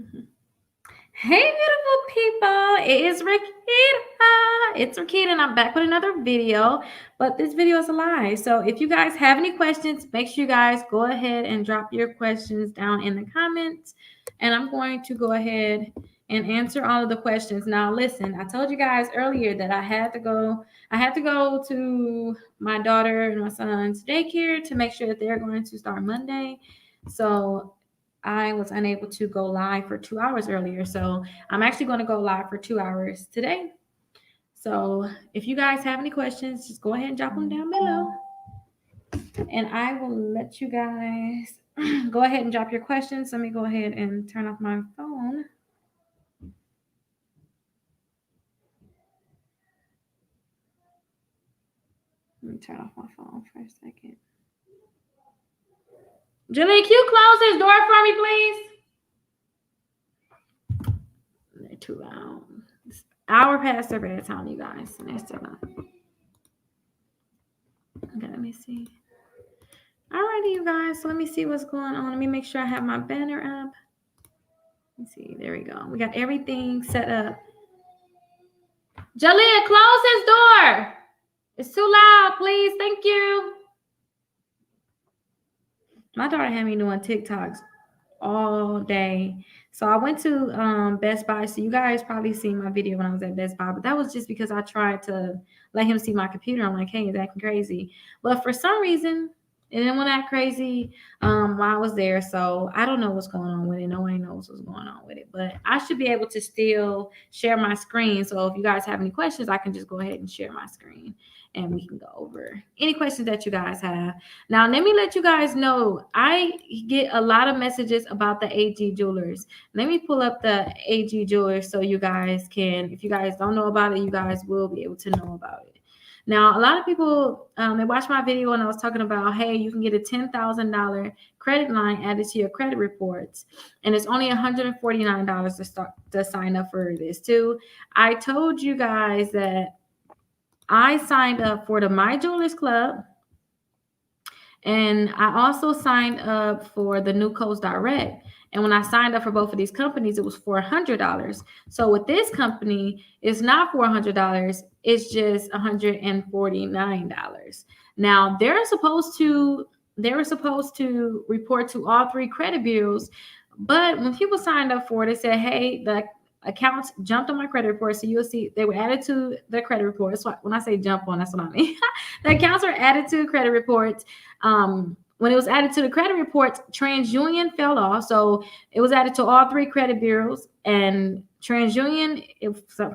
Hey, beautiful people. It is Rickita. It's Rickita, and I'm back with another video. But this video is a lie. So if you guys have any questions, make sure you guys go ahead and drop your questions down in the comments. And I'm going to go ahead and answer all of the questions. Now, listen, I told you guys earlier that I had to go to my daughter and my son's daycare to make sure that they're going to start Monday. So I was unable to go live for 2 hours earlier. So I'm actually going to go live for 2 hours today. So if you guys have any questions, just go ahead and drop them down below. And I will let you guys go ahead and drop your questions. Let me go ahead and turn off my phone. Let me turn off my phone for a second. Julie, can you close this door for me, please? They're too loud. It's hour past their bedtime, you guys. And they're still not. Okay, let me see. Alrighty, you guys. So let me see what's going on. Let me make sure I have my banner up. Let's see. There we go. We got everything set up. Jalea, close this door. It's too loud, please. Thank you. My daughter had me doing TikToks all day. So I went to Best Buy. So you guys probably seen my video when I was at Best Buy, but that was just because I tried to let him see my computer. I'm like, hey, it's acting crazy. But for some reason, it didn't want to act crazy while I was there. So I don't know what's going on with it. Nobody knows what's going on with it. But I should be able to still share my screen. So if you guys have any questions, I can just go ahead and share my screen and we can go over any questions that you guys have. Now, let me let you guys know, I get a lot of messages about the AG Jewelers. Let me pull up the AG Jewelers so you guys can, if you guys don't know about it, you guys will be able to know about it. Now, a lot of people, they watched my video and I was talking about, hey, you can get a $10,000 credit line added to your credit reports. And it's only $149 to sign up for this too. I told you guys that I signed up for the My Jewelers Club. And I also signed up for the New Coast Direct. And when I signed up for both of these companies, it was $400. So with this company, it's not $400. It's just $149. Now they were supposed to report to all three credit bureaus, but when people signed up for it, they said, "Hey, the accounts jumped on my credit report." So you'll see they were added to the credit report. So when I say jump on, that's what I mean. The accounts were added to credit reports. When it was added to the credit reports, TransUnion fell off. So it was added to all three credit bureaus, and TransUnion,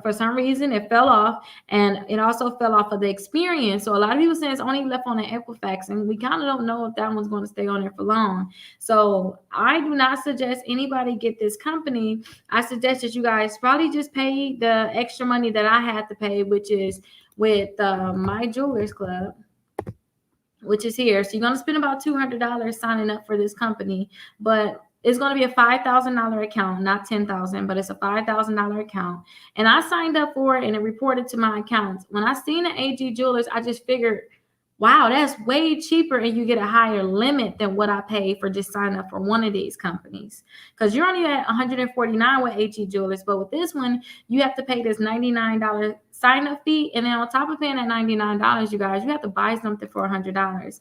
for some reason, it fell off, and it also fell off of the Experian. So a lot of people say it's only left on the Equifax, and we kind of don't know if that one's going to stay on there for long. So I do not suggest anybody get this company. I suggest that you guys probably just pay the extra money that I had to pay, which is with My Jewelers Club, which is here. So you're going to spend about $200 signing up for this company, but it's going to be a $5,000 account, not $10,000, but it's a $5,000 account. And I signed up for it and it reported to my accounts. When I seen the AG Jewelers, I just figured, wow, that's way cheaper and you get a higher limit than what I paid for just signing up for one of these companies. Because you're only at $149 with AG Jewelers, but with this one, you have to pay this $99 sign-up fee. And then on top of paying that $99, you guys, you have to buy something for $100.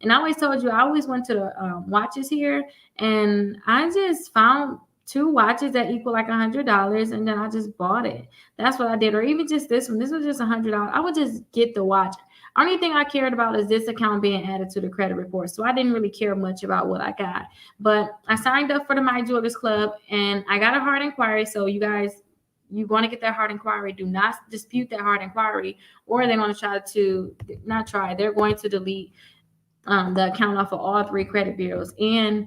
And I always told you, I always went to the watches here, and I just found two watches that equal like $100, and then I just bought it. That's what I did. Or even just this one. This was just $100. I would just get the watch. Only thing I cared about is this account being added to the credit report. So I didn't really care much about what I got. But I signed up for the My Jewelers Club, and I got a hard inquiry. So you guys, you want to get that hard inquiry, do not dispute that hard inquiry, or they're going to they're going to delete the account off of all three credit bureaus. And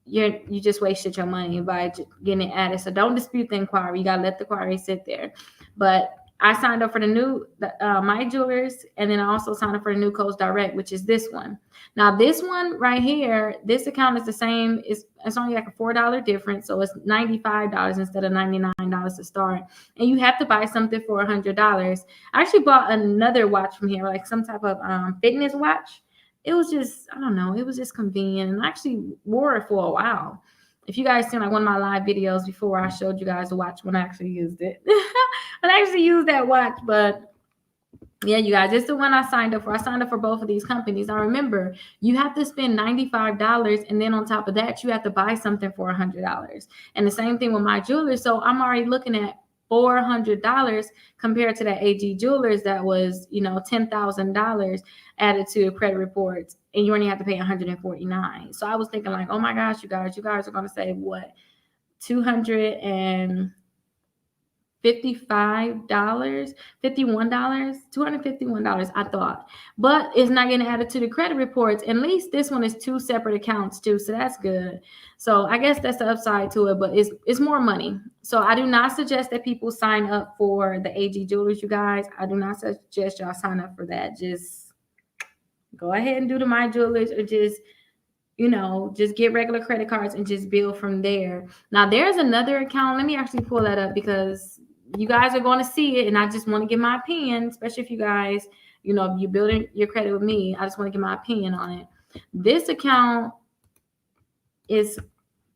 you just wasted your money by getting it added. So don't dispute the inquiry. You got to let the inquiry sit there. But I signed up for the My Jewelers, and then I also signed up for the New Coast Direct, which is this one. Now, this one right here, this account is the same. It's only like a $4 difference, so it's $95 instead of $99 to start. And you have to buy something for $100. I actually bought another watch from here, like some type of fitness watch. It was just, I don't know, it was just convenient, and I actually wore it for a while. If you guys seen like one of my live videos before, I showed you guys the watch when I actually used it. When I actually used that watch, but yeah, you guys, it's the one I signed up for. I signed up for both of these companies. Now remember, you have to spend $95, and then on top of that, you have to buy something for $100. And the same thing with my jewelers. So I'm already looking at $400 compared to that AG Jewelers that was, $10,000 added to credit reports, and you only have to pay $149. So I was thinking like, oh my gosh, you guys are going to save what, $255, $51, $251, I thought. But it's not getting added to the credit reports. At least this one is two separate accounts too, so that's good. So I guess that's the upside to it, but it's more money. So I do not suggest that people sign up for the AG Jewelers, you guys. I do not suggest y'all sign up for that. Just go ahead and do the My Jewelers, or just get regular credit cards and just build from there. Now there's another account. Let me actually pull that up because you guys are going to see it, and I just want to give my opinion, especially if you guys, if you're building your credit with me, I just want to give my opinion on it. This account is,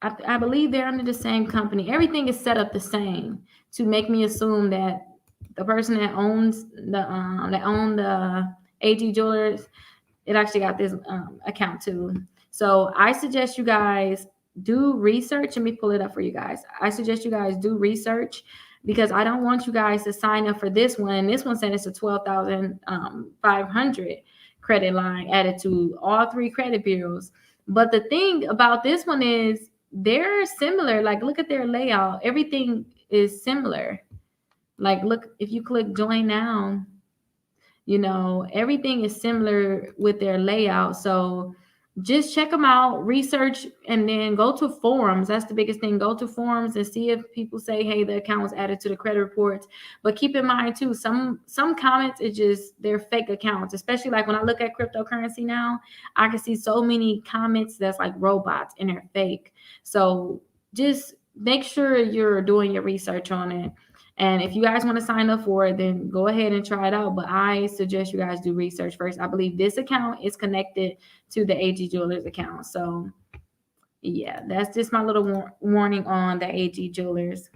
I believe they're under the same company. Everything is set up the same to make me assume that the person that owns the AG Jewelers, it actually got this account too. So I suggest you guys do research. Let me pull it up for you guys. I suggest you guys do research, because I don't want you guys to sign up for this one. This one said it's a 12,500 credit line added to all three credit bureaus. But the thing about this one is they're similar. Like, look at their layout. Everything is similar. Like, look, if you click join now, everything is similar with their layout. So just check them out, research, and then go to forums. That's the biggest thing. Go to forums and see if people say, hey, the account was added to the credit reports. But keep in mind too, some comments, they're fake accounts. Especially like when I look at cryptocurrency now, I can see so many comments that's like robots and they're fake. So just make sure you're doing your research on it. And if you guys want to sign up for it, then go ahead and try it out. But I suggest you guys do research first. I believe this account is connected to the AG Jewelers account. So, yeah, that's just my little warning on the AG Jewelers.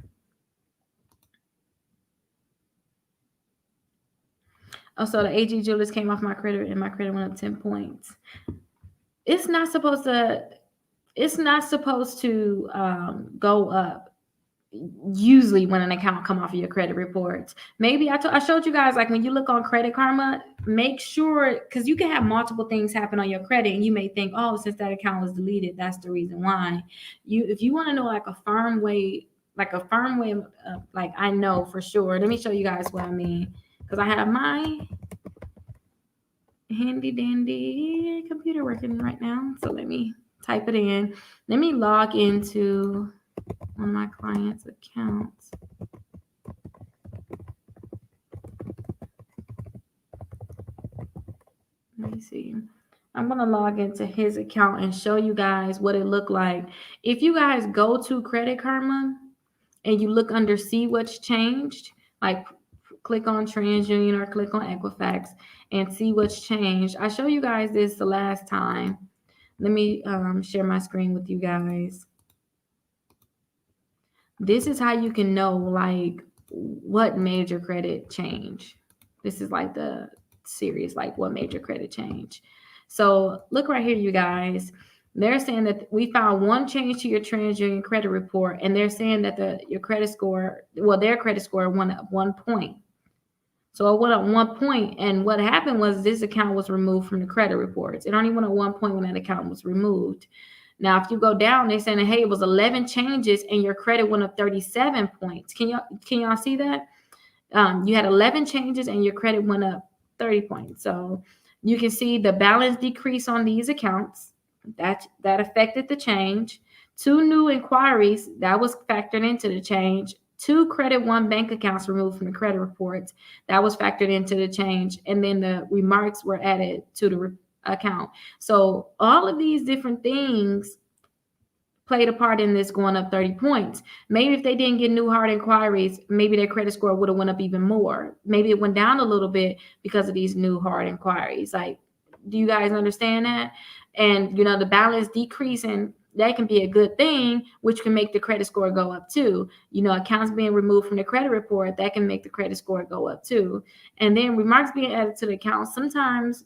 Oh, so the AG Jewelers came off my credit, and my credit went up 10 points. It's not supposed to go up usually when an account come off of your credit reports. Maybe I showed you guys, like when you look on Credit Karma, make sure, because you can have multiple things happen on your credit, and you may think, oh, since that account was deleted, that's the reason why. If you want to know like a firm way, like I know for sure. Let me show you guys what I mean, because I have my handy dandy computer working right now. So let me type it in. Let me log into one of my clients' accounts. Let me see. I'm going to log into his account and show you guys what it looked like. If you guys go to Credit Karma and you look under see what's changed, like click on TransUnion or click on Equifax and see what's changed. I showed you guys this the last time. Let me share my screen with you guys. This is how you can know like what made your credit change. This is like the series, like what made your credit change. So look right here, you guys. They're saying that we found one change to your TransUnion credit report, and they're saying that your credit score, their credit score went up 1 point. So it went up 1 point, and what happened was this account was removed from the credit reports. It only went up 1 point when that account was removed. Now, if you go down, they're saying, hey, it was 11 changes and your credit went up 37 points. Can y'all see that? You had 11 changes and your credit went up 30 points. So you can see the balance decrease on these accounts. That affected the change. 2 new inquiries, that was factored into the change. 2 Credit One bank accounts removed from the credit reports, that was factored into the change. And then the remarks were added to the account. So all of these different things played a part in this going up 30 points. Maybe if they didn't get new hard inquiries, maybe their credit score would have went up even more. Maybe it went down a little bit because of these new hard inquiries. Like, do you guys understand that? And the balance decreasing that can be a good thing, which can make the credit score go up too. Accounts being removed from the credit report, that can make the credit score go up too. And then remarks being added to the account, sometimes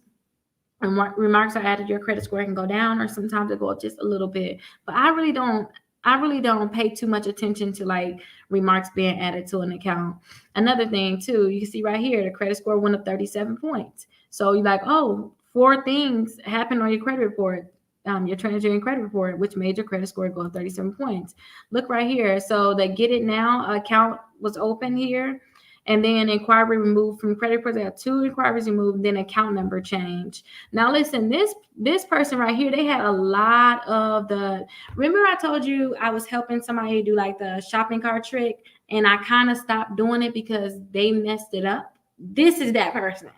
remarks are added, your credit score can go down, or sometimes it go up just a little bit. But I really don't pay too much attention to like remarks being added to an account. Another thing too, you can see right here, the credit score went up 37 points. So you're like, oh, 4 things happened on your credit report, your TransUnion credit report, which made your credit score go up 37 points. Look right here. So the Get It Now account was open here. And then inquiry removed from credit report. They have 2 inquiries removed, then account number change. Now listen, this person right here, they had a lot of the, remember I told you I was helping somebody do like the shopping cart trick, and I kind of stopped doing it because they messed it up. This is that person.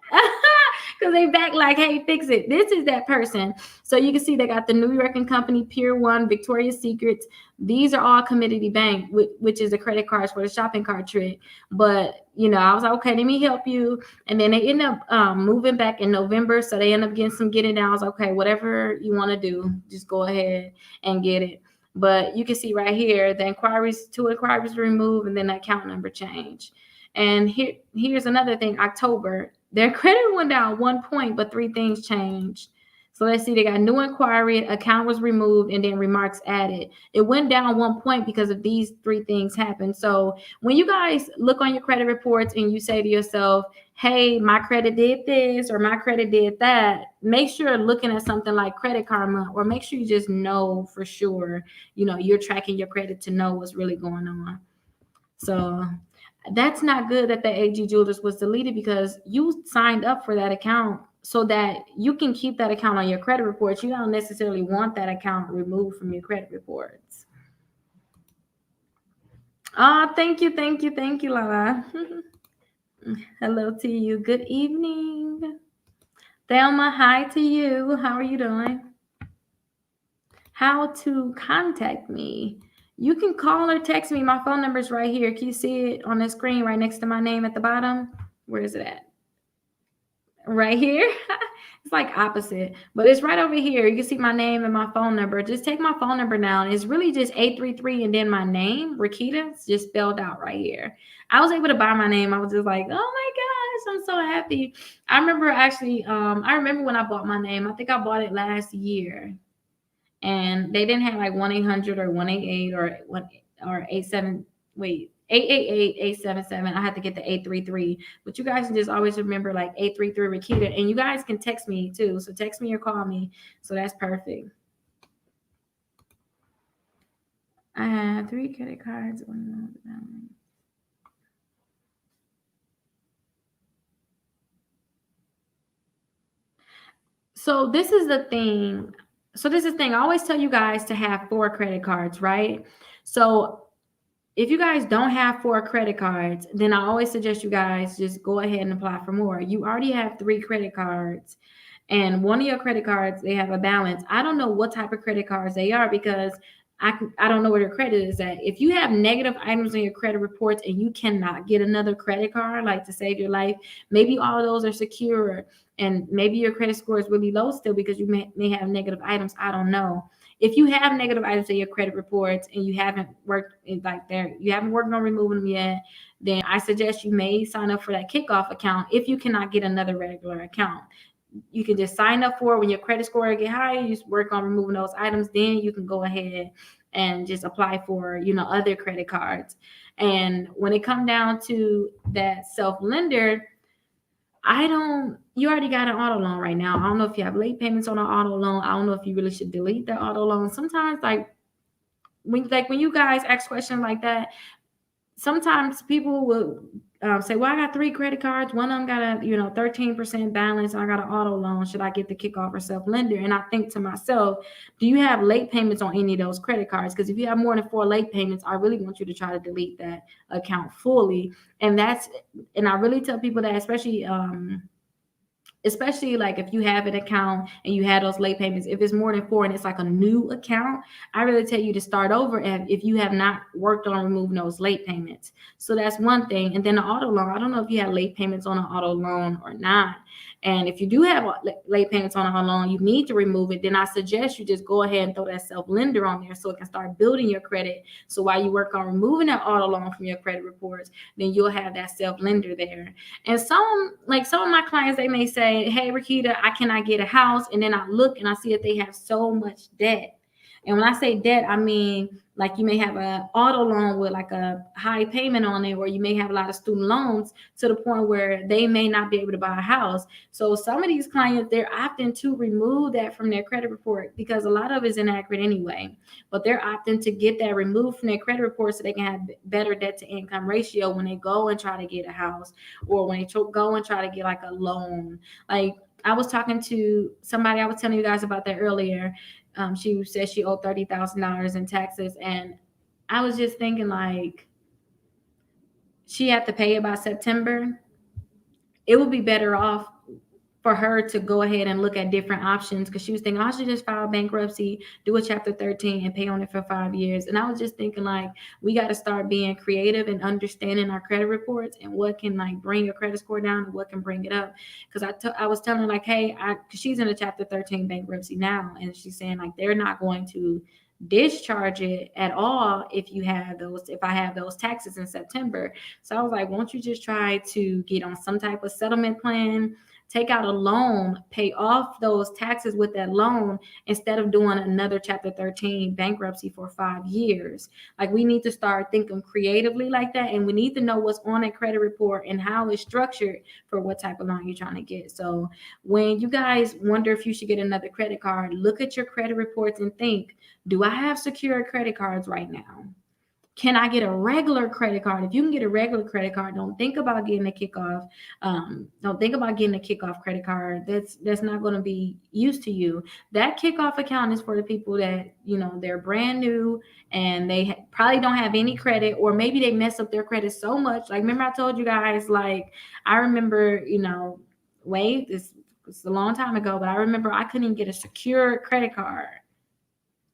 Because they back like, hey, fix it. This is that person. So you can see they got the New York and Company, Pier 1, Victoria's Secrets. These are all Community Bank, which is the credit cards for the shopping cart trick. But, I was like, okay, let me help you. And then they end up moving back in November. So they end up getting some getting down. I was like, okay, whatever you want to do, just go ahead and get it. But you can see right here, the inquiries, 2 inquiries removed, and then the account number change. And here's another thing, October. Their credit went down 1 point, but 3 things changed. So let's see, they got new inquiry, account was removed, and then remarks added. It went down 1 point because of these 3 things happened. So when you guys look on your credit reports and you say to yourself, hey, my credit did this or my credit did that, make sure looking at something like Credit Karma, or make sure you just know for sure, you're tracking your credit to know what's really going on. So that's not good that the AG Jewelers was deleted, because you signed up for that account so that you can keep that account on your credit reports. You don't necessarily want that account removed from your credit reports. Thank you, Lala. Hello to you. Good evening. Thelma, hi to you. How are you doing? How to contact me. You can call or text me. My phone number is right here. Can you see it on the screen right next to my name at the bottom? Where is it at? Right here. It's like opposite, but it's right over here. You can see my name and my phone number. Just take my phone number down. It's really just 833 and then my name, Rickita. It's just spelled out right here. I was able to buy my name. I was just like, oh my gosh, I'm so happy. I remember when I bought my name. I think I bought it last year. And they didn't have like 1-800 or 188 or 87. Wait, 888-877. I had to get the 833. But you guys can just always remember like 833 Rickita. And you guys can text me too. So text me or call me. So that's perfect. I have 3 credit cards. So this is the thing. I always tell you guys to have 4 credit cards, right? So if you guys don't have 4 credit cards, then I always suggest you guys just go ahead and apply for more. You already have 3 credit cards, and one of your credit cards, they have a balance. I don't know what type of credit cards they are, because I don't know where your credit is at. If you have negative items on your credit reports and you cannot get another credit card, like to save your life, maybe all of those are secure, and maybe your credit score is really low still because you may have negative items. I don't know. If you have negative items in your credit reports and you haven't worked on removing them yet, then I suggest you may sign up for that kickoff account if you cannot get another regular account. You can just sign up for it. When your credit score get high, you just work on removing those items. Then you can go ahead and just apply for, other credit cards. And when it comes down to that self-lender, you already got an auto loan right now. I don't know if you have late payments on an auto loan. I don't know if you really should delete that auto loan. Sometimes when you guys ask questions like that, sometimes people will say, well, I got 3 credit cards. One of them got a 13% balance. I got an auto loan. Should I get the kickoff or self-lender? And I think to myself, do you have late payments on any of those credit cards? Because if you have more than 4 late payments, I really want you to try to delete that account fully. And I really tell people that, especially especially like if you have an account and you had those late payments, if it's more than 4 and it's like a new account, I really tell you to start over if you have not worked on removing those late payments. So that's one thing. And then the auto loan, I don't know if you have late payments on an auto loan or not. And if you do have late payments on a loan, you need to remove it. Then I suggest you just go ahead and throw that self lender on there so it can start building your credit. So while you work on removing that auto loan from your credit reports, then you'll have that self lender there. And some of my clients, they may say, "Hey, Rickita, I cannot get a house," and then I look and I see that they have so much debt. And when I say debt, I mean like you may have an auto loan with like a high payment on it, or you may have a lot of student loans to the point where they may not be able to buy a house. So some of these clients, they're opting to remove that from their credit report because a lot of it is inaccurate anyway. But they're opting to get that removed from their credit report so they can have better debt to income ratio when they go and try to get a house, or when they go and try to get like a loan. Like I was talking to somebody, I was telling you guys about that earlier. She said she owed $30,000 in taxes, and I was just thinking like she had to pay it by September. It would be better off for her to go ahead and look at different options, because she was thinking, I should just file bankruptcy, do a Chapter 13, and pay on it for 5 years. And I was just thinking like we got to start being creative and understanding our credit reports and what can like bring your credit score down and what can bring it up. Because I was telling her like, hey, because she's in a Chapter 13 bankruptcy now, and she's saying like they're not going to discharge it at all if I have those taxes in September. So I was like, won't you just try to get on some type of settlement plan, take out a loan, pay off those taxes with that loan instead of doing another Chapter 13 bankruptcy for 5 years. Like we need to start thinking creatively like that, and we need to know what's on a credit report and how it's structured for what type of loan you're trying to get. So when you guys wonder if you should get another credit card, look at your credit reports and think, do I have secure credit cards right now? Can I get a regular credit card? If you can get a regular credit card, don't think about getting a kickoff. Don't think about getting a kickoff credit card. That's not going to be used to you. That kickoff account is for the people that they're brand new and they probably don't have any credit, or maybe they mess up their credit so much. Like remember I told you guys, like I remember, it's a long time ago, but I remember I couldn't even get a secure credit card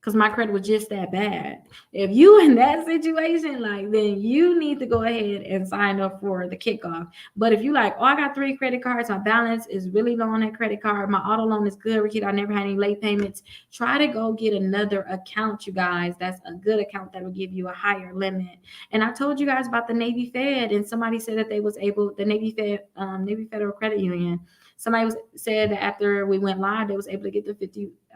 because my credit was just that bad. If you in that situation, like then you need to go ahead and sign up for the kickoff. But if you like, oh, I got 3 credit cards, my balance is really low on that credit card, my auto loan is good, Rickita, I never had any late payments, try to go get another account, you guys. That's a good account that will give you a higher limit. And I told you guys about the Navy Fed, and somebody said that the Navy Federal Credit Union. Somebody said that after we went live, they was able to get the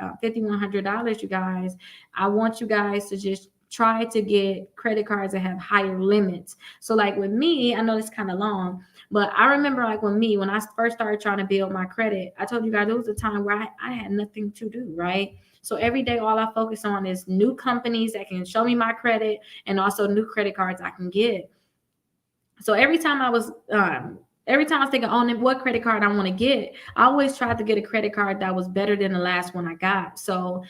$5,100, you guys. I want you guys to just try to get credit cards that have higher limits. So like with me, I know it's kind of long, but I remember like when I first started trying to build my credit, I told you guys there was a time where I had nothing to do, right? So every day, all I focus on is new companies that can show me my credit and also new credit cards I can get. So every time I was thinking, oh, what credit card I want to get, I always tried to get a credit card that was better than the last one I got. So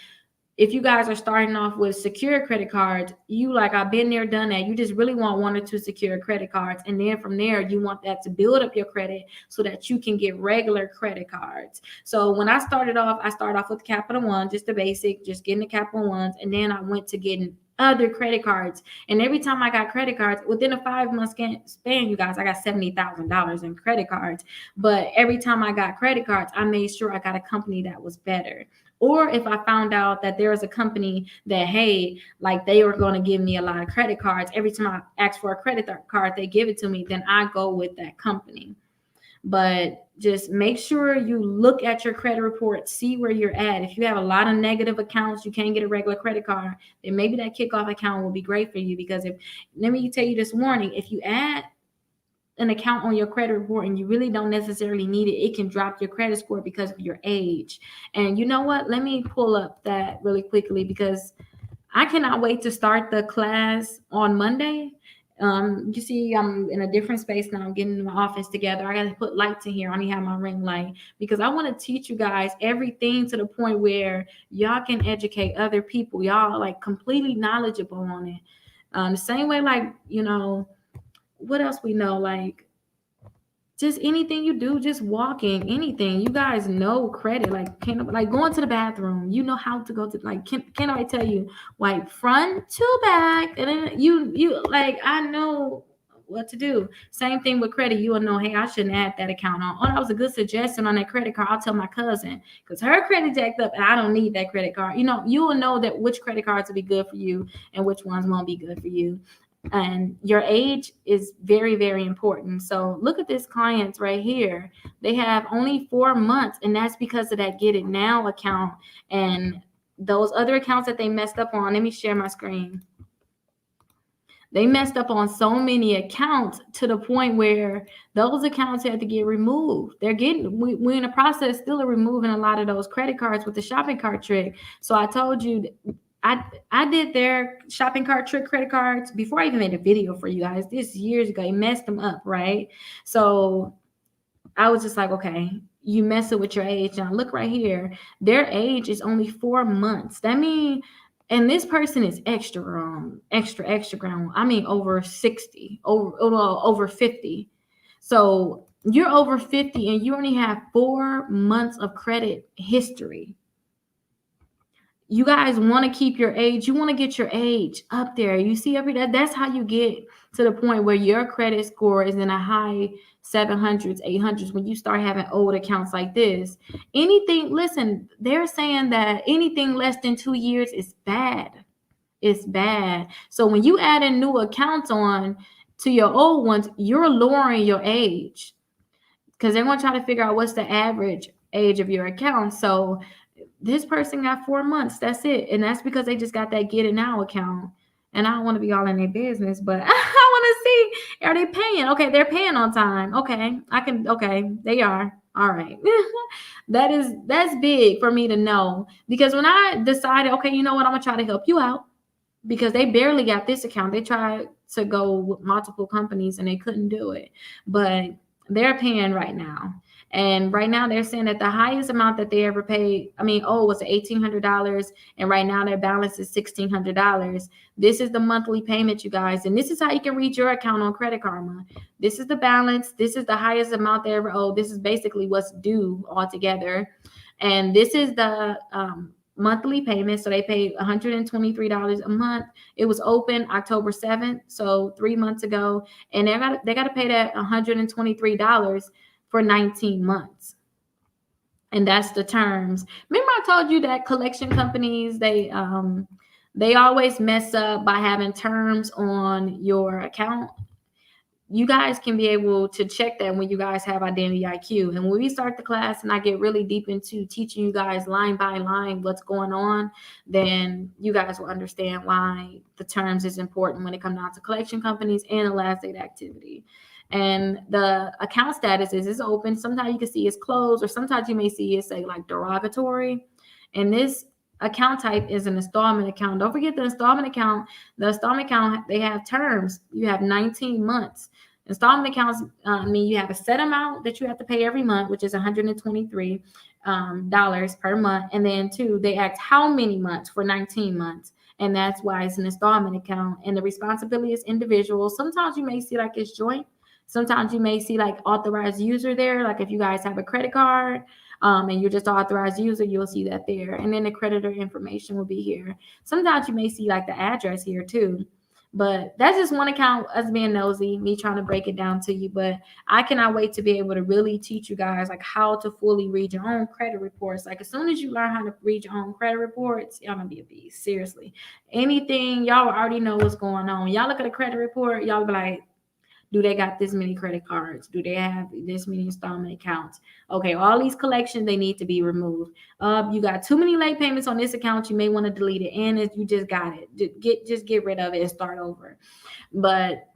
if you guys are starting off with secure credit cards, I've been there, done that. You just really want 1 or 2 secure credit cards. And then from there, you want that to build up your credit so that you can get regular credit cards. So when I started off with Capital One, just the basic, just getting the Capital Ones. And then I went to getting other credit cards. And every time I got credit cards, within a 5-month span, you guys, I got $70,000 in credit cards. But every time I got credit cards, I made sure I got a company that was better. Or if I found out that there was a company that, hey, like they were going to give me a lot of credit cards, every time I ask for a credit card, they give it to me, then I go with that company. But just make sure you look at your credit report, see where you're at. If you have a lot of negative accounts, you can't get a regular credit card, then maybe that kickoff account will be great for you. Because let me tell you this warning, if you add an account on your credit report and you really don't necessarily need it, it can drop your credit score because of your age. And you know what? Let me pull up that really quickly because I cannot wait to start the class on Monday. You see, I'm in a different space now. I'm getting my office together. I got to put lights in here. I only have my ring light because I want to teach you guys everything to the point where y'all can educate other people. Y'all like completely knowledgeable on it. The same way, like, what else we know? Like, Just anything you do, just walking, anything. You guys know credit. Like like going to the bathroom. You know how to go to like can I tell you wipe front to back, and then you like I know what to do. Same thing with credit. You will know, hey, I shouldn't add that account on. Oh, that was a good suggestion on that credit card. I'll tell my cousin because her credit jacked up, and I don't need that credit card. You will know that which credit cards will be good for you and which ones won't be good for you. And your age is very, very important. So look at this clients right here. They have only 4 months, and that's because of that Get It Now account and those other accounts that they messed up on. Let me share my screen. They messed up on so many accounts to the point where those accounts had to get removed. We're in the process still of removing a lot of those credit cards with the shopping cart trick. So I told you I did their shopping cart trick credit cards before I even made a video for you guys. This years ago, they messed them up, right? So I was just like, okay, you messing with your age. Now look right here. Their age is only 4 months. That means, and this person is extra grown, extra grown. I mean, over 60, over 50. So you're over 50 and you only have 4 months of credit history. You guys want to keep your age. You want to get your age up there. You see that's how you get to the point where your credit score is in a high 700s, 800s when you start having old accounts like this. Listen, they're saying that anything less than 2 years is bad. It's bad. So when you add in new accounts on to your old ones, you're lowering your age because they're going to try to figure out what's the average age of your account. So this person got 4 months. That's it. And that's because they just got that Get It Now account. And I don't want to be all in their business, but I want to see, are they paying? Okay, they're paying on time. Okay, they are. All right. That's big for me to know. Because when I decided, okay, you know what, I'm gonna try to help you out because they barely got this account. They tried to go with multiple companies and they couldn't do it. But they're paying right now. And right now they're saying that the highest amount that they ever paid, was $1,800. And right now their balance is $1,600. This is the monthly payment, you guys. And this is how you can read your account on Credit Karma. This is the balance. This is the highest amount they ever owe. This is basically what's due altogether. And this is the monthly payment. So they paid $123 a month. It was open October 7th, so 3 months ago. And they got to pay that $123 for 19 months. And that's the terms. Remember I told you that collection companies, they always mess up by having terms on your account. You guys can be able to check that when you guys have Identity IQ. And when we start the class and I get really deep into teaching you guys line by line what's going on, then you guys will understand why the terms is important when it comes down to collection companies and the last date activity. And the account status is open. Sometimes you can see it's closed, or sometimes you may see it say like derogatory. And this account type is an installment account. Don't forget the installment account. The installment account, they have terms. You have 19 months. Installment accounts mean you have a set amount that you have to pay every month, which is $123 per month. And then two, they ask how many months for 19 months. And that's why it's an installment account. And the responsibility is individual. Sometimes you may see like it's joint. Sometimes you may see like authorized user there. Like if you guys have a credit card and you're just authorized user, you'll see that there. And then the creditor information will be here. Sometimes you may see like the address here too. But that's just one account, us being nosy, me trying to break it down to you. But I cannot wait to be able to really teach you guys like how to fully read your own credit reports. Like as soon as you learn how to read your own credit reports, y'all gonna be a beast. Seriously. Anything, y'all already know what's going on. Y'all look at a credit report, y'all be like, do they got this many credit cards? Do they have this many installment accounts? Okay, all these collections, they need to be removed. You got too many late payments on this account. You may want to delete it. And if you just got it, just get rid of it and start over. But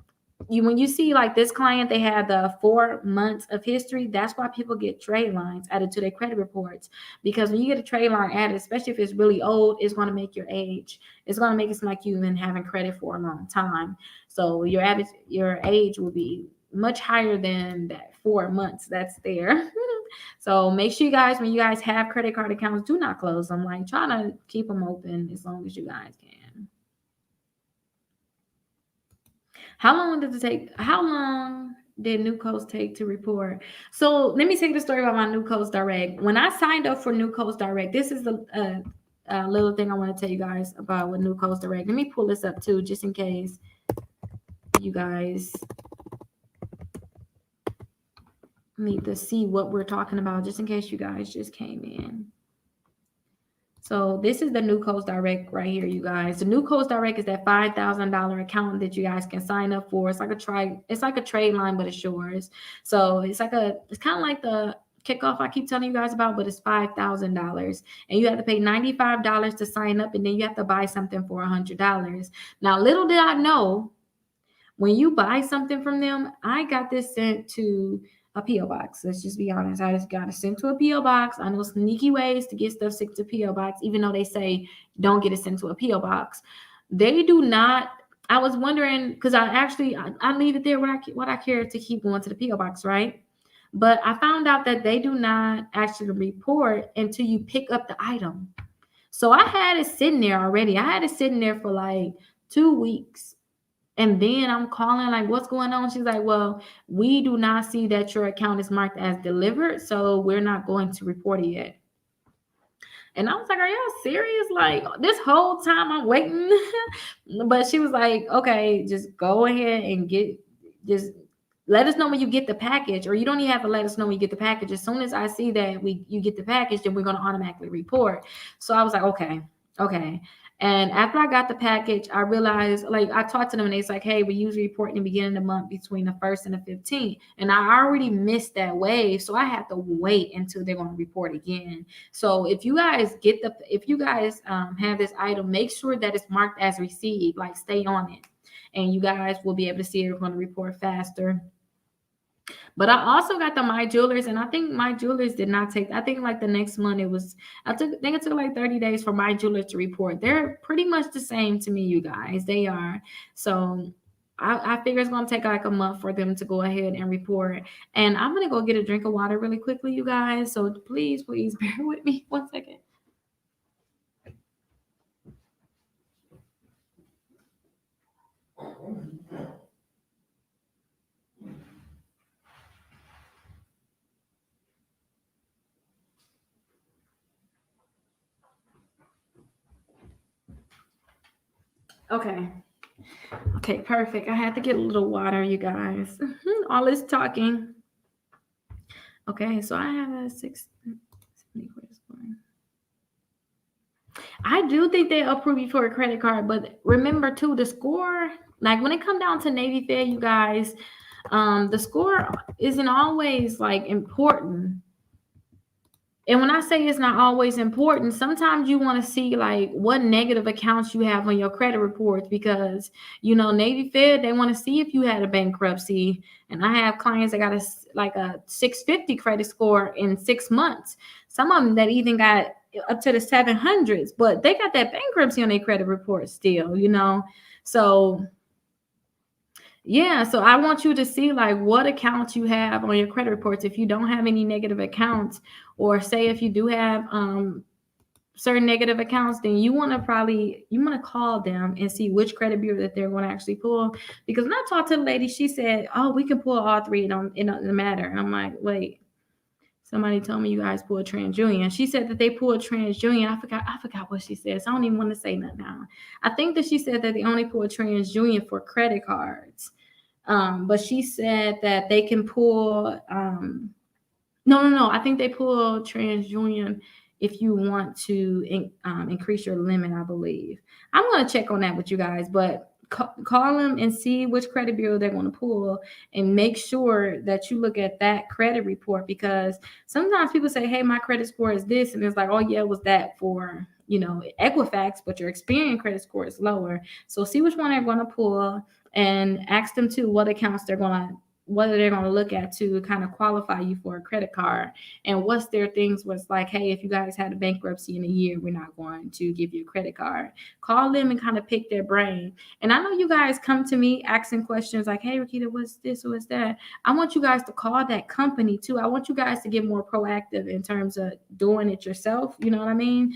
when you see like this client, they had the 4 months of history. That's why people get trade lines added to their credit reports. Because when you get a trade line added, especially if it's really old, it's going to make your age. It's going to make it seem like you've been having credit for a long time. So your age will be much higher than that 4 months that's there. So make sure you guys, when you guys have credit card accounts, do not close them. Like try to keep them open as long as you guys can. How long did New Coast take to report? So let me take the story about my New Coast Direct. When I signed up for New Coast Direct, this is the little thing I want to tell you guys about with New Coast Direct. Let me pull this up too, just in case you guys need to see what we're talking about, just in case you guys just came in. So this is the New Coast Direct right here, you guys. The New Coast Direct is that $5,000 account that you guys can sign up for. It's like a trade line, but it's yours. So it's kind of like the kickoff I keep telling you guys about, but it's $5,000, and you have to pay $95 to sign up, and then you have to buy something for $100. Now, little did I know, when you buy something from them, I got this sent to a P.O. box. Let's just be honest. I just got it sent to a P.O. box. I know sneaky ways to get stuff sent to P.O. box, even though they say don't get it sent to a P.O. box. They do not. I was wondering, because I leave it there what I care to keep going to the P.O. box, right? But I found out that they do not actually report until you pick up the item. So I had it sitting there already. I had it sitting there for like 2 weeks. And then I'm calling, like, what's going on? She's like, well, we do not see that your account is marked as delivered, so we're not going to report it yet. And I was like, are y'all serious? Like, this whole time I'm waiting. But she was like, okay, just go ahead and just let us know when you get the package, or you don't even have to let us know when you get the package. As soon as I see that you get the package, then we're going to automatically report. So I was like, okay. And after I got the package, I realized, like, I talked to them and it's like, hey, we usually report in the beginning of the month between the 1st and the 15th. And I already missed that wave. So I have to wait until they're going to report again. So if you guys have this item, make sure that it's marked as received, like stay on it. And you guys will be able to see it's going to report faster. But I also got the My Jewelers, and I think My Jewelers did not take. I think like the next month I think it took like 30 days for My Jewelers to report. They're pretty much the same to me, you guys. They are. So I figure it's gonna take like a month for them to go ahead and report. And I'm gonna go get a drink of water really quickly, you guys. So please bear with me 1 second. Okay, perfect. I had to get a little water, you guys. All this talking. Okay, so I have a 670 credit score. I do think they approve you for a credit card, but remember too, the score, like when it come down to Navy Fed, you guys, the score isn't always like important. And when I say it's not always important, sometimes you want to see like what negative accounts you have on your credit reports, because Navy Fed, they want to see if you had a bankruptcy. And I have clients that got a 650 credit score in 6 months. Some of them that even got up to the 700s, but they got that bankruptcy on their credit report still. So yeah, so I want you to see like what accounts you have on your credit reports. If you don't have any negative accounts, or say if you do have certain negative accounts, then you want to call them and see which credit bureau that they're going to actually pull. Because when I talked to the lady, she said, "Oh, we can pull all three. It doesn't matter." And I'm like, wait. Somebody told me you guys pull a TransUnion. She said that they pull a TransUnion. I forgot what she said. So I don't even want to say that now. I think that she said that they only pull a TransUnion for credit cards. But she said that they can pull. No. I think they pull TransUnion if you want to increase your limit, I believe. I'm going to check on that with you guys, but call them and see which credit bureau they're going to pull, and make sure that you look at that credit report, because sometimes people say, hey, my credit score is this, and it's like, oh yeah, it was that for Equifax, but your Experian credit score is lower. So see which one they're going to pull, and ask them too what accounts they're going to look at to kind of qualify you for a credit card, and what's their things was like, hey, if you guys had a bankruptcy in a year, we're not going to give you a credit card. Call them and kind of pick their brain. And I know you guys come to me asking questions like, hey, Rickita, what's this, what's that? I want you guys to call that company too. I want you guys to get more proactive in terms of doing it yourself. You know what I mean?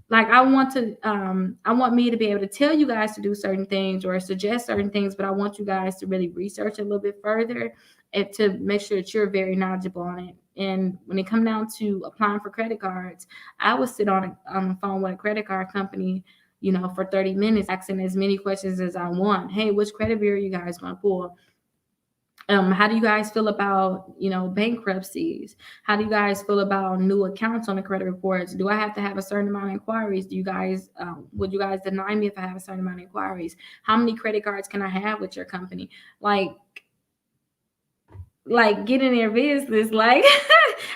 like I want me to be able to tell you guys to do certain things or suggest certain things, but I want you guys to really research a little bit further and to make sure that you're very knowledgeable on it. And when it come down to applying for credit cards, I would sit on the phone with a credit card company, for 30 minutes, asking as many questions as I want. Hey, which credit bureau you guys going to pull? How do you guys feel about, bankruptcies? How do you guys feel about new accounts on the credit reports? Do I have to have a certain amount of inquiries? Do you guys, would you guys deny me if I have a certain amount of inquiries? How many credit cards can I have with your company? Like get in their business. Like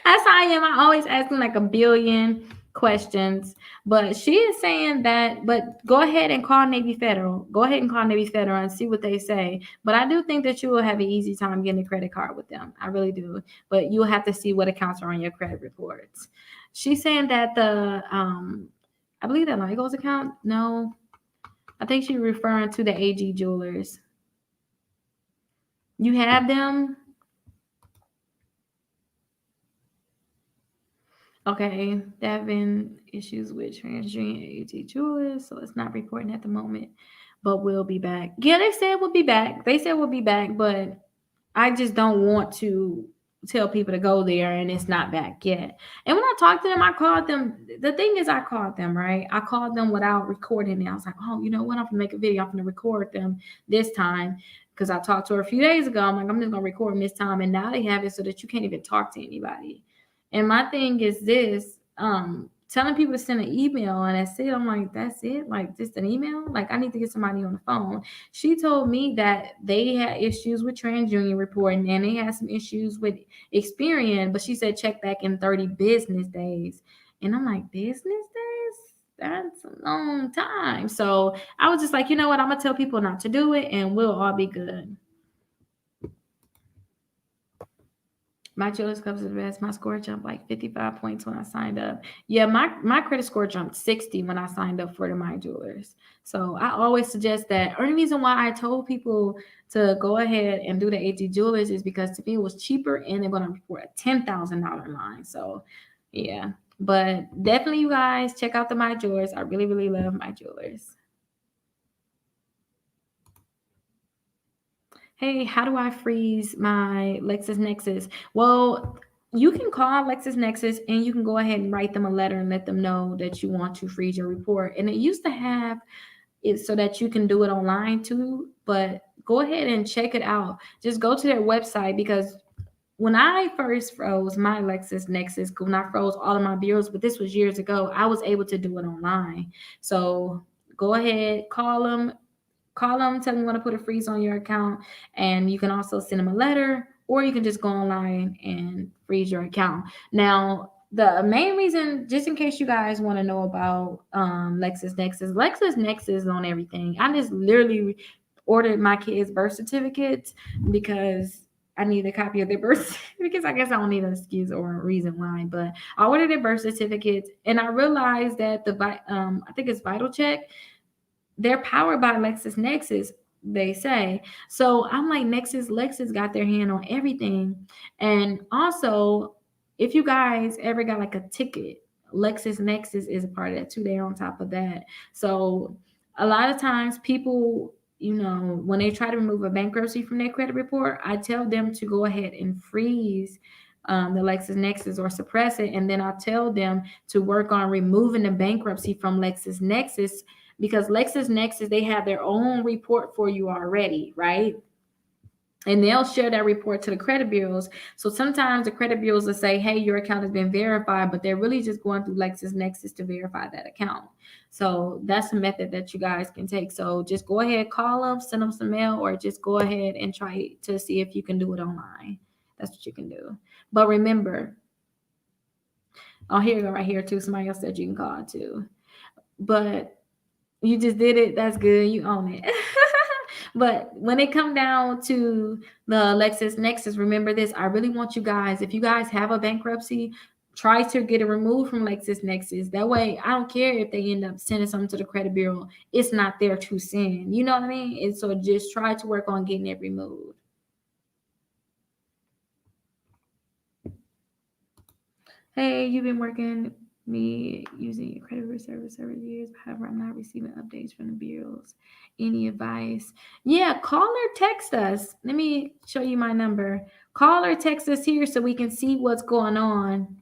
that's how I am. I always ask them like a billion questions. But she is saying that, but go ahead and call Navy Federal. Go ahead and call Navy Federal and see what they say. But I do think that you will have an easy time getting a credit card with them. I really do. But you'll have to see what accounts are on your credit reports. She's saying that I believe that Legos account. No, I think she's referring to the AG Jewelers. You have them? Okay, there have been issues with transgender AT Jewelers, so it's not reporting at the moment, but we'll be back. Yeah, they said we'll be back. They said we'll be back, but I just don't want to tell people to go there and it's not back yet. And when I talked to them, I called them. The thing is, I called them, right? I called them without recording it. I was like, oh, you know what? I'm going to make a video. I'm going to record them this time because I talked to her a few days ago. I'm like, I'm just going to record them this time. And now they have it so that you can't even talk to anybody. And my thing is this, telling people to send an email and that's it. I'm like, that's it? Like just an email? Like I need to get somebody on the phone. She told me that they had issues with TransUnion reporting and they had some issues with Experian, but she said check back in 30 business days. And I'm like, business days? That's a long time. So I was just like, you know what? I'm going to tell people not to do it and we'll all be good. My Children's Club's the best. My score jumped like 55 points when I signed up. Yeah, my credit score jumped 60 when I signed up for the My Jewelers. So I always suggest that. Only reason why I told people to go ahead and do the AG Jewelers is because to me it was cheaper and they're going to report a $10,000 line. So yeah, but definitely you guys check out the My Jewelers. I really, really love My Jewelers. Hey, how do I freeze my Lexus Nexus? Well, you can call Lexus Nexus and you can go ahead and write them a letter and let them know that you want to freeze your report. And it used to have it so that you can do it online too, but go ahead and check it out. Just go to their website because when I first froze my Lexus Nexus, when I froze all of my bureaus, but this was years ago, I was able to do it online. So go ahead, call them, tell them you want to put a freeze on your account, and you can also send them a letter, or you can just go online and freeze your account. Now, the main reason, just in case you guys want to know about Lexus Nexus on everything. I just literally ordered my kids' birth certificates because I need a copy of their birth certificates. I guess I don't need an excuse or a reason why, but I ordered their birth certificates, and I realized that I think it's Vital Check, they're powered by Lexus Nexus, they say. So I'm like, Lexus got their hand on everything. And also, if you guys ever got like a ticket, Lexus Nexus is a part of that too. They're on top of that. So a lot of times people, when they try to remove a bankruptcy from their credit report, I tell them to go ahead and freeze the Lexus Nexus or suppress it. And then I tell them to work on removing the bankruptcy from Lexus Nexus because Lexus Nexus, they have their own report for you already, right? And they'll share that report to the credit bureaus. So sometimes the credit bureaus will say, hey, your account has been verified, but they're really just going through Lexus Nexus to verify that account. So that's a method that you guys can take. So just go ahead, call them, send them some mail, or just go ahead and try to see if you can do it online. That's what you can do. But remember, here you go right here too. Somebody else said you can call too. But you just did it. That's good. You own it. But when it come down to the Lexus Nexus, remember this. I really want you guys, if you guys have a bankruptcy, try to get it removed from Lexus Nexus. That way, I don't care if they end up sending something to the credit bureau. It's not there to send. You know what I mean? And so just try to work on getting it removed. Hey, you've been working Me using your credit bureau service over the years. However, I'm not receiving updates from the bureaus. Any advice? Yeah, call or text us. Let me show you my number. Call or text us here so we can see what's going on.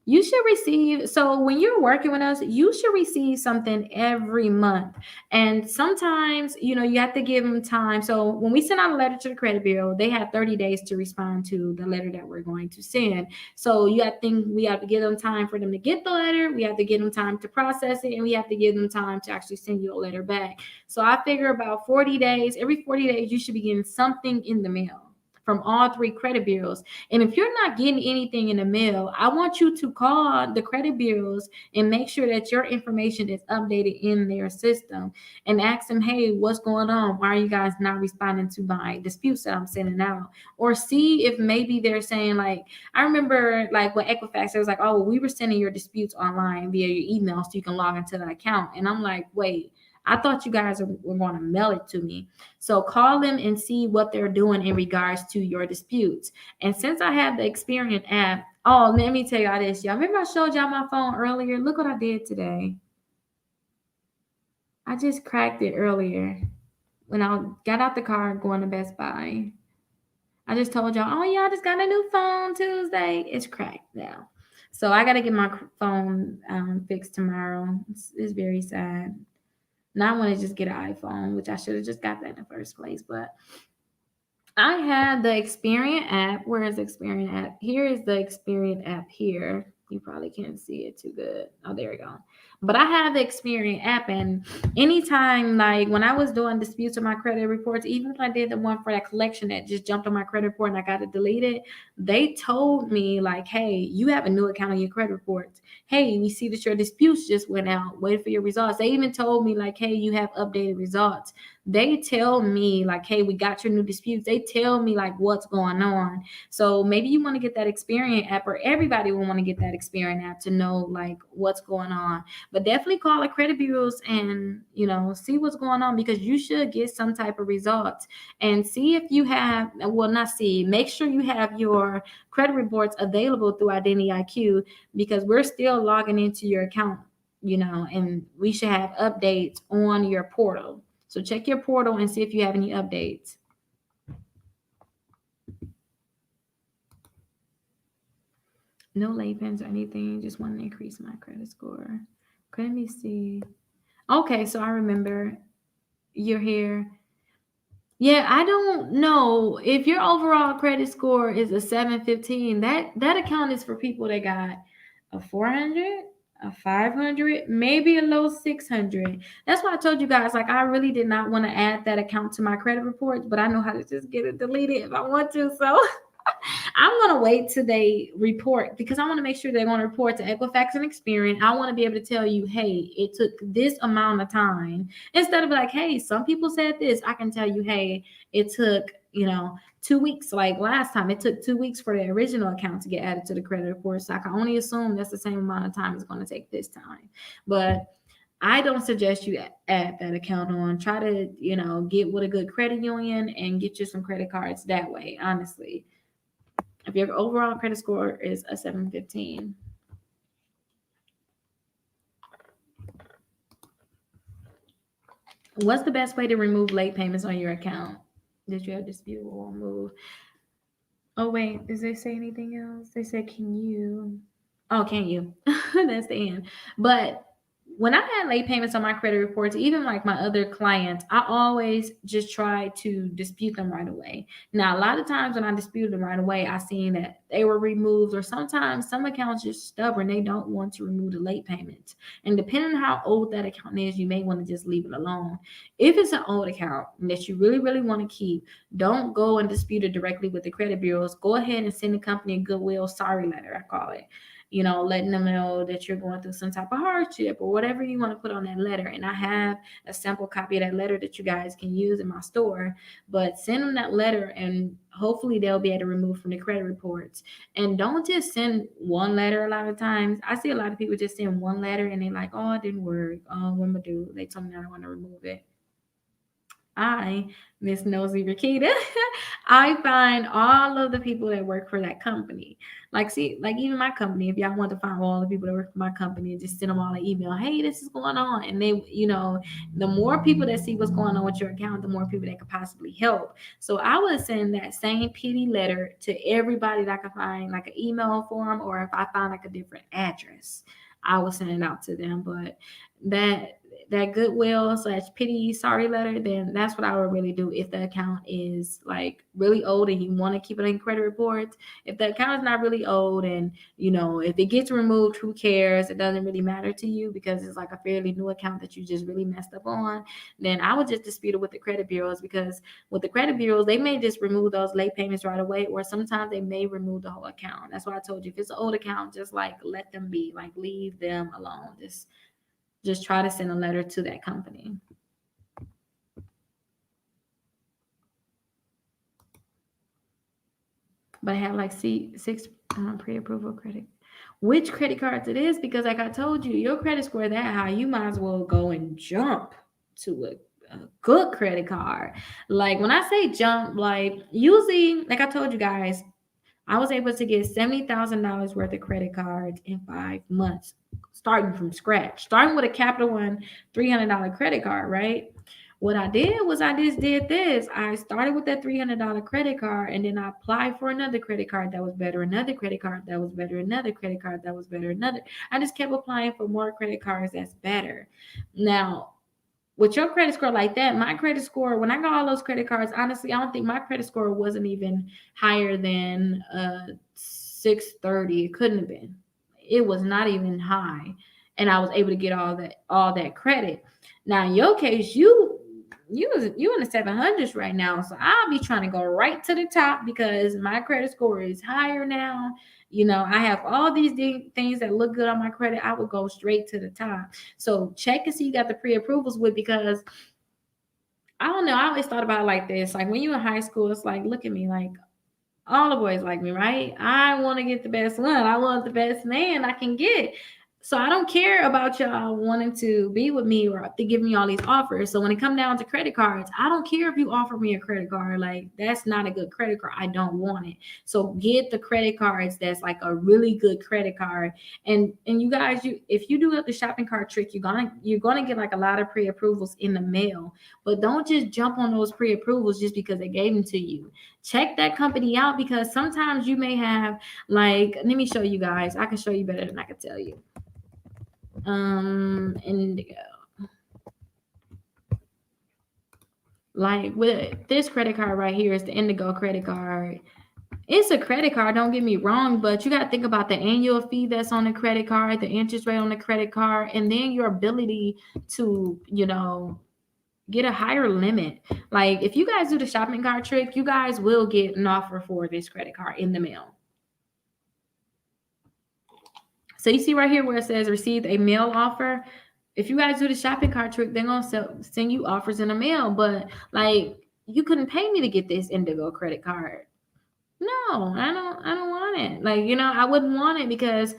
You should receive, so when you're working with us, you should receive something every month. And sometimes, you have to give them time. So when we send out a letter to the credit bureau, they have 30 days to respond to the letter that we're going to send. So you have to think we have to give them time for them to get the letter, we have to give them time to process it, and we have to give them time to actually send you a letter back. So I figure about 40 days, every 40 days, you should be getting something in the mail from all three credit bureaus. And if you're not getting anything in the mail, I want you to call the credit bureaus and make sure that your information is updated in their system and ask them, hey, what's going on? Why are you guys not responding to my disputes that I'm sending out? Or see if maybe they're saying, like, I remember like with Equifax, it was like, oh, we were sending your disputes online via your email so you can log into the account. And I'm like, wait, I thought you guys were going to mail it to me. So call them and see what they're doing in regards to your disputes. And since I have the Experian app, oh, let me tell y'all this, y'all. Remember I showed y'all my phone earlier? Look what I did today. I just cracked it earlier when I got out the car going to Best Buy. I just told y'all, oh yeah, I just got a new phone Tuesday. It's cracked now. So I got to get my phone fixed tomorrow. It's very sad. Now I want to just get an iPhone, which I should have just got that in the first place. But I have the Experian app. Where is the Experian app? Here is the Experian app here. You probably can't see it too good. Oh, there we go. But I have the Experian app, and anytime, like when I was doing disputes on my credit reports, even when I did the one for that collection that just jumped on my credit report and I got it deleted, they told me like, hey, you have a new account on your credit reports. Hey, we see that your disputes just went out. Wait for your results. They even told me like, hey, you have updated results. They tell me like, hey, we got your new disputes. They tell me like what's going on. So maybe you want to get that Experian app, or everybody will want to get that Experian app to know like what's going on. But definitely call the credit bureaus and see what's going on, because you should get some type of results. And see if you have, well, not see, make sure you have your credit reports available through Identity IQ, because we're still logging into your account, and we should have updates on your portal. So check your portal and see if you have any updates. No late payments or anything. Just want to increase my credit score. Okay, let me see. Okay, so I remember you're here. Yeah, I don't know if your overall credit score is a 715. That account is for people that got a 400, a 500, maybe a low 600. That's why I told you guys, like, I really did not want to add that account to my credit reports, but I know how to just get it deleted if I want to. So I'm going to wait till they report, because I want to make sure they're going to report to Equifax and Experian. I want to be able to tell you, hey, it took this amount of time. Instead of like, hey, some people said this, I can tell you, hey, it took, 2 weeks. Like last time, it took 2 weeks for the original account to get added to the credit report. So I can only assume that's the same amount of time it's going to take this time. But I don't suggest you add that account on. Try to, get with a good credit union and get you some credit cards that way, honestly. If your overall credit score is a 715. What's the best way to remove late payments on your account? Did you have dispute or remove? Oh, wait, does they say anything else? They said, can you? Oh, can you? That's the end. But when I had late payments on my credit reports, even like my other clients, I always just try to dispute them right away. Now, a lot of times when I disputed them right away, I seen that they were removed, or sometimes some accounts just stubborn. They don't want to remove the late payments. And depending on how old that account is, you may want to just leave it alone. If it's an old account that you really, really want to keep, don't go and dispute it directly with the credit bureaus. Go ahead and send the company a goodwill sorry letter, I call it. Letting them know that you're going through some type of hardship or whatever you want to put on that letter. And I have a sample copy of that letter that you guys can use in my store. But send them that letter, and hopefully they'll be able to remove from the credit reports. And don't just send one letter. A lot of times I see a lot of people just send one letter and they're like, oh, it didn't work. Oh, what am I do? They told me I don't want to remove it. I, Miss Nosy Rickita, I find all of the people that work for that company. Like, see, like even my company, if y'all want to find all the people that work for my company and just send them all an email, hey, this is going on. And they, the more people that see what's going on with your account, the more people that could possibly help. So I would send that same pity letter to everybody that I could find, like an email form, or if I find like a different address, I will send it out to them. But that that goodwill slash pity sorry letter, then that's what I would really do if the account is like really old and you want to keep it in credit reports. If the account is not really old and if it gets removed, who cares? It doesn't really matter to you because it's like a fairly new account that you just really messed up on, then I would just dispute it with the credit bureaus, because with the credit bureaus, they may just remove those late payments right away, or sometimes they may remove the whole account. That's why I told you, if it's an old account, just like let them be, like leave them alone. Just try to send a letter to that company. But I have like six pre-approval credit. Which credit cards it is? Because like I told you, your credit score that high, you might as well go and jump to a good credit card. Like when I say jump, like usually, like I told you guys, I was able to get $70,000 worth of credit cards in 5 months, starting from scratch, starting with a Capital One $300 credit card, right? What I did was I just did this. I started with that $300 credit card, and then I applied for another credit card that was better, another credit card that was better, another credit card that was better, another. I just kept applying for more credit cards that's better. Now, with your credit score like that, my credit score, when I got all those credit cards, honestly, I don't think my credit score wasn't even higher than 630. It couldn't have been. It was not even high. And I was able to get all that credit. Now in your case, you in the 700s right now. So I'll be trying to go right to the top because my credit score is higher now. I have all these things that look good on my credit. I would go straight to the top. So check and see you got the pre-approvals with, because I don't know. I always thought about it like this. Like when you in high school, it's like, look at me, like all the boys like me, right? I want to get the best one. I want the best man I can get. So I don't care about y'all wanting to be with me or to give me all these offers. So when it come down to credit cards, I don't care if you offer me a credit card. Like that's not a good credit card. I don't want it. So get the credit cards that's like a really good credit card. And you guys, if you do the shopping cart trick, you're gonna get like a lot of pre-approvals in the mail. But don't just jump on those pre-approvals just because they gave them to you. Check that company out, because sometimes you may have, like, let me show you guys. I can show you better than I can tell you. Indigo. Like with this credit card right here is the Indigo credit card. It's a credit card, don't get me wrong, but you got to think about the annual fee that's on the credit card, the interest rate on the credit card, and then your ability to, get a higher limit. Like if you guys do the shopping cart trick, you guys will get an offer for this credit card in the mail. So you see right here where it says received a mail offer. If you guys do the shopping cart trick, they're gonna send you offers in the mail. But like you couldn't pay me to get this Indigo credit card. No, I don't want it. Like, I wouldn't want it because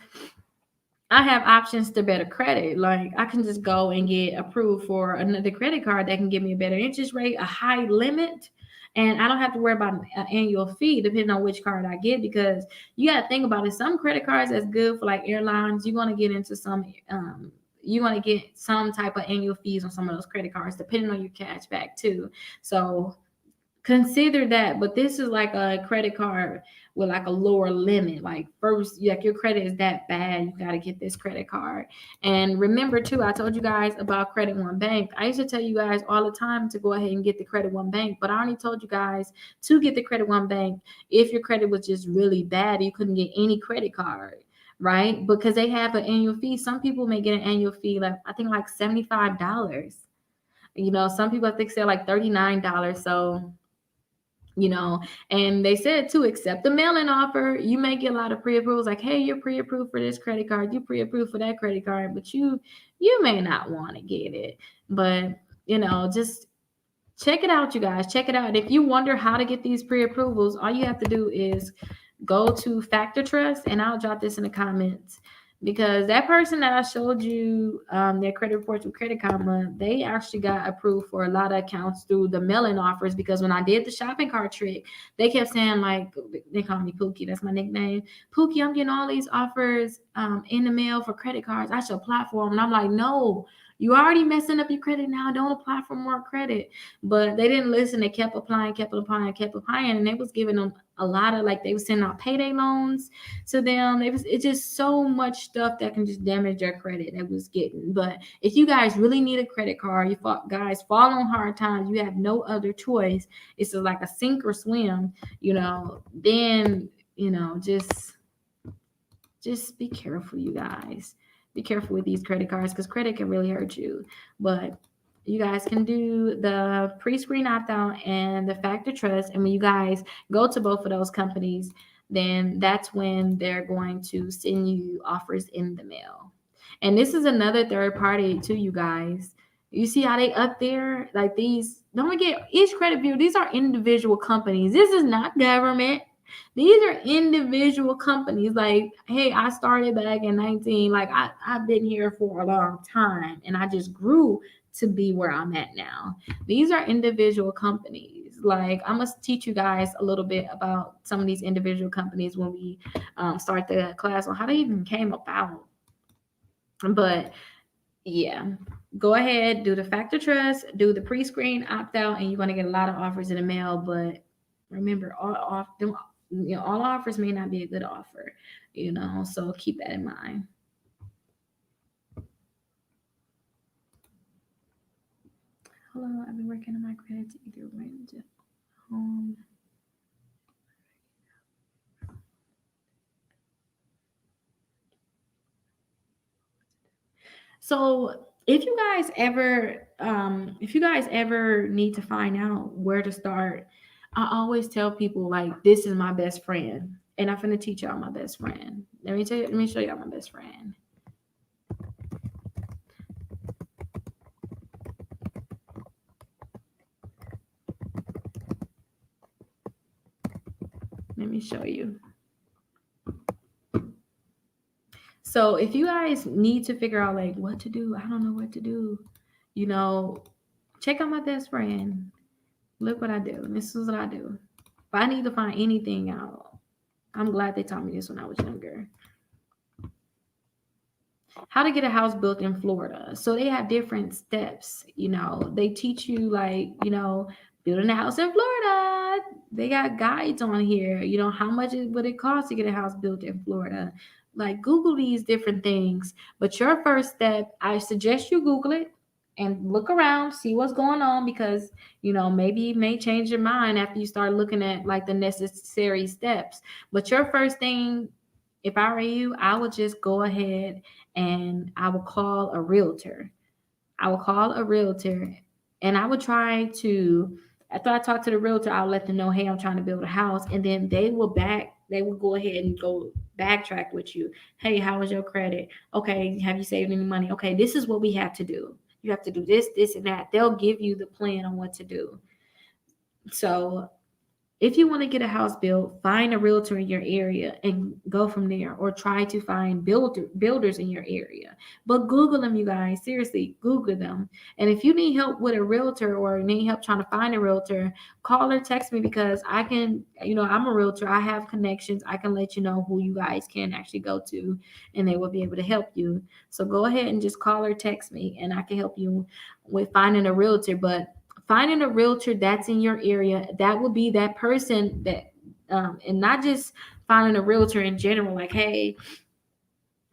I have options to better credit. Like I can just go and get approved for another credit card that can give me a better interest rate, a high limit, and I don't have to worry about an annual fee depending on which card I get, because you got to think about it. Some credit cards that's good for like airlines, you're going to get into some you want to get some type of annual fees on some of those credit cards depending on your cash back too. So consider that. But this is like a credit card with like a lower limit. Like first, like your credit is that bad, you got to get this credit card. And remember too, I told you guys about Credit One Bank. I used to tell you guys all the time to go ahead and get the Credit One Bank, but I already told you guys to get the Credit One Bank if your credit was just really bad, you couldn't get any credit card, right? Because they have an annual fee. Some people may get an annual fee, like I think like $75. Some people I think say like $39. So and they said to accept the mail-in offer, you may get a lot of pre-approvals, like, hey, you're pre-approved for this credit card, you pre-approved for that credit card, but you may not want to get it. But just check it out, you guys. Check it out. If you wonder how to get these pre-approvals, all you have to do is go to Factor Trust, and I'll drop this in the comments. because that person that I showed you their credit reports with Credit Karma, they actually got approved for a lot of accounts through the mail-in offers. Because when I did the shopping cart trick, they kept saying, like, they call me Pookie, that's my nickname. Pookie, I'm getting all these offers in the mail for credit cards. I should apply for them. And I'm like, no, you already messing up your credit now. Don't apply for more credit. But they didn't listen. They kept applying, kept applying, kept applying, and they was giving them a lot of, like, they was sending out payday loans to them. It's just so much stuff that can just damage your credit that was getting. But if you guys really need a credit card, guys fall on hard times, you have no other choice. It's like a sink or swim, then just be careful, you guys. Be careful with these credit cards, because credit can really hurt you. But you guys can do the pre-screen opt-out and the factor trust. And when you guys go to both of those companies, then that's when they're going to send you offers in the mail. And this is another third party too, you guys. You see how they up there? Like, these, don't forget, each credit bureau, these are individual companies. This is not government. These are individual companies. Like, hey, I started back in 19. Like, I've been here for a long time, and I just grew to be where I'm at now. These are individual companies. Like, I must teach you guys a little bit about some of these individual companies when we start the class on how they even came about. But yeah, go ahead, do the factor trust, do the pre-screen opt out, and you're going to get a lot of offers in the mail. But remember, all offers may not be a good offer, so keep that in mind. Hello, I've been working on my credit to either rent home. So if you guys ever need to find out where to start, I always tell people, like, this is my best friend, and I'm gonna teach y'all my best friend. Let me show y'all my best friend. Let me show you. So if you guys need to figure out, like, what to do, I don't know what to do, check out my best friend. Look what I do. This is what I do. If I need to find anything out, I'm glad they taught me this when I was younger. How to get a house built in Florida. So they have different steps. They teach you, like, building a house in Florida. They got guides on here. How much would it cost to get a house built in Florida? Like, Google these different things. But your first step, I suggest you Google it and look around, see what's going on, because maybe you may change your mind after you start looking at, like, the necessary steps. But your first thing, if I were you, I would just go ahead and I will call a realtor. I will call a realtor, and I would try to, after I talk to the realtor, I'll let them know, hey, I'm trying to build a house. And then they will go ahead and go backtrack with you. Hey, how was your credit? Okay, have you saved any money? Okay, this is what we have to do. You have to do this, this, and that. They'll give you the plan on what to do. So if you want to get a house built, find a realtor in your area and go from there, or try to find builders in your area. But Google them, you guys. Seriously, Google them. And if you need help with a realtor or need help trying to find a realtor, call or text me, because I can, I'm a realtor. I have connections. I can let you know who you guys can actually go to, and they will be able to help you. So go ahead and just call or text me, and I can help you with finding a realtor. But finding a realtor that's in your area, that will be that person that, and not just finding a realtor in general, like, hey,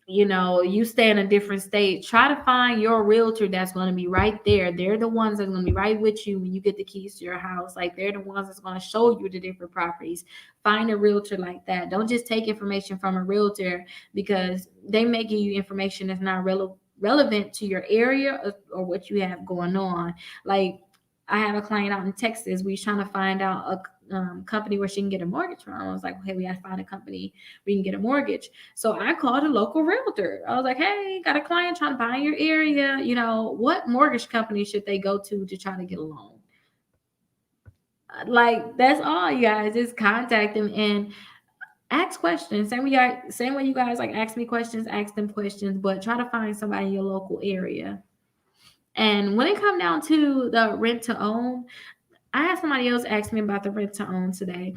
you stay in a different state, try to find your realtor that's going to be right there. They're the ones that's going to be right with you when you get the keys to your house. Like, they're the ones that's going to show you the different properties. Find a realtor like that. Don't just take information from a realtor, because they may give you information that's not relevant to your area, or what you have going on. Like, I have a client out in Texas. We was trying to find out a company where she can get a mortgage from. I was like, okay, we got to find a company where you can get a mortgage. So I called a local realtor. I was like, hey, got a client trying to buy in your area. What mortgage company should they go to try to get a loan? Like, that's all, you guys. Just contact them. And Ask questions. Same way you guys like ask me questions, ask them questions, but try to find somebody in your local area. And when it come down to the rent to own, I had somebody else ask me about the rent to own today.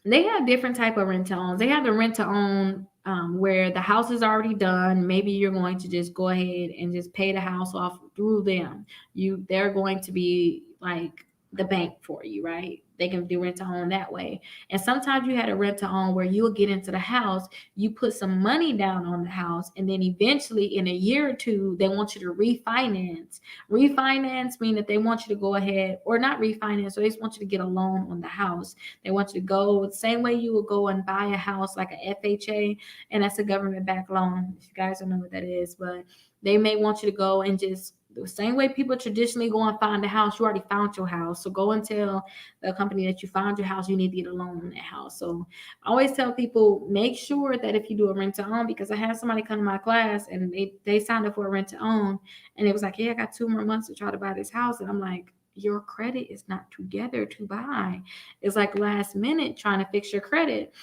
They have different type of rent to owns. They have the rent to own where the house is already done. Maybe you're going to just go ahead and just pay the house off through them. They're going to be like the bank for you, right? They can do rent to own that way. And sometimes you had a rent to own where you'll get into the house, you put some money down on the house, and then eventually in a year or two, they want you to refinance. Refinance mean that they want you to go ahead, or not refinance, so they just want you to get a loan on the house. They want you to go the same way you would go and buy a house like a FHA, and that's a government backed loan. If you guys don't know what that is, but they may want you to go and just the same way people traditionally go and find a house. You already found your house, so go and tell the company that you found your house. You need to get a loan on that house. So I always tell people, make sure that if you do a rent to own, because I had somebody come to my class and they signed up for a rent to own, and it was like, yeah, I got 2 more months to try to buy this house, and I'm like, your credit is not together to buy. It's like last minute trying to fix your credit.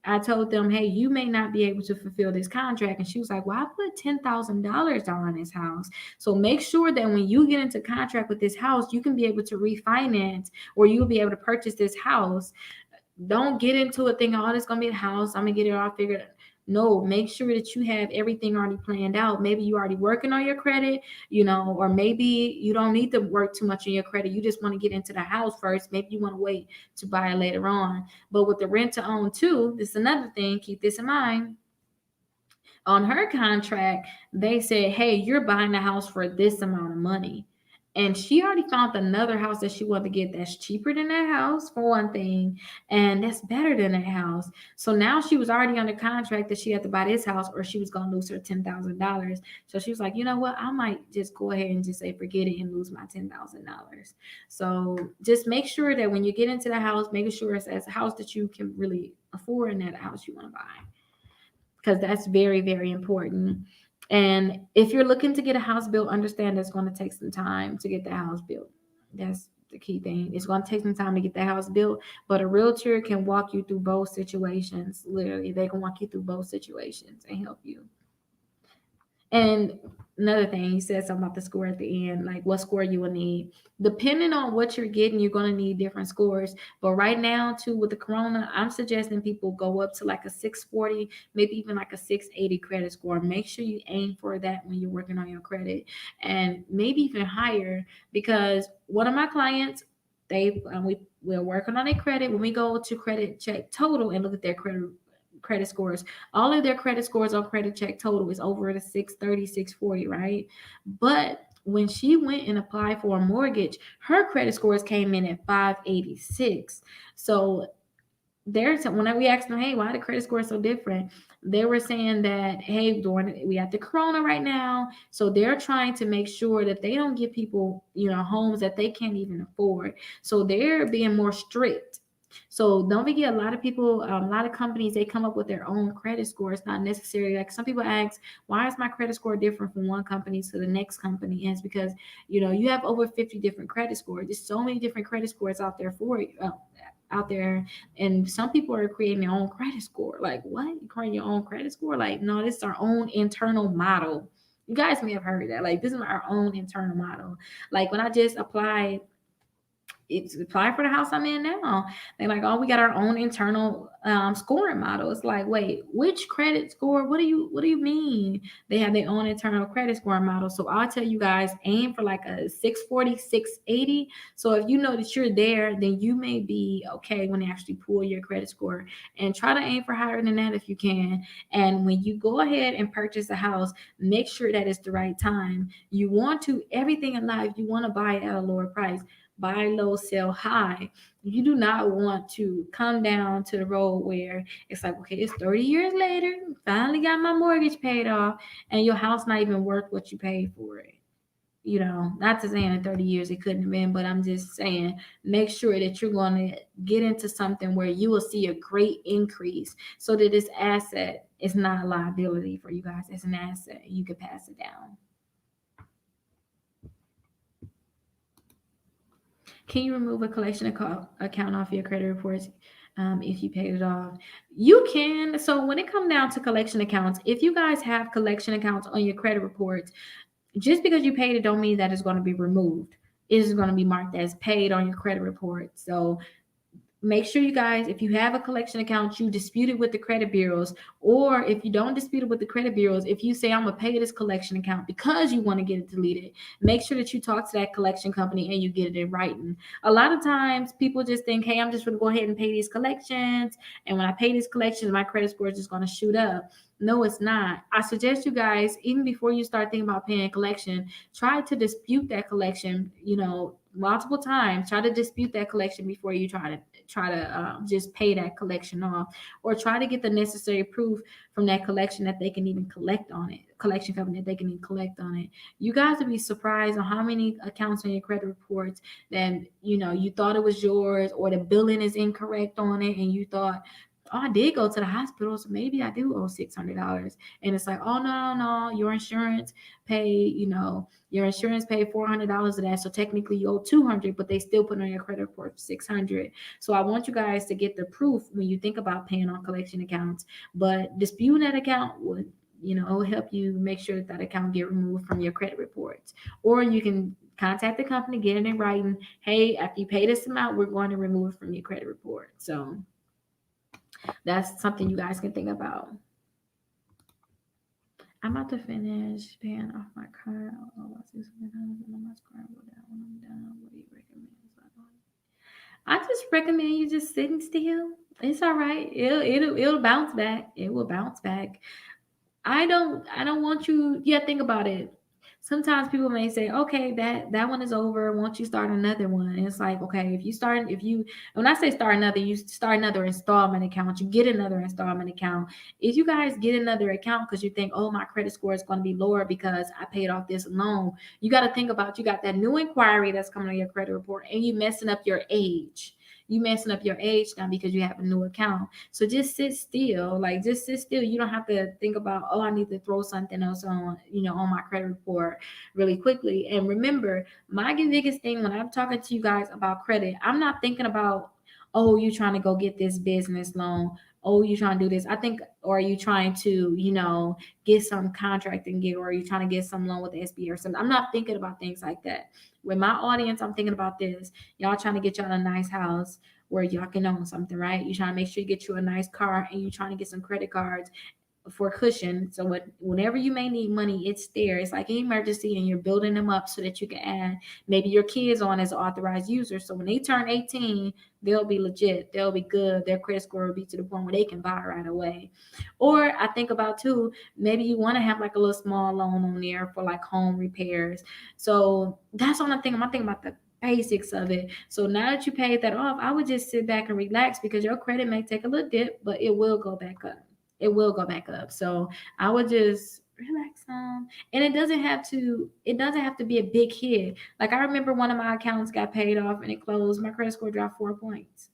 I told them, hey, you may not be able to fulfill this contract. And she was like, well, I put $10,000 down on this house. So make sure that when you get into contract with this house, you can be able to refinance, or you'll be able to purchase this house. Don't get into a thing, oh, it's going to be a house, I'm going to get it all figured out. No, make sure that you have everything already planned out. Maybe you're already working on your credit, or maybe you don't need to work too much on your credit. You just want to get into the house first. Maybe you want to wait to buy it later on. But with the rent to own too, this is another thing. Keep this in mind. On her contract, they said, hey, you're buying a house for this amount of money. And she already found another house that she wanted to get that's cheaper than that house, for one thing, and that's better than that house. So now she was already under contract that she had to buy this house, or she was going to lose her $10,000. So she was like, you know what? I might just go ahead and just say, forget it, and lose my $10,000. So just make sure that when you get into the house, making sure it's a house that you can really afford and that house you want to buy, because that's very, very important. And if you're looking to get a house built, understand it's going to take some time to get the house built. That's the key thing. It's going to take some time to get the house built, but a realtor can walk you through both situations. Literally, they can walk you through both situations and help you. And another thing, he said something about the score at the end, like what score you will need. Depending on what you're getting, you're going to need different scores. But right now, too, with the corona, I'm suggesting people go up to like a 640, maybe even like a 680 credit score. Make sure you aim for that when you're working on your credit, and maybe even higher, because one of my clients, we're working on their credit. When we go to credit check total and look at their credit scores, all of their credit scores on credit check total is over the 630, 640, right? But when she went and applied for a mortgage, her credit scores came in at 586. So there's when we asked them, hey, why the credit score is so different? They were saying that, hey, we have the corona right now, so they're trying to make sure that they don't give people, homes that they can't even afford. So they're being more strict. So don't forget, a lot of people, a lot of companies, they come up with their own credit score. It's not necessarily like some people ask, why is my credit score different from one company to the next company? And it's because, you have over 50 different credit scores. There's so many different credit scores out there for you. Out there, and some people are creating their own credit score. Like, what? You creating your own credit score? Like, no, this is our own internal model. You guys may have heard that. Like, this is our own internal model. Like, when I just applied, it's apply for the house I'm in now. They're like, oh, we got our own internal scoring model. It's like, wait, which credit score? What do you mean? They have their own internal credit scoring model. So I'll tell you guys, aim for like a 640, 680. So if you know that you're there, then you may be okay when they actually pull your credit score, and try to aim for higher than that if you can. And when you go ahead and purchase a house, make sure that it's the right time. You want to, everything in life, you want to buy it at a lower price. Buy low, sell high. You do not want to come down to the road where it's like, okay, it's 30 years later, finally got my mortgage paid off, and your house not even worth what you paid for it. Not to say in 30 years it couldn't have been, but I'm just saying, make sure that you're going to get into something where you will see a great increase, so that this asset is not a liability for you guys. It's an asset. You can pass it down. Can you remove a collection account off your credit reports? if you paid it off. You can. So when it comes down to collection accounts, if you guys have collection accounts on your credit reports, just because you paid it don't mean that it's going to be removed. It is going to be marked as paid on your credit report. So make sure you guys, if you have a collection account, you dispute it with the credit bureaus, or if you don't dispute it with the credit bureaus, if you say I'm gonna pay this collection account because you want to get it deleted, make sure that you talk to that collection company and you get it in writing. A lot of times people just think, hey, I'm just gonna go ahead and pay these collections, and when I pay these collections my credit score is just gonna shoot up. No, it's not. I suggest you guys, even before you start thinking about paying a collection, try to dispute that collection, multiple times. Try to dispute that collection before you try to just pay that collection off, or try to get the necessary proof from that collection that they can even collect on it, collection company that they can even collect on it. You guys would be surprised on how many accounts on your credit reports that you thought it was yours, or the billing is incorrect on it, and you thought, oh, I did go to the hospital, so maybe I do owe $600. And it's like, oh, no, no, no, your insurance paid $400 of that. So technically you owe 200, but they still put on your credit report 600. So I want you guys to get the proof when you think about paying on collection accounts. But disputing that account would, it'll help you make sure that account get removed from your credit reports. Or you can contact the company, get it in writing. Hey, after you pay this amount, we're going to remove it from your credit report. So that's something you guys can think about. I'm about to finish paying off my car. Oh, I see something on my car. Go down when I'm done. What do you recommend? I just recommend you just sitting still. It's all right. It'll bounce back. It will bounce back. I don't want you. Yeah, think about it. Sometimes people may say, okay, that one is over. Won't you start another one? And it's like, okay, if you when I say start another, you start another installment account. You get another installment account. If you guys get another account because you think, oh, my credit score is going to be lower because I paid off this loan, you got to think about, you got that new inquiry that's coming on your credit report, and you messing up your age. You messing up your age now because you have a new account. So just sit still. Like, just sit still. You don't have to think about, oh, I need to throw something else on my credit report really quickly. And remember, my biggest thing when I'm talking to you guys about credit, I'm not thinking about, oh, you trying to go get this business loan. Oh, you trying to do this. I think, or are you trying to, get some contracting gig, or are you trying to get some loan with the SBA or something? I'm not thinking about things like that. With my audience, I'm thinking about this. Y'all trying to get y'all a nice house where y'all can own something, right? You trying to make sure you get you a nice car, and you trying to get some credit cards for cushion. So whenever you may need money, it's there. It's like an emergency, and you're building them up so that you can add maybe your kids on as an authorized user. So when they turn 18, they'll be legit. They'll be good. Their credit score will be to the point where they can buy right away. Or I think about too, maybe you want to have like a little small loan on there for like home repairs. So that's the only thing I'm thinking about, the basics of it. So now that you paid that off, I would just sit back and relax, because your credit may take a little dip, but it will go back up. It will go back up. So I would just relax on. And it doesn't have to be a big hit. Like, I remember one of my accounts got paid off and it closed. My credit score dropped 4 points.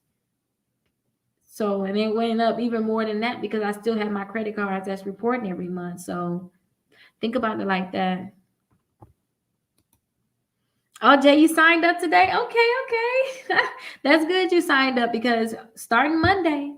So, and it went up even more than that because I still have my credit cards that's reporting every month. So think about it like that. Oh, Jay, you signed up today? Okay, okay. That's good you signed up, because starting Monday,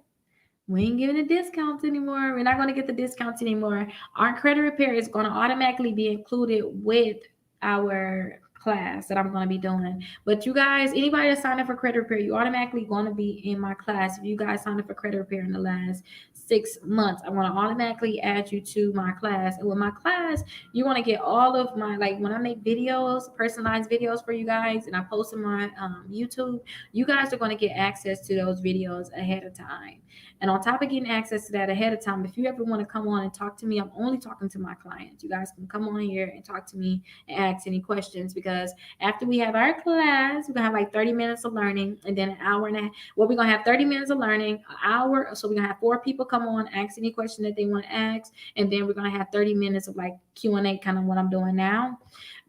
we ain't giving the discounts anymore. We're not going to get the discounts anymore. Our credit repair is going to automatically be included with our class that I'm going to be doing. But you guys, anybody that signed up for credit repair, you automatically going to be in my class. If you guys signed up for credit repair in the last 6 months, I'm going to automatically add you to my class. And with my class, you're going to get all of my, like, when I make videos, personalized videos for you guys, and I post them on YouTube, you guys are going to get access to those videos ahead of time. And on top of getting access to that ahead of time, if you ever want to come on and talk to me, I'm only talking to my clients. You guys can come on here and talk to me and ask any questions, because after we have our class, we're going to have like 30 minutes of learning, and then an hour and a half. Well, we're going to have 30 minutes of learning, an hour. So we're going to have 4 people come on, ask any question that they want to ask. And then we're going to have 30 minutes of like Q&A, kind of what I'm doing now.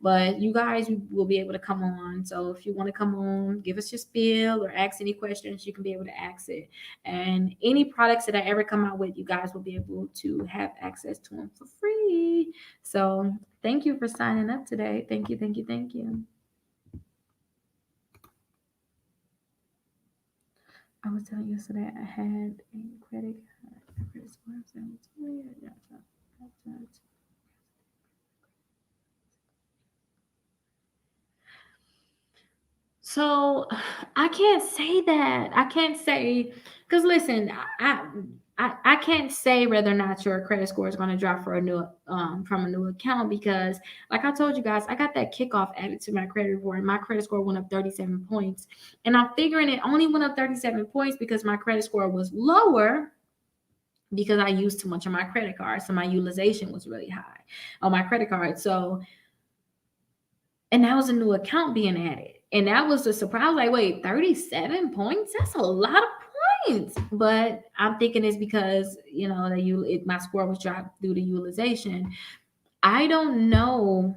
But you guys will be able to come on. So if you want to come on, give us your spiel or ask any questions, you can be able to ask it. And any products that I ever come out with, you guys will be able to have access to them for free. So thank you for signing up today. Thank you, thank you, thank you. I was telling you yesterday I had a credit card. Credit score of 720. So I can't say that. I can't say because listen, I can't say whether or not your credit score is going to drop for a new from a new account because like I told you guys, I got that kickoff added to my credit report and my credit score went up 37 points. And I'm figuring it only went up 37 points because my credit score was lower because I used too much of my credit card. So my utilization was really high on my credit card. So and that was a new account being added. And that was the surprise. Like, wait, 37 points? That's a lot of points. But I'm thinking it's because, my score was dropped due to utilization. I don't know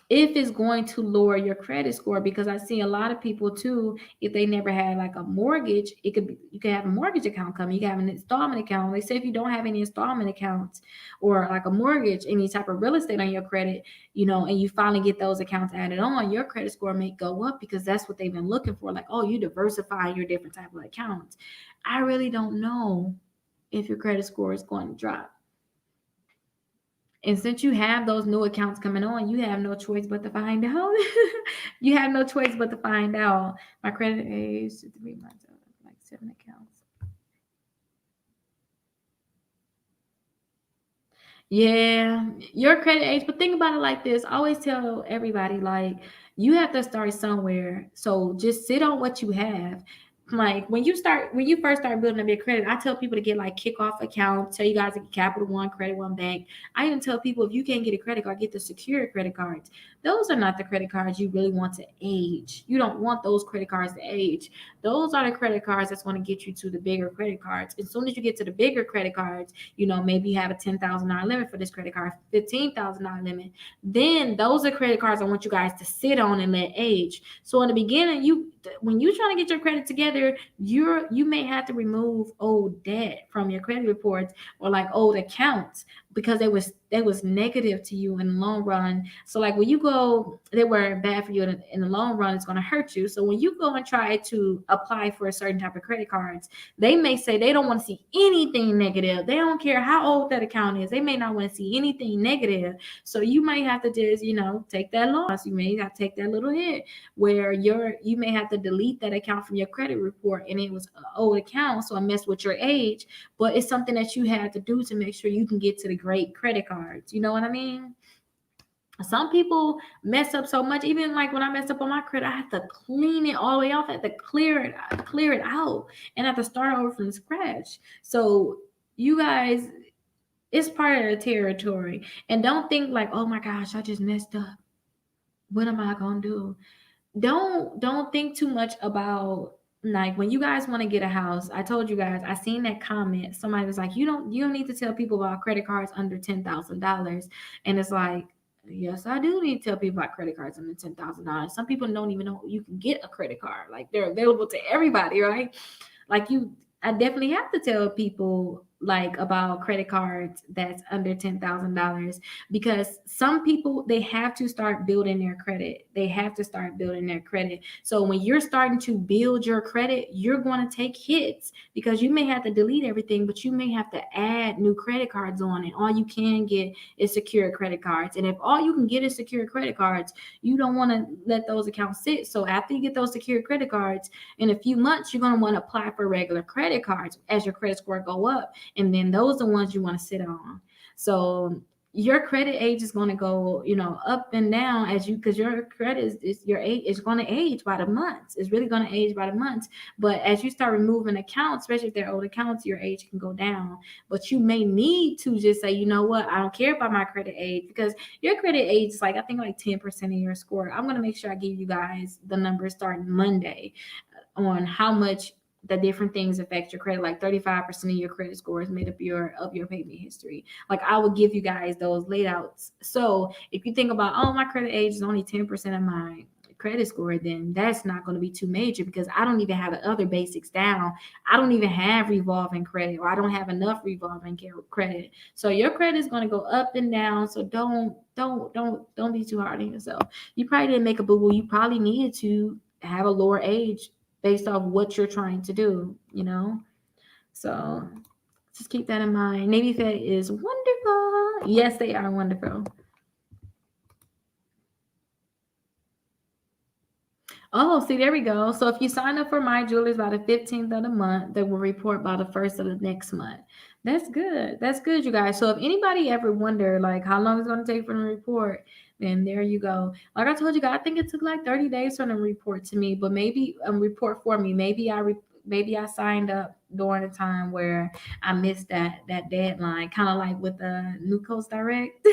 if it's going to lower your credit score because I see a lot of people too, if they never had like a mortgage, it could be you can have a mortgage account coming, you can have an installment account. They say if you don't have any installment accounts or like a mortgage, any type of real estate on your credit, and you finally get those accounts added on, your credit score may go up because that's what they've been looking for. Like, oh, you diversify your different type of accounts. I really don't know if your credit score is going to drop. And since you have those new accounts coming on, you have no choice but to find out. You have no choice but to find out. My credit is 3 months, like 7 accounts. Yeah, your credit age, but think about it like this. I always tell everybody, like, you have to start somewhere. So just sit on what you have. Like when you first start building up your credit, I tell people to get like kickoff accounts, tell you guys to get Capital One, Credit One Bank. I even tell people if you can't get a credit card, get the secure credit cards. Those are not the credit cards you really want to age. You don't want those credit cards to age. Those are the credit cards that's going to get you to the bigger credit cards. As soon as you get to the bigger credit cards, maybe you have a $10,000 limit for this credit card, $15,000 limit. Then those are credit cards I want you guys to sit on and let age. So in the beginning, when you're trying to get your credit together, you may have to remove old debt from your credit reports or like old accounts because they was negative to you in the long run. So like when you go, they were bad for you in the long run, it's going to hurt you. So when you go and try to apply for a certain type of credit cards, they may say they don't want to see anything negative. They don't care how old that account is. They may not want to see anything negative. So you might have to just, take that loss. You may have to take that little hit where you may have to delete that account from your credit report and it was an old account. So it messed with your age, but it's something that you have to do to make sure you can get to the great credit cards. You know what I mean? Some people mess up so much. Even like when I messed up on my credit, I have to clean it all the way off. I have to clear it out, and I have to start over from scratch. So you guys, it's part of the territory. And don't think like, oh my gosh, I just messed up. What am I gonna do? Don't think too much about like when you guys want to get a house. I told you guys, I seen that comment. Somebody was like, you don't need to tell people about credit cards under $10,000. And it's like, yes, I do need to tell people about credit cards under $10,000. Some people don't even know you can get a credit card. Like they're available to everybody, right? Like I definitely have to tell people like about credit cards that's under $10,000 because some people they have to start building their credit. They have to start building their credit. So when you're starting to build your credit, you're going to take hits because you may have to delete everything, but you may have to add new credit cards on it. All you can get is secure credit cards. And if all you can get is secure credit cards, you don't want to let those accounts sit. So after you get those secure credit cards, in a few months, you're going to want to apply for regular credit cards as your credit score go up. And then those are the ones you want to sit on. So your credit age is going to go, up and down because your credit is your age is going to age by the months. It's really going to age by the months. But as you start removing accounts, especially if they're old accounts, your age can go down. But you may need to just say, you know what, I don't care about my credit age because your credit age is like, I think like 10% of your score. I'm going to make sure I give you guys the numbers starting Monday on how much the different things affect your credit. Like 35% of your credit score is made up of your payment history. Like I will give you guys those layouts. So if you think about, oh, my credit age is only 10% of my credit score, then that's not going to be too major because I don't even have the other basics down. I don't even have revolving credit, or I don't have enough revolving credit. So your credit is going to go up and down. So don't be too hard on yourself. You probably didn't make a boo boo. You probably needed to have a lower age based off what you're trying to do, you know? So just keep that in mind. Navy Fed is wonderful. Yes, they are wonderful. Oh, see, there we go. So if you sign up for My Jewelers by the 15th of the month, they will report by the first of the next month. That's good. That's good, you guys. So if anybody ever wonder like how long it's going to take for them to report, then there you go. Like I told you guys, I think it took like 30 days for them to report to me, but maybe report for me. Maybe I signed up during a time where I missed that deadline, kind of like with the New Coast Direct.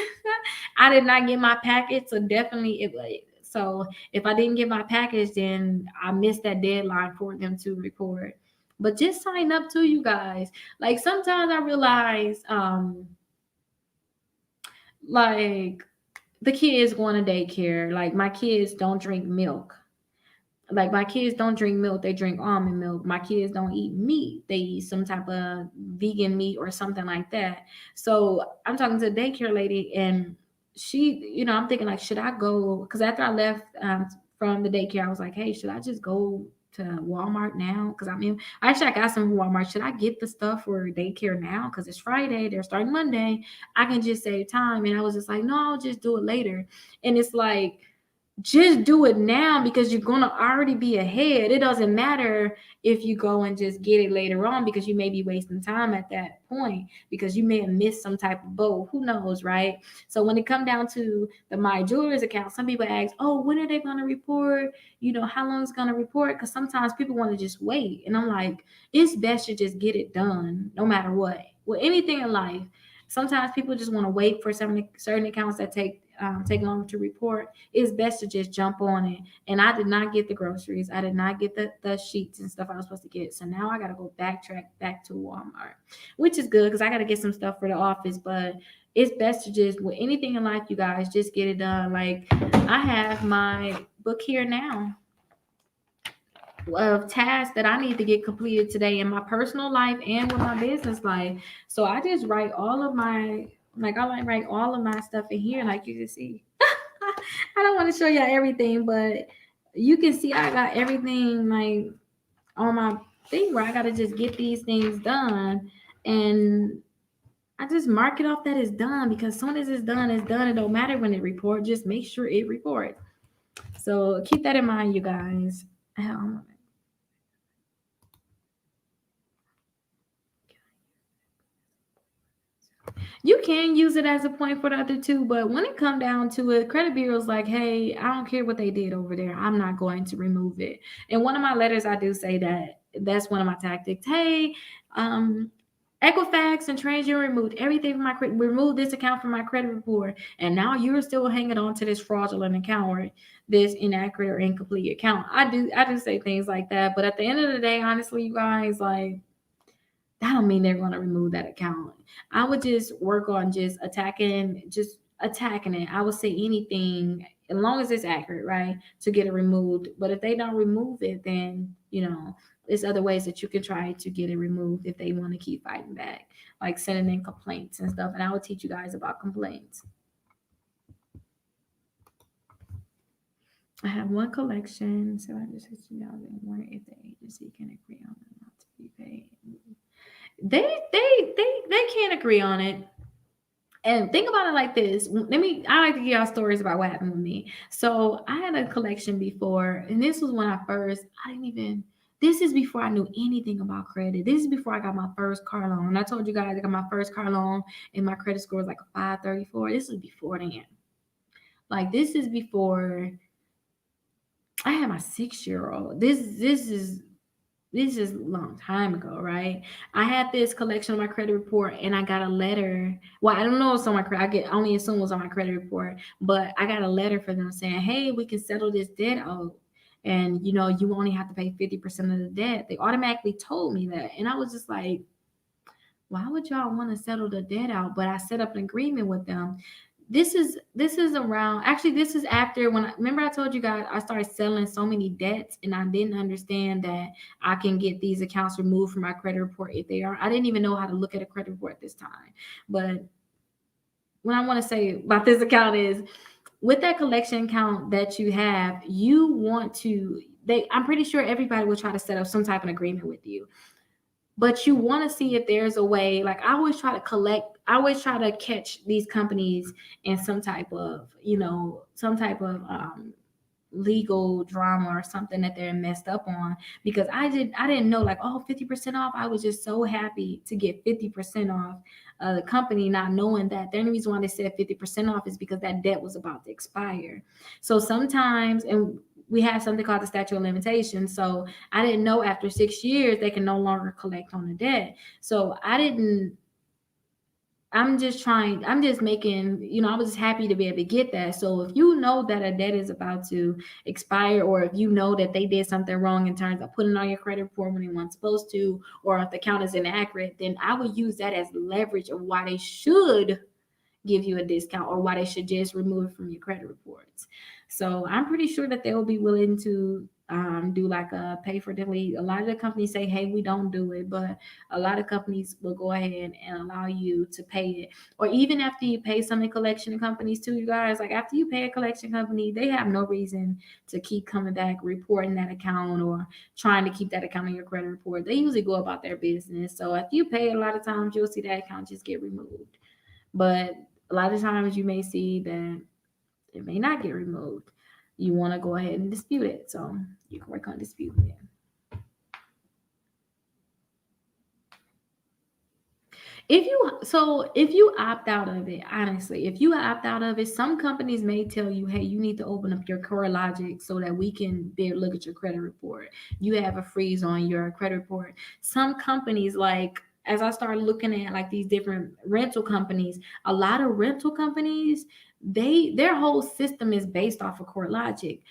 I did not get my packet, so definitely it was so if I didn't get my package, then I missed that deadline for them to report. But just sign up to you guys. Like sometimes I realize, like the kids going to daycare. Like my kids don't drink milk. Like my kids don't drink milk, they drink almond milk. My kids don't eat meat, they eat some type of vegan meat or something like that. So I'm talking to the daycare lady, and she, I'm thinking like, should I go? Because after I left from the daycare, I was like, hey, should I just go to Walmart now? Because I mean, actually I got some from Walmart. Should I get the stuff for daycare now? Because it's Friday, they're starting Monday, I can just save time. And I was just like, no, I'll just do it later. And it's like, just do it now because you're going to already be ahead. It doesn't matter if you go and just get it later on, because you may be wasting time at that point because you may have missed some type of boat. Who knows, right? So when it come down to the My Jewelers account, some people ask, oh, when are they going to report? How long is going to report? Because sometimes people want to just wait. And I'm like, it's best to just get it done no matter what. With anything in life, sometimes people just want to wait for some certain accounts that take longer to report. It's best to just jump on it. And I did not get the groceries. I did not get the sheets and stuff I was supposed to get. So now I got to go backtrack back to Walmart, which is good because I got to get some stuff for the office. But it's best to just, with anything in life, you guys, just get it done. Like I have my book here now of tasks that I need to get completed today in my personal life and with my business life. So I just write all of my, like I like write all of my stuff in here, like you can see. I don't want to show y'all everything, but you can see I got everything like on my thing where I gotta just get these things done. And I just mark it off that it's done, because as soon as it's done, it's done. It don't matter when it report, just make sure it reports. So keep that in mind, you guys. You can use it as a point for the other two, but when it come down to it, credit bureau's like, hey, I don't care what they did over there. I'm not going to remove it. In one of my letters, I do say that that's one of my tactics. Hey, Equifax and TransUnion removed everything from my credit, removed this account from my credit report, and now you're still hanging on to this fraudulent account or this inaccurate or incomplete account. I do say things like that, but at the end of the day, honestly, you guys, like, that don't mean they're going to remove that account. I would just work on just attacking it. I would say anything as long as it's accurate, right, to get it removed. But if they don't remove it, then there's other ways that you can try to get it removed if they want to keep fighting back, like sending in complaints and stuff. And I will teach you guys about complaints. I have one collection, so I just said you guys wonder if the agency can agree on the amount to be paid. They can't agree on it. And think about it like this. I like to give y'all stories about what happened with me. So I had a collection before, and this was when this is before I knew anything about credit. This is before I got my first car loan. And I told you guys I got my first car loan and my credit score was like a 534. This is before then. Like this is before I had my 6-year-old. This is a long time ago, right? I had this collection on my credit report, and I got a letter. Well, I don't know if it's on my credit. I only assume it was on my credit report, but I got a letter from them saying, "Hey, we can settle this debt out, and you only have to pay 50% of the debt." They automatically told me that, and I was just like, "Why would y'all want to settle the debt out?" But I set up an agreement with them. This is around, actually this is after, remember I told you guys I started selling so many debts, and I didn't understand that I can get these accounts removed from my credit report if they are. I didn't even know how to look at a credit report this time. But what I want to say about this account is, with that collection account that you have, you want to I'm pretty sure everybody will try to set up some type of agreement with you. But you want to see if there's a way. Like, I always try to catch these companies in some type of, legal drama or something that they're messed up on, because I didn't know, like, oh, 50% off. I was just so happy to get 50% off the company, not knowing that the only reason why they said 50% off is because that debt was about to expire. So sometimes, and we have something called the statute of limitations. So I didn't know after 6 years they can no longer collect on the debt. So I didn't I'm just making, I was just happy to be able to get that. So if you know that a debt is about to expire, or if you know that they did something wrong in terms of putting on your credit report when they weren't supposed to, or if the account is inaccurate, then I would use that as leverage of why they should give you a discount, or why they should just remove it from your credit reports. So I'm pretty sure that they'll be willing to do like a pay for delete. A lot of the companies say, hey, we don't do it, but a lot of companies will go ahead and allow you to pay it. Or even after you pay some in collection companies too, you guys, like after you pay a collection company, they have no reason to keep coming back, reporting that account, or trying to keep that account on your credit report. They usually go about their business. So if you pay, a lot of times you'll see that account just get removed. But a lot of times you may see that it may not get removed. You want to go ahead and dispute it. So you can work on disputing it. If you opt out of it, honestly, if you opt out of it, some companies may tell you, hey, you need to open up your core logic so that we can be able to look at your credit report. You have a freeze on your credit report. Some companies, like, as I started looking at like these different rental companies, a lot of rental companies, their whole system is based off of core logic.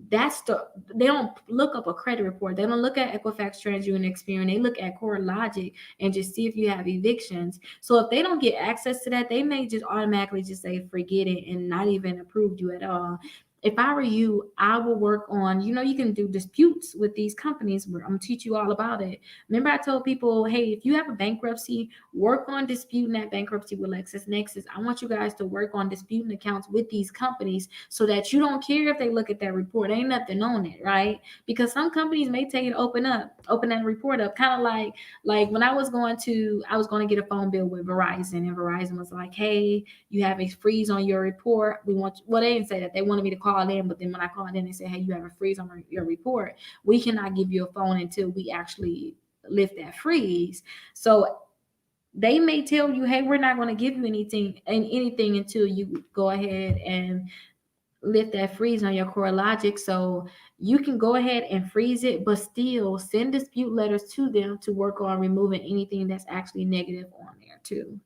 They don't look up a credit report. They don't look at Equifax, TransUnion, Experian. They look at core logic and just see if you have evictions. So if they don't get access to that, they may just automatically just say forget it and not even approve you at all. If I were you, I will work on, you can do disputes with these companies. Where I'm gonna teach you all about it. Remember, I told people, hey, if you have a bankruptcy, work on disputing that bankruptcy with Lexus Nexus. I want you guys to work on disputing accounts with these companies so that you don't care if they look at that report. Ain't nothing on it, right? Because some companies may tell you to open that report up, kind of like when I was going to get a phone bill with Verizon, and Verizon was like, hey, you have a freeze on your report. Well, they didn't say that. They wanted me to call in, but then when I called in, they said, hey, you have a freeze on your report. We cannot give you a phone until we actually lift that freeze. So they may tell you, hey, we're not going to give you anything until you go ahead and lift that freeze on your core logic. So you can go ahead and freeze it, but still send dispute letters to them to work on removing anything that's actually negative on there too.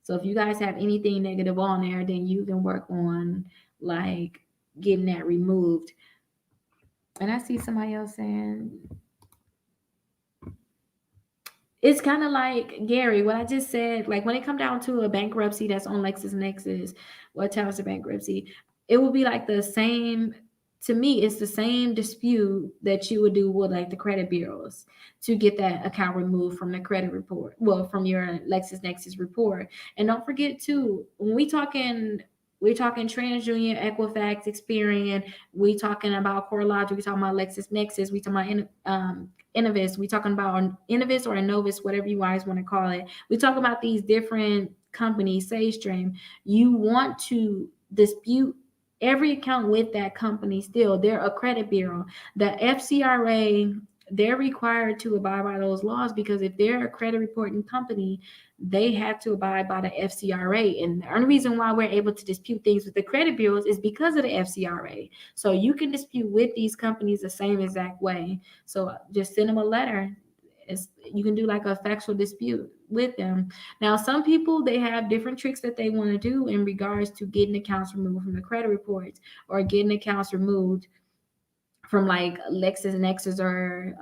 So if you guys have anything negative on there, then you can work on like getting that removed. And I see somebody else saying, it's kind of like Gary, what I just said, like when it come down to a bankruptcy that's on LexisNexis, what types of bankruptcy, it will be like the same. To me, it's the same dispute that you would do with like the credit bureaus to get that account removed from the credit report, well, from your LexisNexis report. And don't forget too, when we're talking TransUnion, Equifax, Experian. We talking about CoreLogic. We talking about LexisNexis. We talking about Innovis. We talking about Innovis or Innovis, whatever you guys want to call it. We talk about these different companies, SageStream. You want to dispute every account with that company still. They're a credit bureau. The FCRA, they're required to abide by those laws, because if they're a credit reporting company, they have to abide by the FCRA. And the only reason why we're able to dispute things with the credit bureaus is because of the FCRA. So you can dispute with these companies the same exact way. So just send them a letter. You can do like a factual dispute with them. Now, some people, they have different tricks that they want to do in regards to getting accounts removed from the credit reports, or getting accounts removed from like LexisNexis, or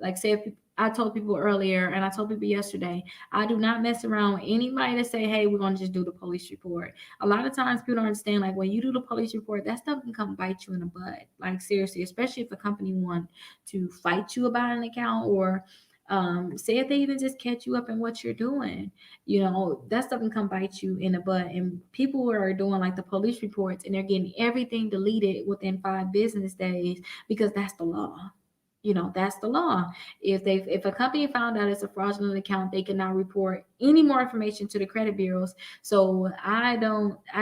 like say if I told people earlier, and I told people yesterday, I do not mess around with anybody to say, hey, we're going to just do the police report. A lot of times people don't understand, like when you do the police report, that stuff can come bite you in the butt. Like seriously, especially if a company want to fight you about an account, or say if they even just catch you up in what you're doing, that stuff can come bite you in the butt. And people are doing like the police reports, and they're getting everything deleted within 5 business days, because that's the law. that's the law. If a company found out it's a fraudulent account, they cannot report any more information to the credit bureaus. So I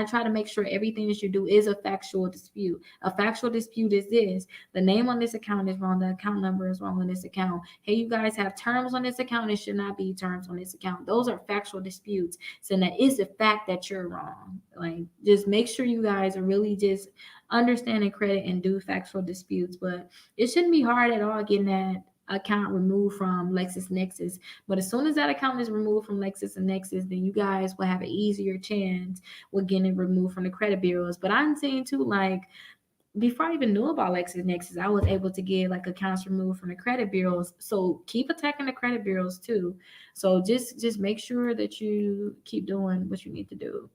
try to make sure everything that you do is a factual dispute. A factual dispute is this: the name on this account is wrong, the account number is wrong on this account. Hey, you guys have terms on this account, it should not be terms on this account. Those are factual disputes. So that is the fact that you're wrong. Like, just make sure you guys are really just understanding credit and do factual disputes. But it shouldn't be hard at all getting that account removed from Lexus Nexus. But as soon as that account is removed from Lexus and Nexus, then you guys will have an easier chance with getting it removed from the credit bureaus. But I'm saying too, like, before I even knew about Lexus Nexus, I was able to get like accounts removed from the credit bureaus. So keep attacking the credit bureaus too. So just make sure that you keep doing what you need to do.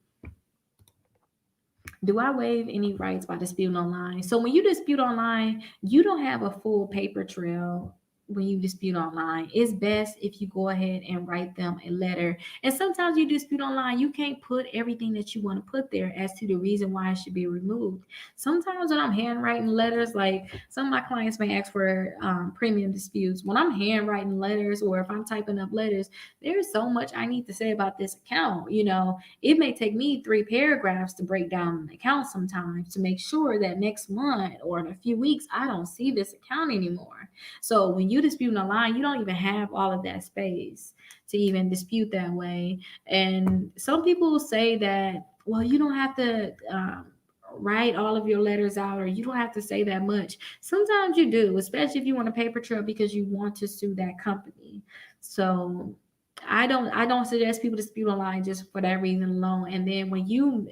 Do I waive any rights by disputing online? So when you dispute online, you don't have a full paper trail. When you dispute online, it's best if you go ahead and write them a letter. And sometimes you dispute online, you can't put everything that you want to put there as to the reason why it should be removed. Sometimes when I'm handwriting letters, like some of my clients may ask for premium disputes. When I'm handwriting letters or if I'm typing up letters, there's so much I need to say about this account. It may take me 3 paragraphs to break down an account sometimes to make sure that next month or in a few weeks I don't see this account anymore. So when you dispute online, you don't even have all of that space to even dispute that way. And some people say that, well, you don't have to write all of your letters out, or you don't have to say that much. Sometimes you do, especially if you want a paper trail because you want to sue that company. So I don't suggest people dispute online just for that reason alone. And then when you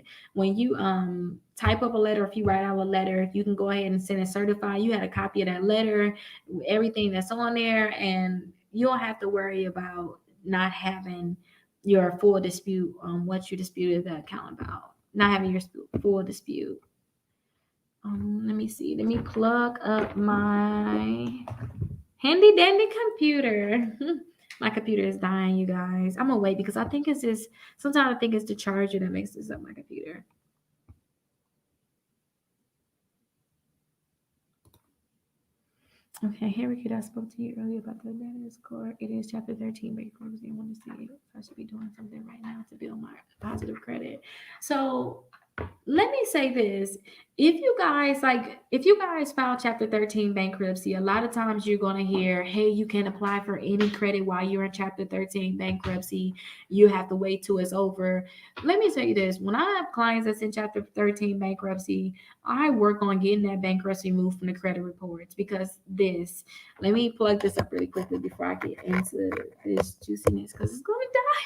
type up a letter, if you write out a letter, you can go ahead and send it certified. You had a copy of that letter, everything that's on there, and you don't have to worry about not having your full dispute on what you disputed the account about. Not having your full dispute. Let me see. Let me plug up my handy dandy computer. My computer is dying, you guys. I'm gonna wait because I think it's this. Sometimes I think it's the charger that makes this up my computer. Okay, here we go. I spoke to you earlier about the debtors court. It is chapter 13, bankruptcy. I want to see if I should be doing something right now to build my positive credit. So let me say this. If you guys file chapter 13 bankruptcy, a lot of times you're going to hear, hey, you can apply for any credit while you're in chapter 13 bankruptcy. You have to wait till it's over. Let me tell you this. When I have clients that's in chapter 13 bankruptcy, I work on getting that bankruptcy moved from the credit reports because let me plug this up really quickly before I get into this juiciness because it's going to die.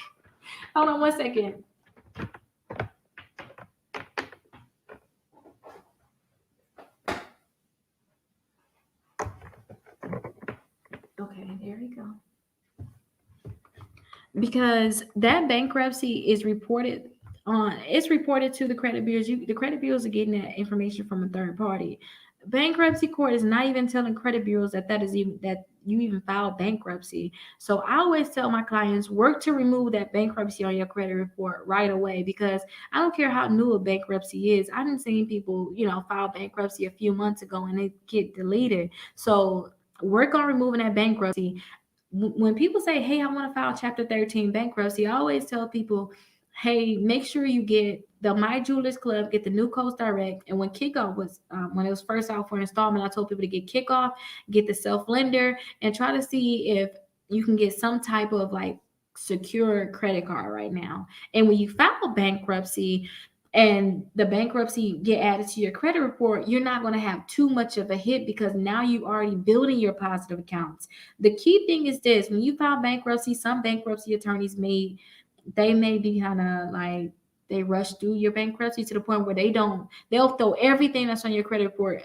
Hold on 1 second. Okay, there we go. Because that bankruptcy is reported to the credit bureaus. The credit bureaus are getting that information from a third party. Bankruptcy court is not even telling credit bureaus that you even filed bankruptcy. So I always tell my clients, work to remove that bankruptcy on your credit report right away, because I don't care how new a bankruptcy is. I didn't see people, file bankruptcy a few months ago and they get deleted. So work on removing that bankruptcy. When people say, hey, I want to file chapter 13 bankruptcy, I always tell people, hey, make sure you get the My Jewelers Club, get the new Coast Direct. And when kickoff was, when it was first out for installment, I told people to get kickoff, get the self lender, and try to see if you can get some type of like secure credit card right now. And when you file bankruptcy, and the bankruptcy get added to your credit report, you're not going to have too much of a hit because now you already building your positive accounts. The key thing is this: when you file bankruptcy, some bankruptcy attorneys may be kind of like, they rush through your bankruptcy to the point where they'll throw everything that's on your credit report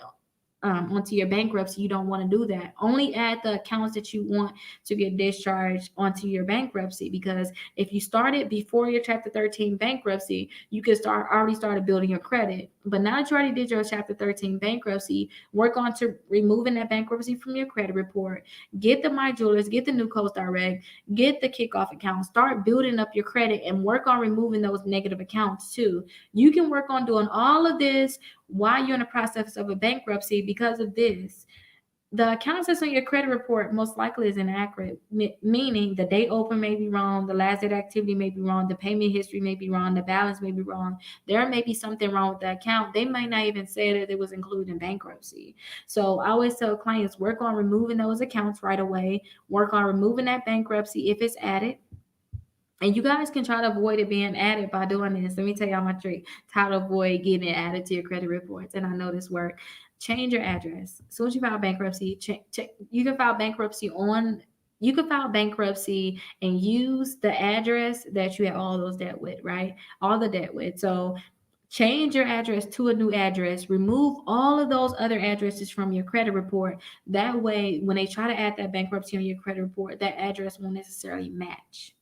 onto your bankruptcy. You don't want to do that. Only add the accounts that you want to get discharged onto your bankruptcy, because if you started before your chapter 13 bankruptcy, you could already started building your credit. But now that you already did your chapter 13 bankruptcy, work on to removing that bankruptcy from your credit report. Get the My Jewelers, get the new Coast Direct, get the kickoff account, start building up your credit, and work on removing those negative accounts too. You can work on doing all of this while you're in the process of a bankruptcy. Because of this, the account that's on your credit report most likely is inaccurate, meaning the date open may be wrong, the last date activity may be wrong, the payment history may be wrong, the balance may be wrong. There may be something wrong with the account. They might not even say that it was included in bankruptcy. So I always tell clients, work on removing those accounts right away. Work on removing that bankruptcy if it's added. And you guys can try to avoid it being added by doing this. Let me tell y'all my trick. How to avoid getting it added to your credit reports. And I know this work. Change your address. As soon as you file bankruptcy, you can file bankruptcy on. You can file bankruptcy and use the address that you had all those debt with, right? All the debt with. So change your address to a new address. Remove all of those other addresses from your credit report. That way, when they try to add that bankruptcy on your credit report, that address won't necessarily match.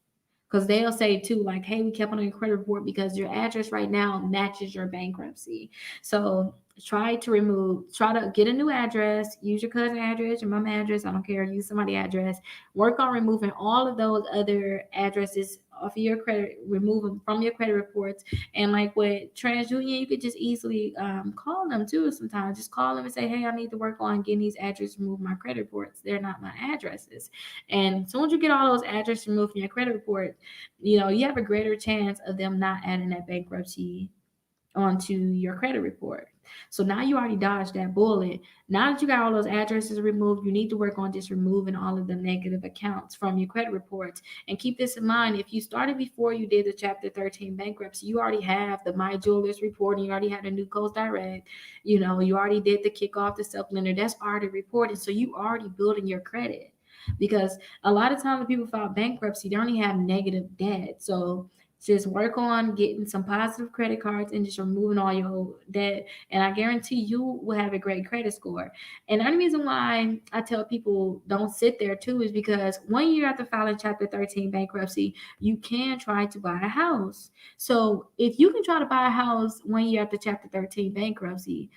Because they'll say too, like, hey, we kept on your credit report because your address right now matches your bankruptcy. So try to get a new address, use your cousin address, your mom address, I don't care, use somebody's address. Work on removing all of those other addresses off of your credit, remove them from your credit reports. And like with TransUnion, you could just easily call them too sometimes. Just call them and say, hey, I need to work on getting these addresses removed from my credit reports. They're not my addresses. And as soon as you get all those addresses removed from your credit report, you have a greater chance of them not adding that bankruptcy onto your credit report. So now you already dodged that bullet. Now that you got all those addresses removed, you need to work on just removing all of the negative accounts from your credit reports. And keep this in mind, if you started before you did the Chapter 13 bankruptcy, you already have the My Jewelers report, and you already had a New Coast Direct. You already did the kickoff, the supplemental. That's already reported. So you already building your credit. Because a lot of times when people file bankruptcy, they only have negative debt. So just work on getting some positive credit cards and just removing all your debt. And I guarantee you will have a great credit score. And the only reason why I tell people don't sit there too is because 1 year after filing Chapter 13 bankruptcy, you can try to buy a house. So if you can try to buy a house 1 year after Chapter 13 bankruptcy,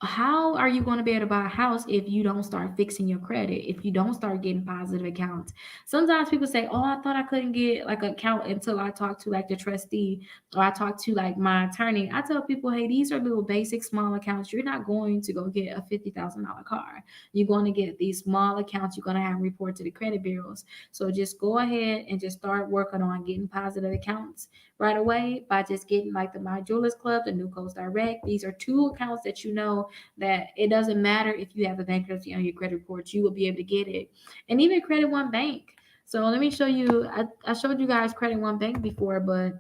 how are you going to be able to buy a house if you don't start fixing your credit, if you don't start getting positive accounts? Sometimes people say, oh, I thought I couldn't get like an account until I talked to like the trustee, or I talked to like my attorney. I tell people, hey, these are little basic small accounts. You're not going to go get a $50,000 car. You're going to get these small accounts. You're going to have report to the credit bureaus. So just go ahead and just start working on getting positive accounts right away by just getting like the My Jewelers Club, the New Coast Direct. These are two accounts that that it doesn't matter if you have a bankruptcy on your credit report, you will be able to get it. And even Credit One Bank. So let me show you. I showed you guys Credit One Bank before, but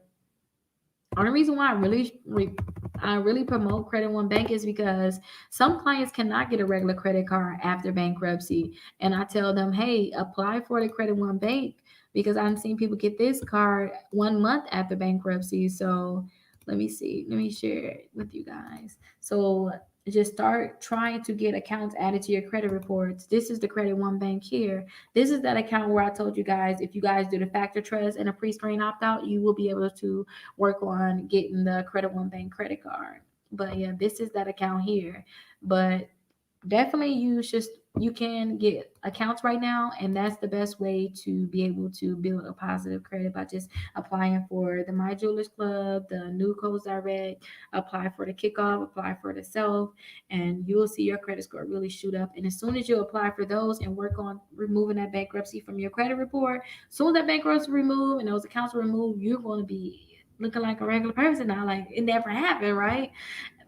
the only reason why I really promote Credit One Bank is because some clients cannot get a regular credit card after bankruptcy, and I tell them, hey, apply for the Credit One Bank, because I've seen people get this card 1 month after bankruptcy. So let me see. Let me share it with you guys. So just start trying to get accounts added to your credit reports. This is the Credit One Bank here. This is that account where I told you guys, if you guys do the factor trust and a pre-screen opt-out, you will be able to work on getting the Credit One Bank credit card. But yeah, this is that account here. But definitely you can get accounts right now, and that's the best way to be able to build a positive credit, by just applying for the My Jewelers Club, the New Coast Direct, apply for the kickoff, apply for the self, and you will see your credit score really shoot up. And as soon as you apply for those and work on removing that bankruptcy from your credit report, as soon as that bankruptcy removed and those accounts are removed, you're going to be looking like a regular person now, like it never happened, right?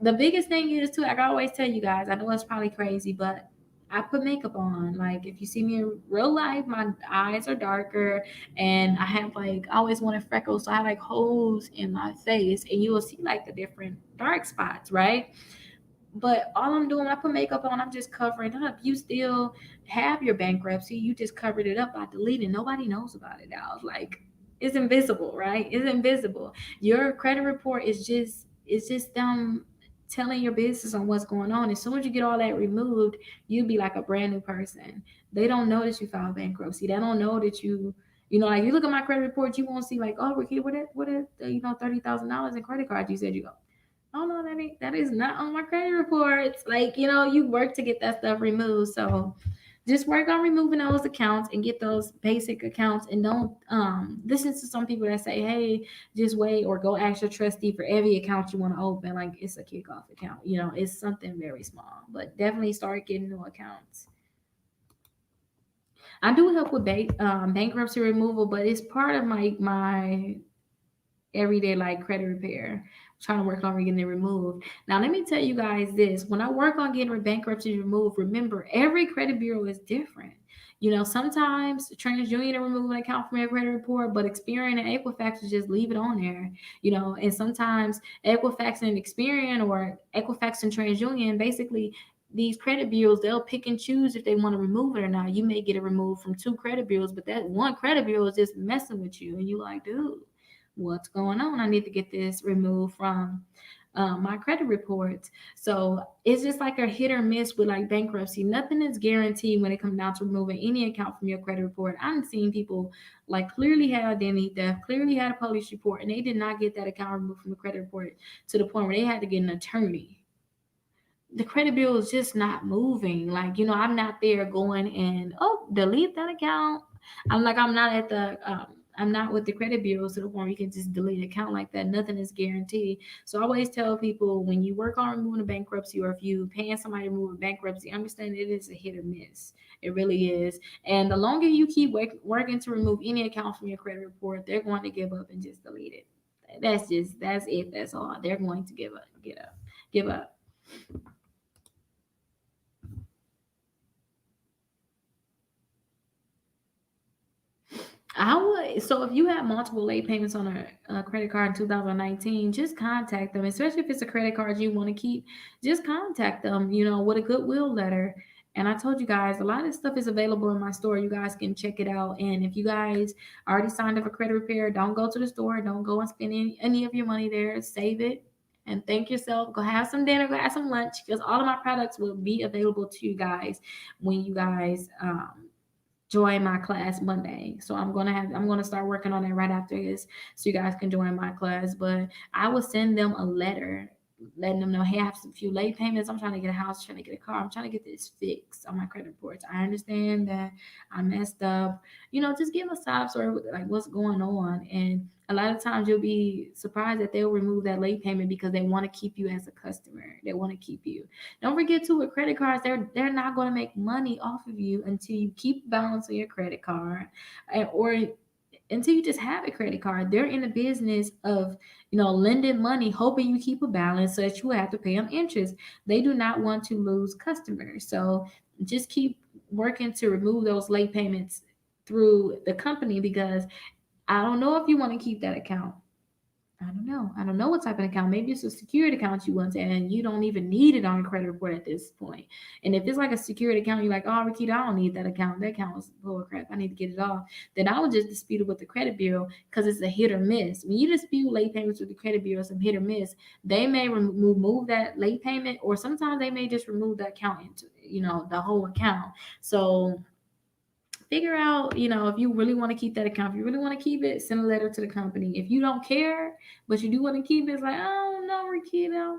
The biggest thing is too, like I always tell you guys, I know it's probably crazy, but I put makeup on. Like if you see me in real life, my eyes are darker, and I have like I always wanted freckles, so I have like holes in my face, and you will see like the different dark spots, right? But all I'm doing, I put makeup on, I'm just covering up. You still have your bankruptcy. You just covered it up by deleting. Nobody knows about it now. Like it's invisible, right? It's invisible. Your credit report is just them telling your business on what's going on. As soon as you get all that removed, you be like a brand new person. They don't know that you filed bankruptcy. They don't know that like you look at my credit report, you won't see like, oh, Ricky, what is $30,000 in credit cards you said you go. Oh no, that is not on my credit reports. Like, you work to get that stuff removed. So just work on removing those accounts and get those basic accounts, and don't listen to some people that say, hey, just wait or go ask your trustee for every account you want to open like it's a kickoff account. It's something very small, but definitely start getting new accounts. I do help with bankruptcy removal, but it's part of my everyday like credit repair. Trying to work on getting it removed. Now, let me tell you guys this: when I work on getting bankruptcy removed, remember every credit bureau is different. Sometimes TransUnion to remove an account from your credit report, but Experian and Equifax will just leave it on there. And sometimes Equifax and Experian, or Equifax and TransUnion, basically these credit bureaus, they'll pick and choose if they want to remove it or not. You may get it removed from two credit bureaus, but that one credit bureau is just messing with you, and you like, dude, what's going on? I need to get this removed from my credit reports. So it's just like a hit or miss with like bankruptcy. Nothing is guaranteed when it comes down to removing any account from your credit report. I've seen people like clearly had identity theft, clearly had a police report, and they did not get that account removed from the credit report to the point where they had to get an attorney. The credit bill is just not moving. Like, I'm not there going and, oh, delete that account. I'm not at I'm not with the credit bureau to the point where you can just delete an account like that. Nothing is guaranteed. So I always tell people, when you work on removing a bankruptcy, or if you paying somebody to remove a bankruptcy, understand it is a hit or miss. It really is. And the longer you keep working to remove any account from your credit report, they're going to give up and just delete it. That's it. That's all. They're going to give up. So if you have multiple late payments on a credit card in 2019, just contact them, especially if it's a credit card you want to keep. Just contact them, with a goodwill letter. And I told you guys, a lot of this stuff is available in my store. You guys can check it out. And if you guys already signed up for credit repair, don't go to the store. Don't go and spend any of your money there. Save it and thank yourself. Go have some dinner, go have some lunch, because all of my products will be available to you guys when you guys join my class Monday. So I'm gonna start working on it right after this, so you guys can join my class. But I will send them a letter letting them know, hey, I have some few late payments. I'm trying to get a house, trying to get a car. I'm trying to get this fixed on my credit reports. I understand that I messed up. Just give a sob story with like what's going on. And a lot of times you'll be surprised that they'll remove that late payment because they want to keep you as a customer. They want to keep you. Don't forget too, with credit cards, they're not going to make money off of you until you keep balance on your credit card, or until you just have a credit card. They're in the business of lending money, hoping you keep a balance so that you have to pay them interest. They do not want to lose customers. So just keep working to remove those late payments through the company, because I don't know if you want to keep that account. I don't know. I don't know what type of account. Maybe it's a secured account you want to, and you don't even need it on your credit report at this point. And if it's like a secured account, you're like, oh, Rickita, I don't need that account. That account is full of crap. I need to get it off. Then I would just dispute it with the credit bureau, because it's a hit or miss. When you dispute late payments with the credit bureau, some hit or miss, they may remove that late payment, or sometimes they may just remove the account into, the whole account. So figure out, if you really want to keep that account. If you really want to keep it, send a letter to the company. If you don't care, but you do want to keep it, it's like, oh no, Rickita,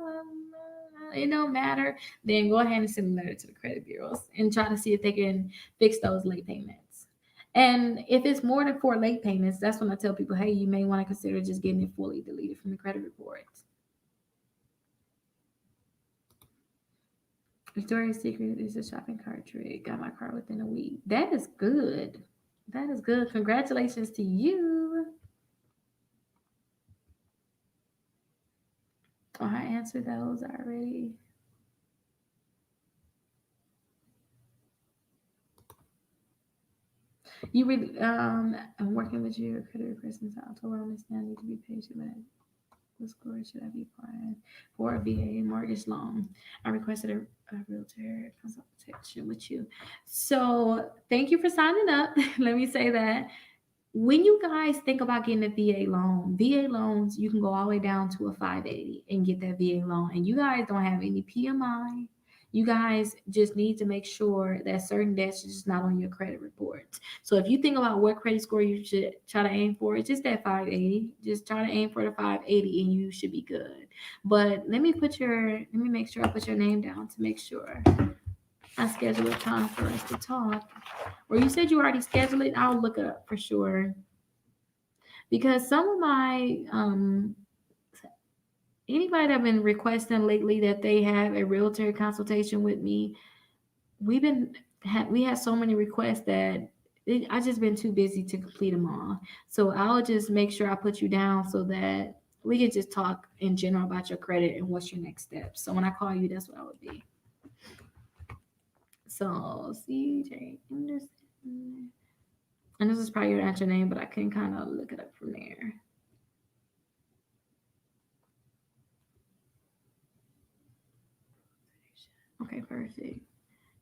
it don't matter. Then go ahead and send a letter to the credit bureaus and try to see if they can fix those late payments. And if it's more than 4 late payments, that's when I tell people, hey, you may want to consider just getting it fully deleted from the credit report. Victoria's Secret is a shopping cart trick. Got my cart within a week. That is good. That is good. Congratulations to you. Oh, I answered those already. You read I'm working with you. Credit request since October. I understand I need to be patient, but what score should I be applying for a VA mortgage loan? I requested a realtor consultation with you. So thank you for signing up. Let me say that. When you guys think about getting a VA loan, VA loans, you can go all the way down to a 580 and get that VA loan. And you guys don't have any PMI. You guys just need to make sure that certain debts are just not on your credit reports. So if you think about what credit score you should try to aim for, it's just that 580. Just try to aim for the 580 and you should be good. But let me make sure I put your name down to make sure. I schedule a time for us to talk. Or you said you already scheduled it. I'll look it up for sure. Because some of my anybody that been requesting lately that they have a realtor consultation with me, we've been we had so many requests that I just been too busy to complete them all. So I'll just make sure I put you down so that we can just talk in general about your credit and what's your next steps. So when I call you, that's what I would be. So CJ Anderson, and this is probably your actual name, but I can kind of look it up from there. Okay, perfect.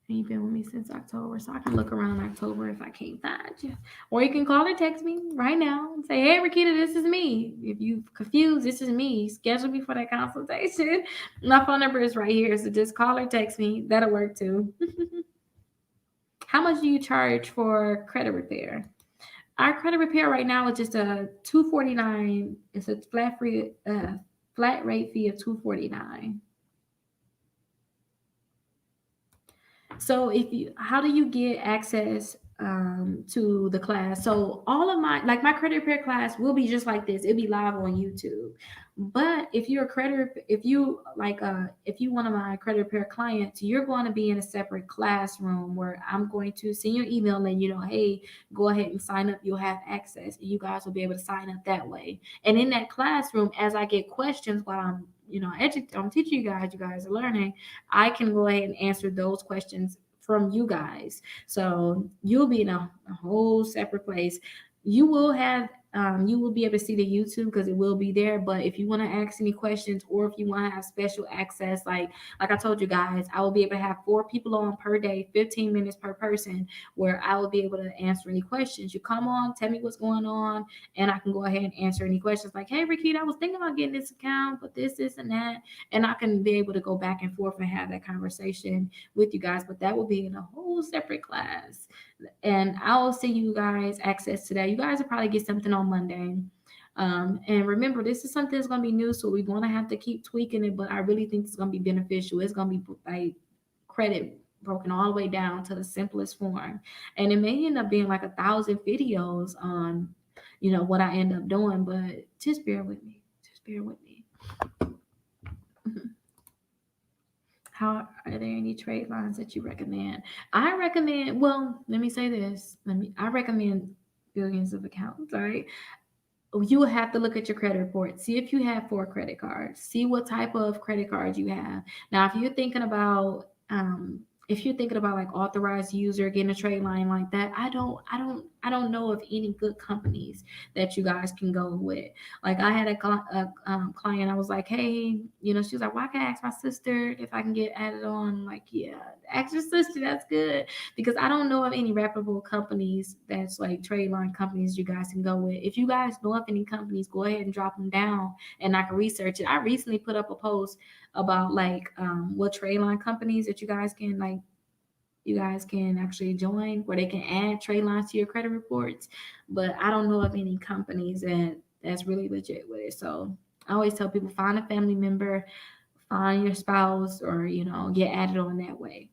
And you've been with me since October, so I can look around October if I can't find you. Or you can call or text me right now and say, "Hey, Rickita, this is me." If you confused, this is me. Schedule me for that consultation. My phone number is right here, so just call or text me. That'll work too. How much do you charge for credit repair? Our credit repair right now is just a $249. It's a flat rate fee of $249. So if you, how do you get access to the class? So all of my credit repair class will be just like this. It'll be live on YouTube. But if you're a if you one of my credit repair clients, you're going to be in a separate classroom where I'm going to send you an email and you know, hey, go ahead and sign up. You'll have access. You guys will be able to sign up that way. And in that classroom, as I get questions while I'm I'm teaching you guys are learning. I can go ahead and answer those questions from you guys. So you'll be in a whole separate place. You will be able to see the YouTube because it will be there. But if you want to ask any questions or if you want to have special access, like I told you guys, I will be able to have 4 people on per day, 15 minutes per person, where I will be able to answer any questions. You come on, tell me what's going on, and I can go ahead and answer any questions. Like, hey, Rickita, I was thinking about getting this account, but this, and that, and I can be able to go back and forth and have that conversation with you guys. But that will be in a whole separate class, and I'll send you guys access to that. You guys will probably get something on Monday. And remember, this is something that's going to be new, so we're going to have to keep tweaking it. But I really think it's going to be beneficial. It's going to be like credit broken all the way down to the simplest form, and it may end up being like 1,000 videos on, what I end up doing. But just bear with me. Just bear with me. How are there any trade lines that you recommend? I recommend, well, let me say this. I recommend billions of accounts, all right? You will have to look at your credit report. See if you have 4 credit cards. See what type of credit cards you have. Now, if you're thinking about like authorized user getting a trade line like that, I don't know of any good companies that you guys can go with. Like I had a client, I was like, hey, she was like, well, I can ask my sister if I can get added on. I'm like, yeah, ask your sister. That's good, because I don't know of any reputable companies that's like trade line companies you guys can go with. If you guys know of any companies, go ahead and drop them down and I can research it. I recently put up a post about like what trade line companies that you guys can actually join where they can add trade lines to your credit reports. But I don't know of any companies that's really legit with it. So I always tell people, find a family member, find your spouse, or get added on that way.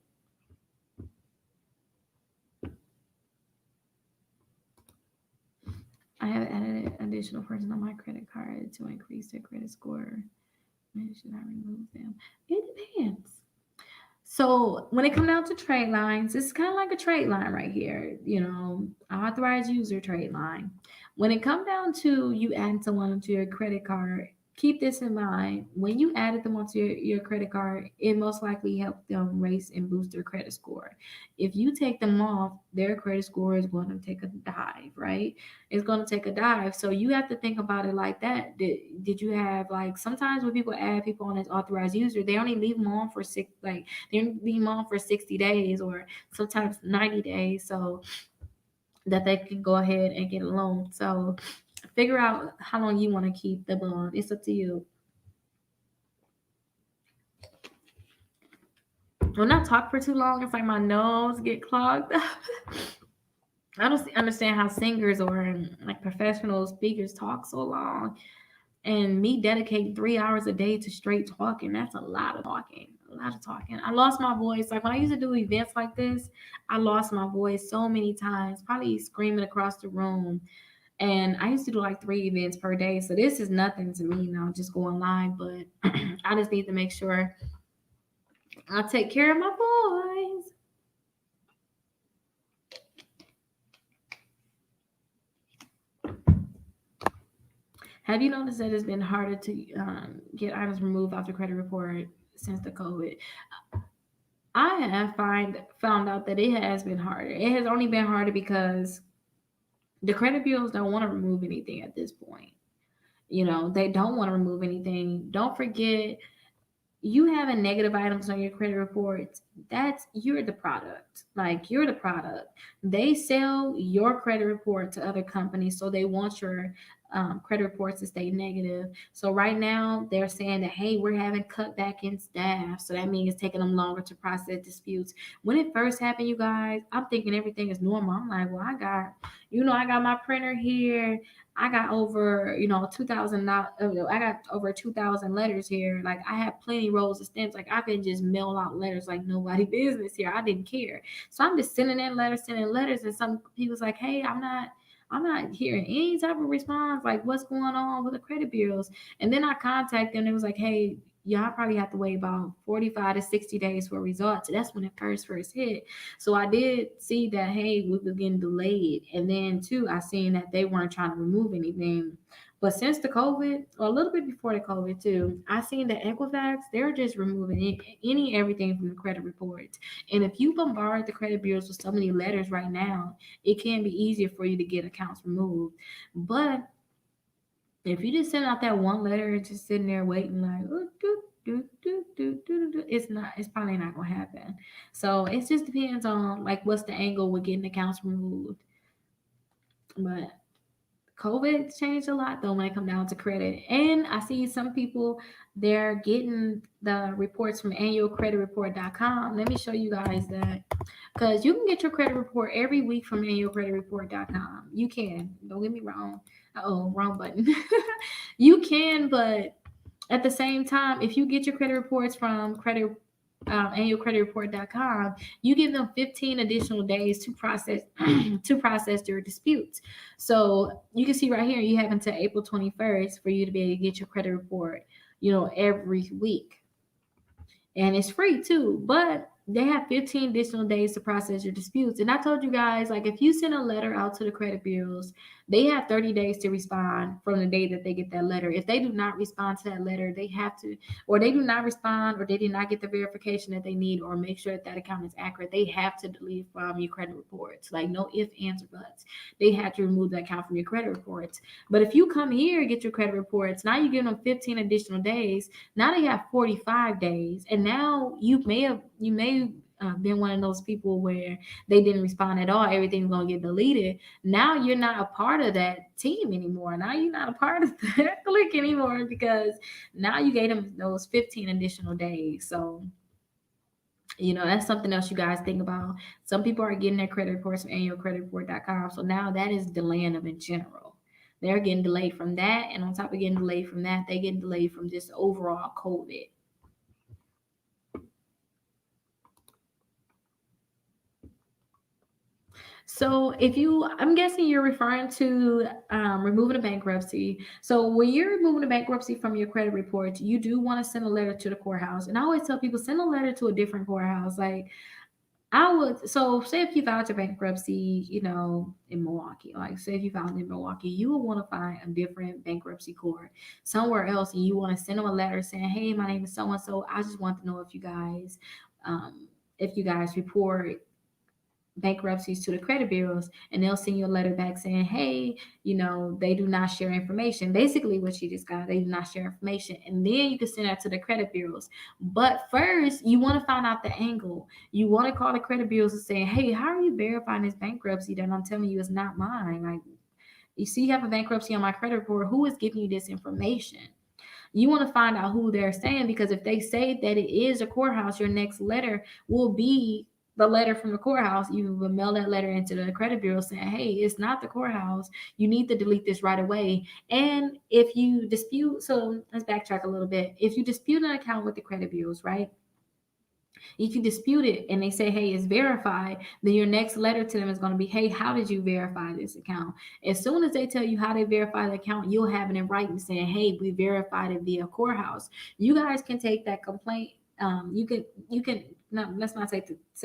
I have added an additional person on my credit card to increase their credit score. Maybe should I remove them? It depends. So when it comes down to trade lines, it's kind of like a trade line right here, authorized user trade line. When it comes down to you adding someone onto your credit card, keep this in mind. When you added them onto your credit card, it most likely helped them raise and boost their credit score. If you take them off, their credit score is going to take a dive, right? It's going to take a dive. So you have to think about it like that. Did you have, like, sometimes when people add people on as authorized user, they only leave them on for they leave them on for 60 days or sometimes 90 days, so that they can go ahead and get a loan. So figure out how long you want to keep the bond. It's up to you. When I talk for too long, it's like my nose get clogged up. I don't understand how singers or like professional speakers talk so long. And me dedicating 3 hours a day to straight talking, that's a lot of talking. a lot of talking. I lost my voice. Like when I used to do events like this, I lost my voice so many times, probably screaming across the room. And I used to do like 3 events per day. So this is nothing to me now, just going live. But I just need to make sure I take care of my voice. Have you noticed that it's been harder to get items removed off the credit report since the COVID? I have found out that it has been harder. It has only been harder because the credit bureaus don't want to remove anything at this point. You know, they don't want to remove anything. Don't forget, you having negative items on your credit reports, that's you're the product. Like you're the product. They sell your credit report to other companies, so they want your credit reports to stay negative. So right now they're saying that hey, we're having cutback in staff, so that means it's taking them longer to process disputes. When it first happened, you guys, I'm thinking everything is normal. I'm like, well, I got my printer here. I got over, 2,000. I got over 2,000 letters here. Like I have plenty rolls of stamps. Like I can just mail out letters like nobody business here. I didn't care. So I'm just sending letters, and some people's like, hey, I'm not hearing any type of response. Like what's going on with the credit bureaus? And then I contacted them. It was like, hey, y'all probably have to wait about 45 to 60 days for results. That's when it first hit. So I did see that hey, we were getting delayed, and then too, I seen that they weren't trying to remove anything. But since the COVID, or a little bit before the COVID too, I seen that Equifax they're just removing everything from the credit reports. And if you bombard the credit bureaus with so many letters right now, it can be easier for you to get accounts removed. But if you just send out that one letter and just sitting there waiting like, "Ooh, it's probably not gonna happen. So it just depends on like what's the angle with getting accounts removed. But COVID changed a lot though when it come down to credit. And I see some people they're getting the reports from annualcreditreport.com. Let me show you guys that. Because you can get your credit report every week from annualcreditreport.com. You can. Don't get me wrong. Oh, wrong button. You can, but at the same time, if you get your credit reports from annualcreditreport.com, you give them 15 additional days to process to process your disputes. So you can see right here, you have until April 21st for you to be able to get your credit report, every week, and it's free too. But they have 15 additional days to process your disputes. And I told you guys, like, if you send a letter out to the credit bureaus, they have 30 days to respond from the day that they get that letter. If they do not respond to that letter, they have to, or they do not respond, or they did not get the verification that they need, or make sure that that account is accurate, they have to delete from your credit reports. Like, no ifs, ands, or buts. They have to remove that account from your credit reports. But if you come here and get your credit reports, now you give them 15 additional days. Now they have 45 days. And now you may been one of those people where they didn't respond at all. Everything's gonna get deleted. Now you're not a part of that team anymore. Now you're not a part of that clique anymore because now you gave them those 15 additional days. So that's something else you guys think about. Some people are getting their credit reports from annualcreditreport.com. So now that is delaying them in general. They're getting delayed from that, and on top of getting delayed from that, they getting delayed from just overall COVID. So I'm guessing you're referring to removing a bankruptcy. So when you're removing a bankruptcy from your credit report, you do want to send a letter to the courthouse. And I always tell people send a letter to a different courthouse. Like so say if you filed your bankruptcy, in Milwaukee, like say if you filed in Milwaukee, you will want to find a different bankruptcy court somewhere else, and you want to send them a letter saying, hey, my name is so and so. I just want to know if you guys report bankruptcies to the credit bureaus, and they'll send you a letter back saying, hey, they do not share information. Basically what you just got, they do not share information. And then you can send that to the credit bureaus. But first you want to find out the angle. You want to call the credit bureaus and say, hey, how are you verifying this bankruptcy that I'm telling you is not mine? Like, you see, you have a bankruptcy on my credit report. Who is giving you this information? You want to find out who they're saying, because if they say that it is a courthouse, your next letter will be the letter from the courthouse. You will mail that letter into the credit bureau saying, hey, it's not the courthouse. You need to delete this right away. And if you dispute, so let's backtrack a little bit. If you dispute an account with the credit bureaus, right? If you dispute it and they say, hey, it's verified, then your next letter to them is going to be, hey, how did you verify this account? As soon as they tell you how they verify the account, you'll have it in writing saying, hey, we verified it via courthouse. You guys can take that complaint. You can no, let's not say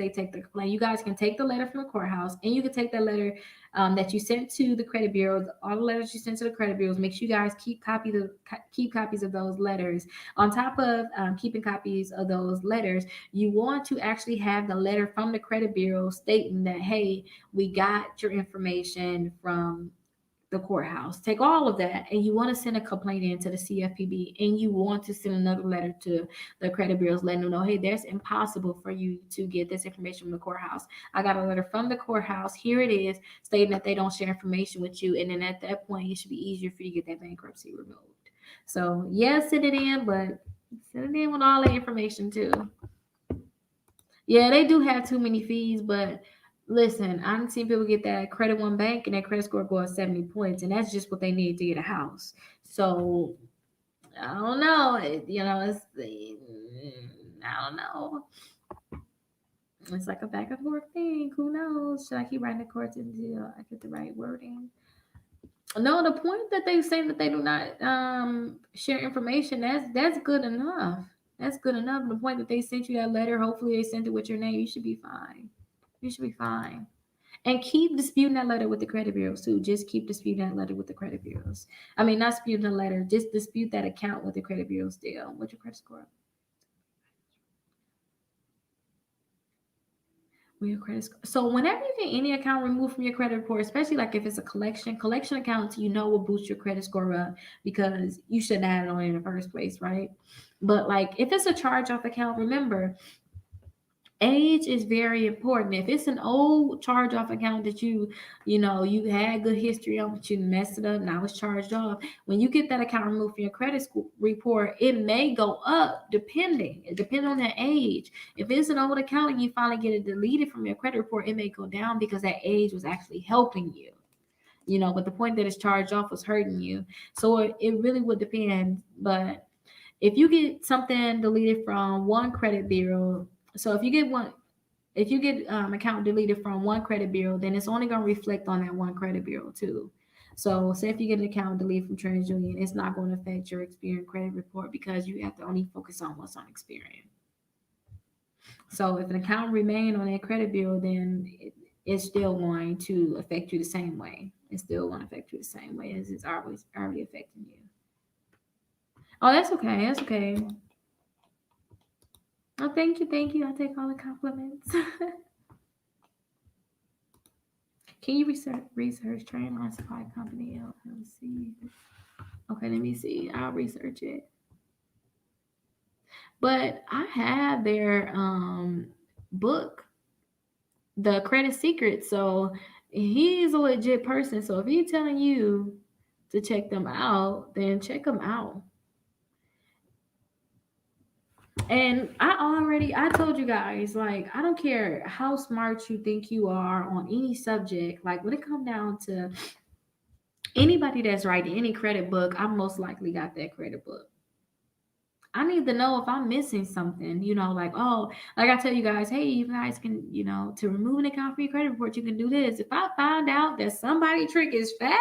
take the complaint. You guys can take the letter from the courthouse, and you can take that letter that you sent to the credit bureau. All the letters you sent to the credit bureaus. Make sure you guys keep copies of those letters. On top of keeping copies of those letters, you want to actually have the letter from the credit bureau stating that, hey, we got your information from the courthouse. Take all of that, and you want to send a complaint in to the CFPB, and you want to send another letter to the credit bureaus letting them know, hey, that's impossible for you to get this information from the courthouse. I got a letter from the courthouse. Here it is, stating that they don't share information with you. And then at that point, it should be easier for you to get that bankruptcy removed. So yeah, send it in, but send it in with all the information too. Yeah, they do have too many fees, but listen, I've seen people get that credit one bank and that credit score go up 70 points, and that's just what they need to get a house. So I don't know. I don't know. It's like a back and forth thing. Who knows? Should I keep writing the courts until I get the right wording? No, the point that they say that they do not share information, that's good enough. That's good enough. The point that they sent you that letter, hopefully they sent it with your name. You should be fine. You should be fine. And keep disputing that letter with the credit bureaus too. Just keep disputing that letter with the credit bureaus. I mean, not disputing the letter, just dispute that account with the credit bureau still. What's your credit score? With your credit score. So whenever you get any account removed from your credit report, especially like if it's a collection accounts, will boost your credit score up because you shouldn't have it on in the first place, right? But like if it's a charge off account, remember age is very important. If it's an old charge off account that you had good history on, but you messed it up, now it's charged off. When you get that account removed from your credit report, it may go up depending on that age. If it's an old account and you finally get it deleted from your credit report, it may go down because that age was actually helping you. But the point that it's charged off was hurting you. So it really would depend. But if you get something deleted from one credit bureau, so if you get account deleted from one credit bureau, then it's only going to reflect on that one credit bureau too. So say if you get an account deleted from TransUnion, it's not going to affect your Experian credit report because you have to only focus on what's on Experian. So if an account remain on that credit bureau, then it's still going to affect you the same way. It's still going to affect you the same way as it's already affecting you. Oh, that's okay. That's okay. Oh, thank you, thank you. I take all the compliments. Can you research train line supply company LLC? Okay, let me see. I'll research it. But I have their book, The Credit Secret. So he's a legit person. So if he's telling you to check them out, then check them out. And I told you guys, like, I don't care how smart you think you are on any subject. Like, when it comes down to anybody that's writing any credit book, I most likely got that credit book. I need to know if I'm missing something, like, oh, like I tell you guys, hey, you guys can, to remove an account from your credit report, you can do this. If I find out that somebody trick is faster,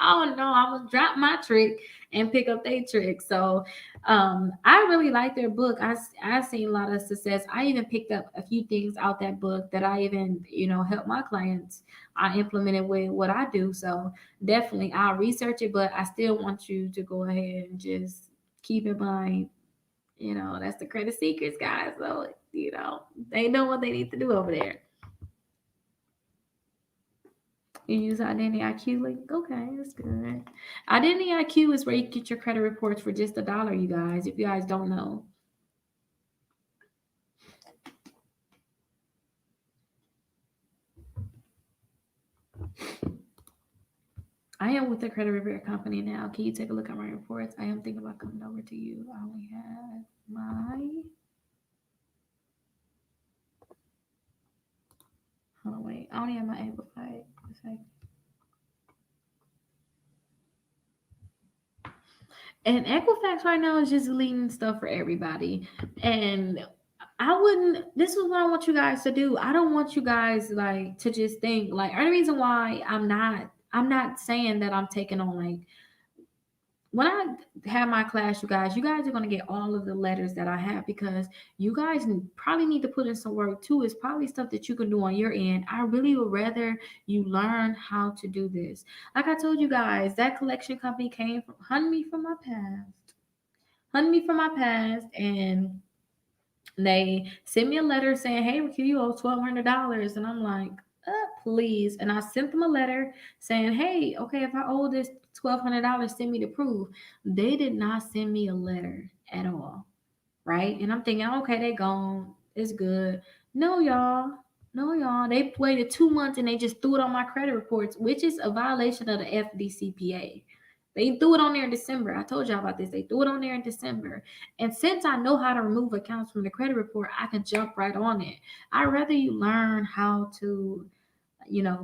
oh no, I will drop my trick and pick up their trick. So I really like their book. I've seen a lot of success. I even picked up a few things out that book that I even, help my clients. I implemented with what I do. So definitely I'll research it, but I still want you to go ahead and just keep in mind, that's the credit secrets, guys. So, they know what they need to do over there. You use Identity IQ link? Okay, that's good. Identity IQ is where you get your credit reports for just $1, you guys, if you guys don't know. I am with the credit repair company now. Can you take a look at my reports? I am thinking about coming over to you. I only have my... Hold on, wait. I only have my amplified. And Equifax right now is just deleting stuff for everybody. And I wouldn't. This is what I want you guys to do. I don't want you guys like to just think like. Or the reason why I'm not saying that I'm taking on like when I have my class, you guys are going to get all of the letters that I have because you guys probably need to put in some work too. It's probably stuff that you can do on your end. I really would rather you learn how to do this. Like I told you guys, that collection company came from hunted me from my past, and they sent me a letter saying, "Hey, Ricky, you owe $1,200," and I'm like, "Please." And I sent them a letter saying, "Hey, okay, if I owe this $1,200, send me the proof." They did not send me a letter at all, right? And I'm thinking, okay, they gone. It's good. No, y'all. No, y'all. They waited 2 months and they just threw it on my credit reports, which is a violation of the FDCPA. They threw it on there in December. I told y'all about this. They threw it on there in December. And since I know how to remove accounts from the credit report, I can jump right on it. I'd rather you learn how to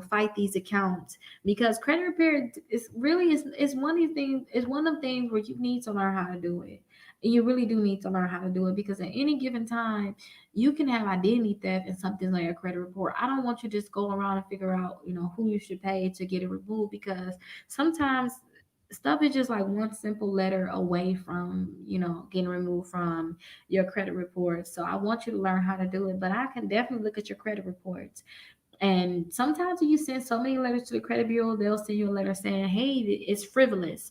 fight these accounts because credit repair is really is one of these things is one of the things where you need to learn how to do it. And you really do need to learn how to do it because at any given time you can have identity theft and something like a credit report. I don't want you to just go around and figure out who you should pay to get it removed because sometimes stuff is just like one simple letter away from getting removed from your credit report. So I want you to learn how to do it, but I can definitely look at your credit reports. And sometimes when you send so many letters to the credit bureau, they'll send you a letter saying, "Hey, it's frivolous."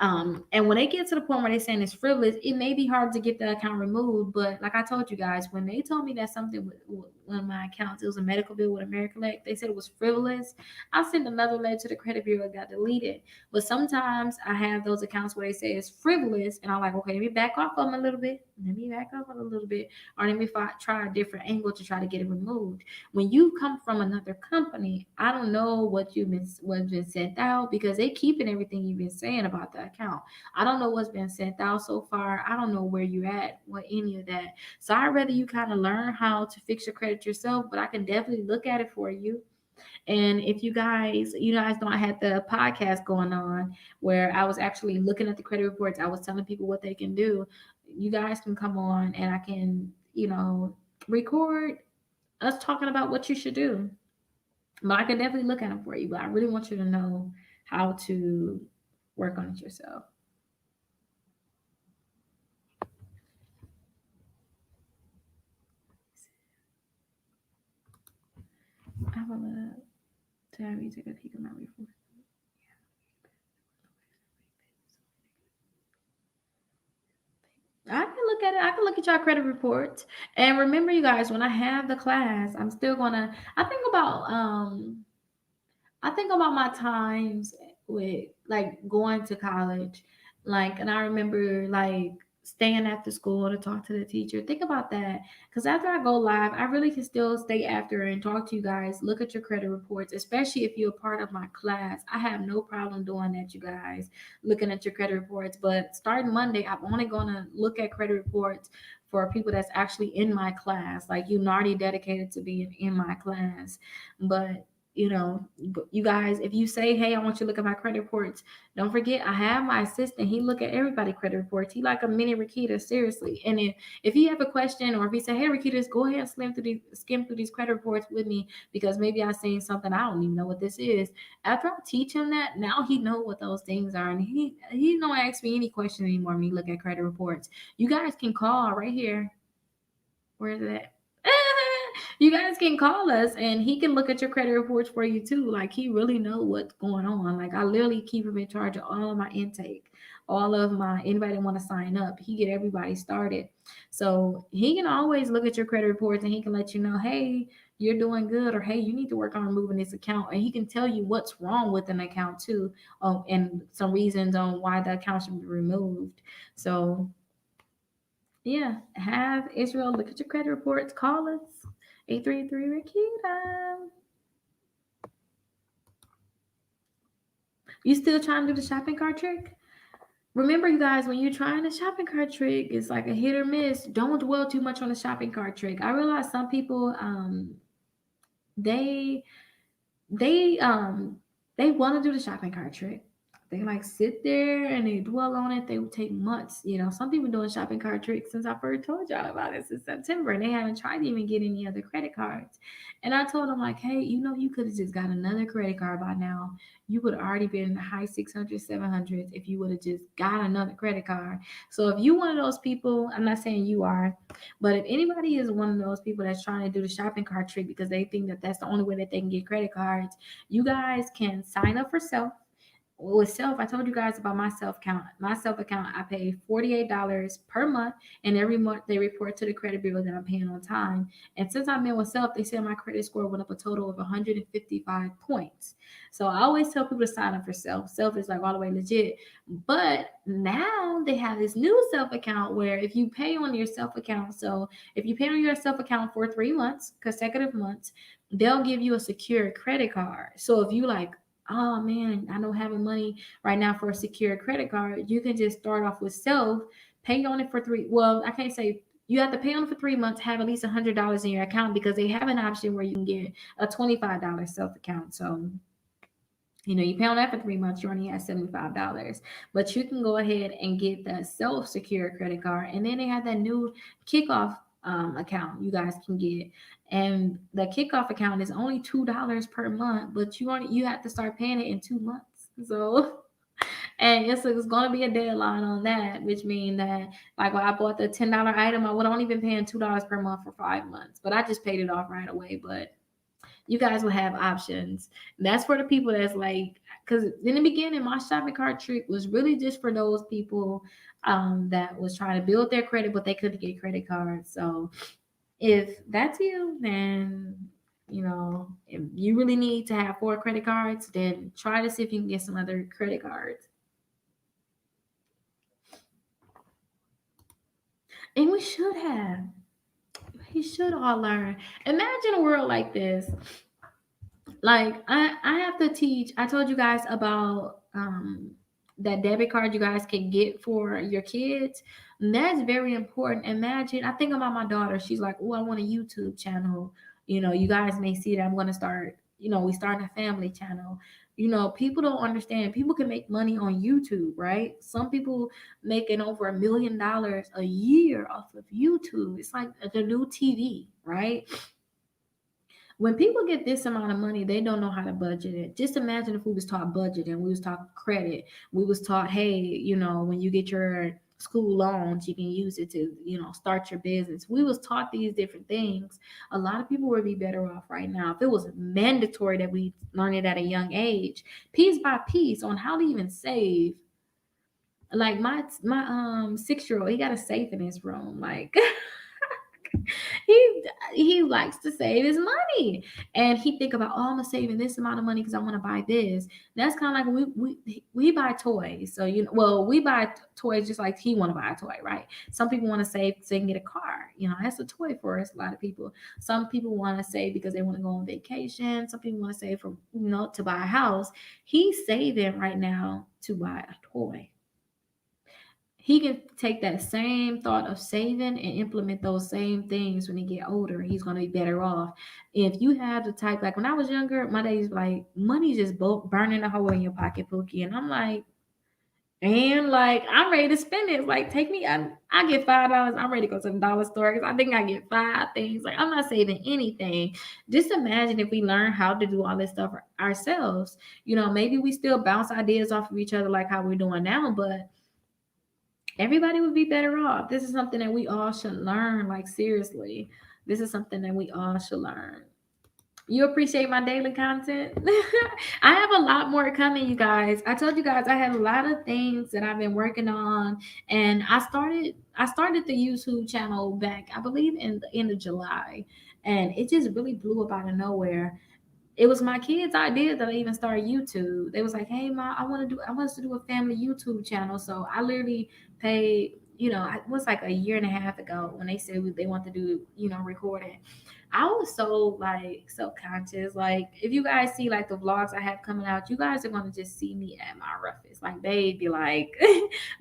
And when they get to the point where they're saying it's frivolous, it may be hard to get the account removed. But like I told you guys, when they told me that something with one of my accounts, it was a medical bill with American, they said it was frivolous. I sent another letter to the credit bureau, it got deleted. But sometimes I have those accounts where they say it's frivolous, and I'm like, okay, let me back off of them a little bit. Let me back off a little bit, or let me try a different angle to try to get it removed. When you come from another company, I don't know what's been sent out because they keeping everything you've been saying about the account. I don't know what's been sent out so far. I don't know where you're at, what any of that. So I'd rather you kind of learn how to fix your credit yourself, but I can definitely look at it for you. And if you guys know I had the podcast going on where I was actually looking at the credit reports, I was telling people what they can do. You guys can come on and I can, record us talking about what you should do. But I can definitely look at them for you. But I really want you to know how to work on it yourself. I will to have you take a peek at my report. I can look at it. I can look at your credit reports. And remember, you guys, when I have the class, I'm still gonna. I think about my times with like going to college, like, and I remember like staying after school to talk to the teacher. Think about that, because after I go live, I really can still stay after and talk to you guys. Look at your credit reports, especially if you're a part of my class. I have no problem doing that, you guys, looking at your credit reports. But starting Monday, I'm only gonna look at credit reports for people that's actually in my class, like you already dedicated to being in my class. But you guys, if you say, "Hey, I want you to look at my credit reports," don't forget I have my assistant. He look at everybody credit reports. He like a mini Rickita, seriously. And if you have a question, or if he say, "Hey, Rickita, go ahead and skim through these credit reports with me because maybe I seen something I don't even know what this is." After I teach him that, now he know what those things are, and he don't ask me any question anymore when he look at credit reports. You guys can call right here. Where is it? You guys can call us and he can look at your credit reports for you too. Like he really know what's going on. Like I literally keep him in charge of all of my intake, all of my anybody that want to sign up. He get everybody started. So he can always look at your credit reports and he can let you know, "Hey, you're doing good," or "Hey, you need to work on removing this account." And he can tell you what's wrong with an account too, and some reasons on why the account should be removed. So yeah, have Israel look at your credit reports. Call us 833 Rickita. You still trying to do the shopping cart trick? Remember, you guys, when you're trying the shopping cart trick, it's like a hit or miss. Don't dwell too much on the shopping cart trick. I realize some people, they they um they want to do the shopping cart trick, they like sit there and they dwell on it. They would take months. Some people doing shopping cart tricks since I first told y'all about it since September, and they haven't tried to even get any other credit cards. And I told them like, hey, you could have just got another credit card by now. You would have already been in the high 600s, 700s if you would have just got another credit card. So if you one of those people, I'm not saying you are, but if anybody is one of those people that's trying to do the shopping cart trick because they think that that's the only way that they can get credit cards, you guys can sign up for self. With self, I told you guys about my self account. My self account, I pay $48 per month, and every month they report to the credit bureau that I'm paying on time. And since I've been with self, they said my credit score went up a total of 155 points. So I always tell people to sign up for self. Self is like all the way legit. But now they have this new self account where if you pay on your self account, so if you pay on your self account for 3 months, consecutive months, they'll give you a secure credit card. So if you like, oh man, I don't have money right now for a secure credit card, you can just start off with self, pay on it for three. Well, I can't say you have to pay on it for 3 months, have at least $100 in your account because they have an option where you can get a $25 self account. So you pay on that for 3 months, you only have $75. But you can go ahead and get that self-secure credit card. And then they have that new kickoff account you guys can get. And the kickoff account is only $2 per month, but you have to start paying it in 2 months. So and it's going to be a deadline on that, which means that like when I bought the $10 item, I would only been paying $2 per month for 5 months, but I just paid it off right away. But you guys will have options. And that's for the people that's like, because in the beginning, my shopping cart trick was really just for those people that was trying to build their credit, but they couldn't get credit cards. So if that's you, then if you really need to have 4 credit cards, then try to see if you can get some other credit cards. And we should all learn. Imagine a world like this. Like I have to teach. I told you guys about that debit card you guys can get for your kids. And that's very important. Imagine, I think about my daughter. She's like, oh, I want a YouTube channel. You guys may see that I'm gonna start, we starting a family channel. People don't understand. People can make money on YouTube, right? Some people making over $1 million a year off of YouTube. It's like the new TV, right? When people get this amount of money, they don't know how to budget it. Just imagine if we was taught budgeting, we was taught credit, we was taught, hey, when you get your school loans, you can use it to, start your business. We was taught these different things. A lot of people would be better off right now if it was mandatory that we learn it at a young age, piece by piece, on how to even save. Like my 6-year-old, he got a safe in his room. Like he likes to save his money, and he think about, oh, I'm saving this amount of money because I want to buy this. That's kind of like we buy toys. So well, we buy toys just like he want to buy a toy, right? Some people want to save so they can get a car. That's a toy for us. A lot of people. Some people want to save because they want to go on vacation. Some people want to save for to buy a house. He's saving right now to buy a toy. He can take that same thought of saving and implement those same things when he get older. He's going to be better off. If you have the type, like when I was younger, my days like money just burning a hole in your pocket, Pookie. And I'm like, I'm ready to spend it. Like, take me, I get $5. I'm ready to go to the dollar store because I think I get 5 things. Like, I'm not saving anything. Just imagine if we learn how to do all this stuff ourselves. Maybe we still bounce ideas off of each other like how we're doing now, but everybody would be better off. This is something that we all should learn. Like, seriously, this is something that we all should learn. You appreciate my daily content? I have a lot more coming, you guys. I told you guys I have a lot of things that I've been working on, and I started the YouTube channel back, I believe, in the end of July, and it just really blew up out of nowhere. It was my kids' idea that I even started YouTube. They was like, "Hey, ma, I want us to do a family YouTube channel." So I literally paid, it was like a year and a half ago when they said they want to do, recording. I was so like self-conscious. Like, if you guys see like the vlogs I have coming out, you guys are gonna just see me at my roughest. Like, they be like,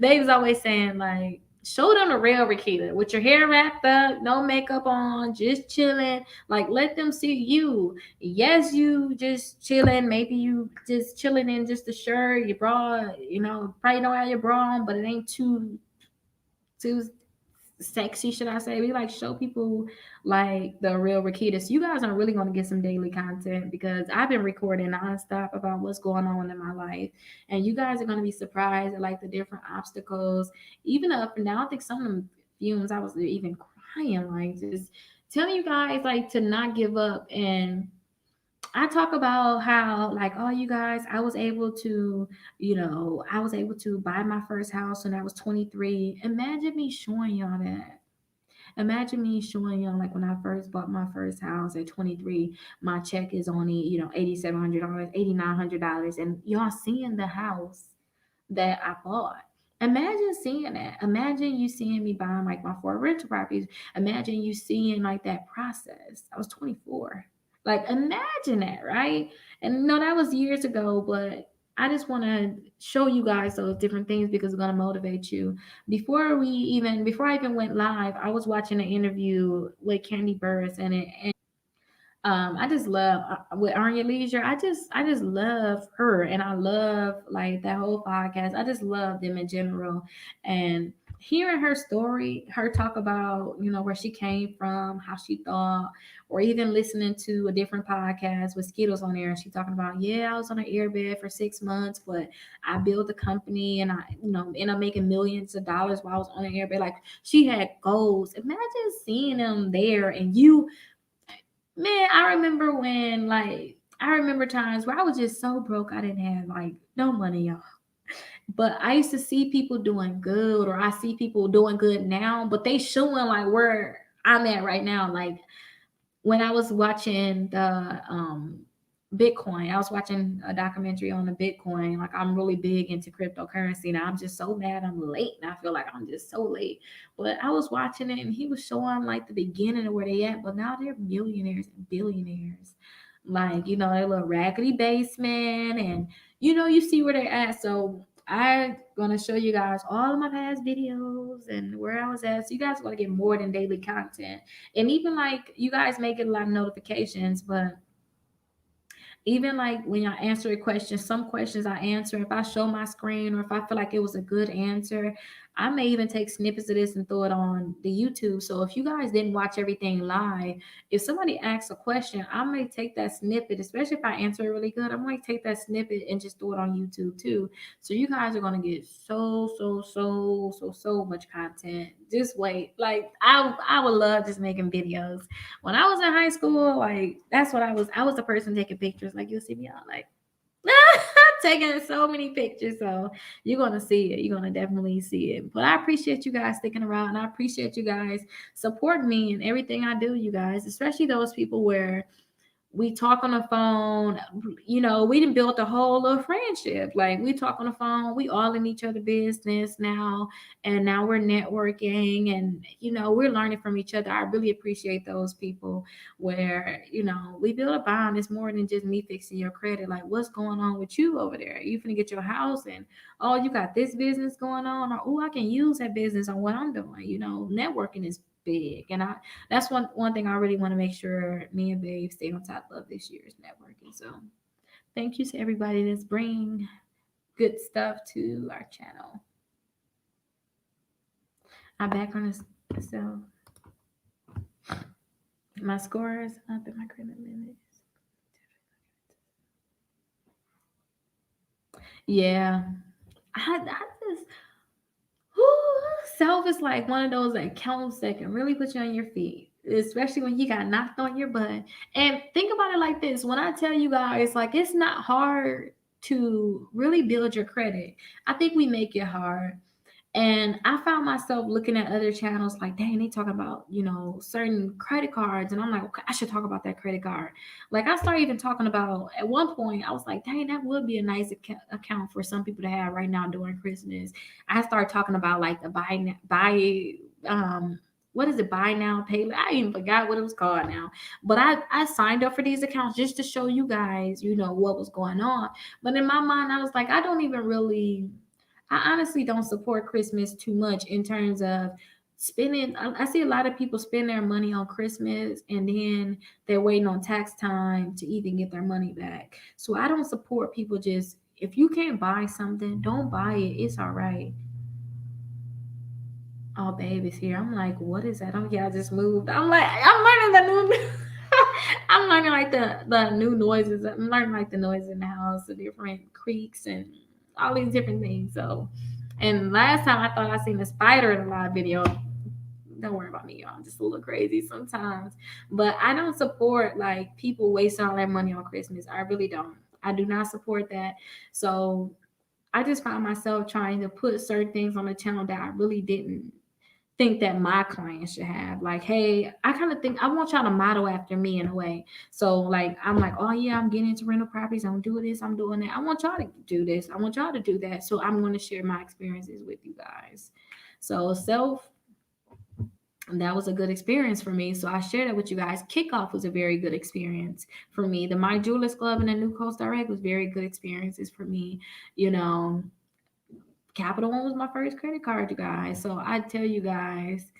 they was always saying like, show them the real Rickita with your hair wrapped up, no makeup on, just chilling. Like, let them see you. Yes, you just chilling. Maybe you just chilling in just a shirt, your bra. Probably don't have your bra on, but it ain't too sexy, should I say. We like show people like the real Rickita. So you guys are really going to get some daily content because I've been recording nonstop about what's going on in my life, and you guys are going to be surprised at like the different obstacles, even up and down. I think some of them fumes I was even crying, like just telling you guys like to not give up. And I talk about how, like, oh, you guys, I was able to buy my first house when I was 23. Imagine me showing y'all that. Imagine me showing y'all, like, when I first bought my first house at 23, my check is only, $8,700, $8,900, and y'all seeing the house that I bought. Imagine seeing that. Imagine you seeing me buying like my four rental properties. Imagine you seeing like that process. I was 24. Like, imagine that, right? And no, that was years ago, but I just want to show you guys those different things because it's going to motivate you. Before I even went live, I was watching an interview with Candy Burris in it, I just love with Earn Your Leisure. I just love her, and I love like that whole podcast. I just love them in general, and hearing her story, her talk about where she came from, how she thought, or even listening to a different podcast with Skittles on there, and she talking about, yeah, I was on an airbed for 6 months, but I built a company, and I end up making millions of dollars while I was on an airbed. Like, she had goals. Imagine seeing them there, and you. Man, I remember times where I was just so broke I didn't have like no money, y'all. But I used to see people doing good, or I see people doing good now, but they showing like where I'm at right now. Like, when I was watching the Bitcoin, I was watching a documentary on the Bitcoin. Like, I'm really big into cryptocurrency now. I'm just so mad I'm late, and I feel like I'm just so late. But I was watching it, and he was showing like the beginning of where they at, but now they're millionaires and billionaires. Like, their little raggedy basement, and you see where they're at. So I'm gonna show you guys all of my past videos and where I was at. So you guys are gonna get more than daily content. And even like you guys may get a lot of notifications, but even like when I answer a question, some questions I answer, if I show my screen or if I feel like it was a good answer, I may even take snippets of this and throw it on the YouTube. So if you guys didn't watch everything live, if somebody asks a question, I may take that snippet, especially if I answer it really good, I might take that snippet and just throw it on YouTube too. So you guys are gonna get so much content. Just wait. Like, I would love just making videos. When I was in high school, like, that's what I was. I was the person taking pictures. Like, you'll see me out like taking so many pictures. So you're gonna see it. You're gonna definitely see it. But I appreciate you guys sticking around, and I appreciate you guys supporting me in everything I do, you guys, especially those people where we talk on the phone. We didn't build a whole little friendship. Like, we talk on the phone, we all in each other business now, and now we're networking, and we're learning from each other. I really appreciate those people where we build a bond. It's more than just me fixing your credit. Like, what's going on with you over there? You finna get your house, and oh, you got this business going on, or oh, I can use that business on what I'm doing. Networking is big, and that's one thing I really want to make sure me and Babe stay on top of this year's networking. So thank you to everybody that's bringing good stuff to our channel. I'm back on this. So my scores up in my credit limits. Yeah, I just self is like one of those accounts that can really put you on your feet, especially when you got knocked on your butt. And think about it like this: when I tell you guys, like, it's not hard to really build your credit. I think we make it hard. And I found myself looking at other channels like, dang, they talking about, certain credit cards. And I'm like, okay, I should talk about that credit card. Like, I started even talking about, at one point, I was like, dang, that would be a nice account for some people to have right now during Christmas. I started talking about like the what is it? Buy now, pay later. I even forgot what it was called now. But I signed up for these accounts just to show you guys, what was going on. But in my mind, I was like, I honestly don't support Christmas too much in terms of spending. I see a lot of people spend their money on Christmas and then they're waiting on tax time to even get their money back. So I don't support people just, if you can't buy something, don't buy it. It's all right. Oh, babe is here. I'm like, what is that? Oh, yeah, I just moved. I'm like, I'm learning the new. I'm learning like the new noises. I'm learning like the noises in the house, the different creaks and all these different things. So, and last time I thought I seen a spider in a live video. Don't worry about me, y'all. I'm just a little crazy sometimes. But I don't support like people wasting all their money on Christmas. I really don't. I do not support that. So I just find myself trying to put certain things on the channel that I really didn't think that my clients should have. Like, hey, I kind of think I want y'all to model after me in a way. So, like, I'm like, oh yeah, I'm getting into rental properties. I'm doing this. I'm doing that. I want y'all to do this. I want y'all to do that. So I'm going to share my experiences with you guys. So that was a good experience for me. So I shared it with you guys. Kickoff was a very good experience for me. The My Jewelers Club and the New Coast Direct was very good experiences for me. You know, Capital One was my first credit card, you guys. So I tell you guys,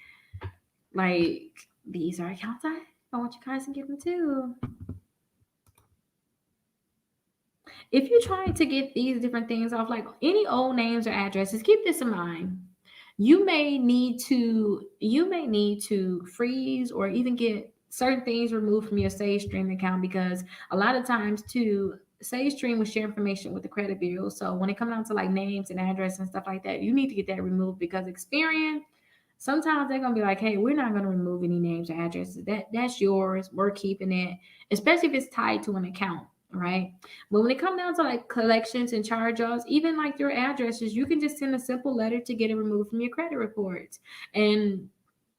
like, these are accounts I want you guys to get them too. If you're trying to get these different things off, like any old names or addresses, keep this in mind. You may need to freeze or even get certain things removed from your Sage Stream account, because a lot of times too, Sage Stream will share information with the credit bureau. So when it comes down to like names and address and stuff like that, you need to get that removed, because Experian, sometimes they're gonna be like, hey, we're not gonna remove any names or addresses. That's yours. We're keeping it, especially if it's tied to an account, right? But when it comes down to like collections and charge-offs, even like your addresses, you can just send a simple letter to get it removed from your credit reports. And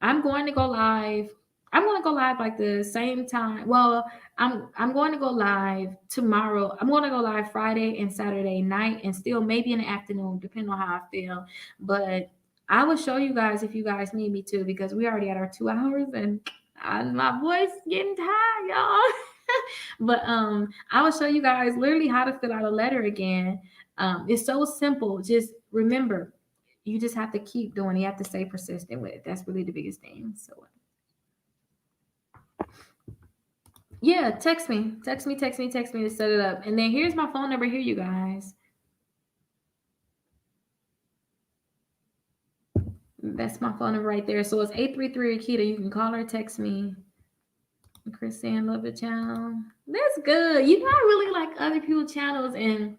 I'm going to go live. I'm going to go live like the same time. Well, I'm going to go live tomorrow. I'm going to go live Friday and Saturday night, and still maybe in the afternoon, depending on how I feel. But I will show you guys if you guys need me to, because we already at our 2 hours and my voice getting tired, y'all. But I will show you guys literally how to fill out a letter again. It's so simple. Just remember, you just have to keep doing it. You have to stay persistent with it. That's really the biggest thing. So yeah, text me to set it up. And then here's my phone number here, you guys. That's my phone number right there. So it's 833 Rickita. You can call or text me. Christine, love the channel. That's good. You know, I really like other people's channels, and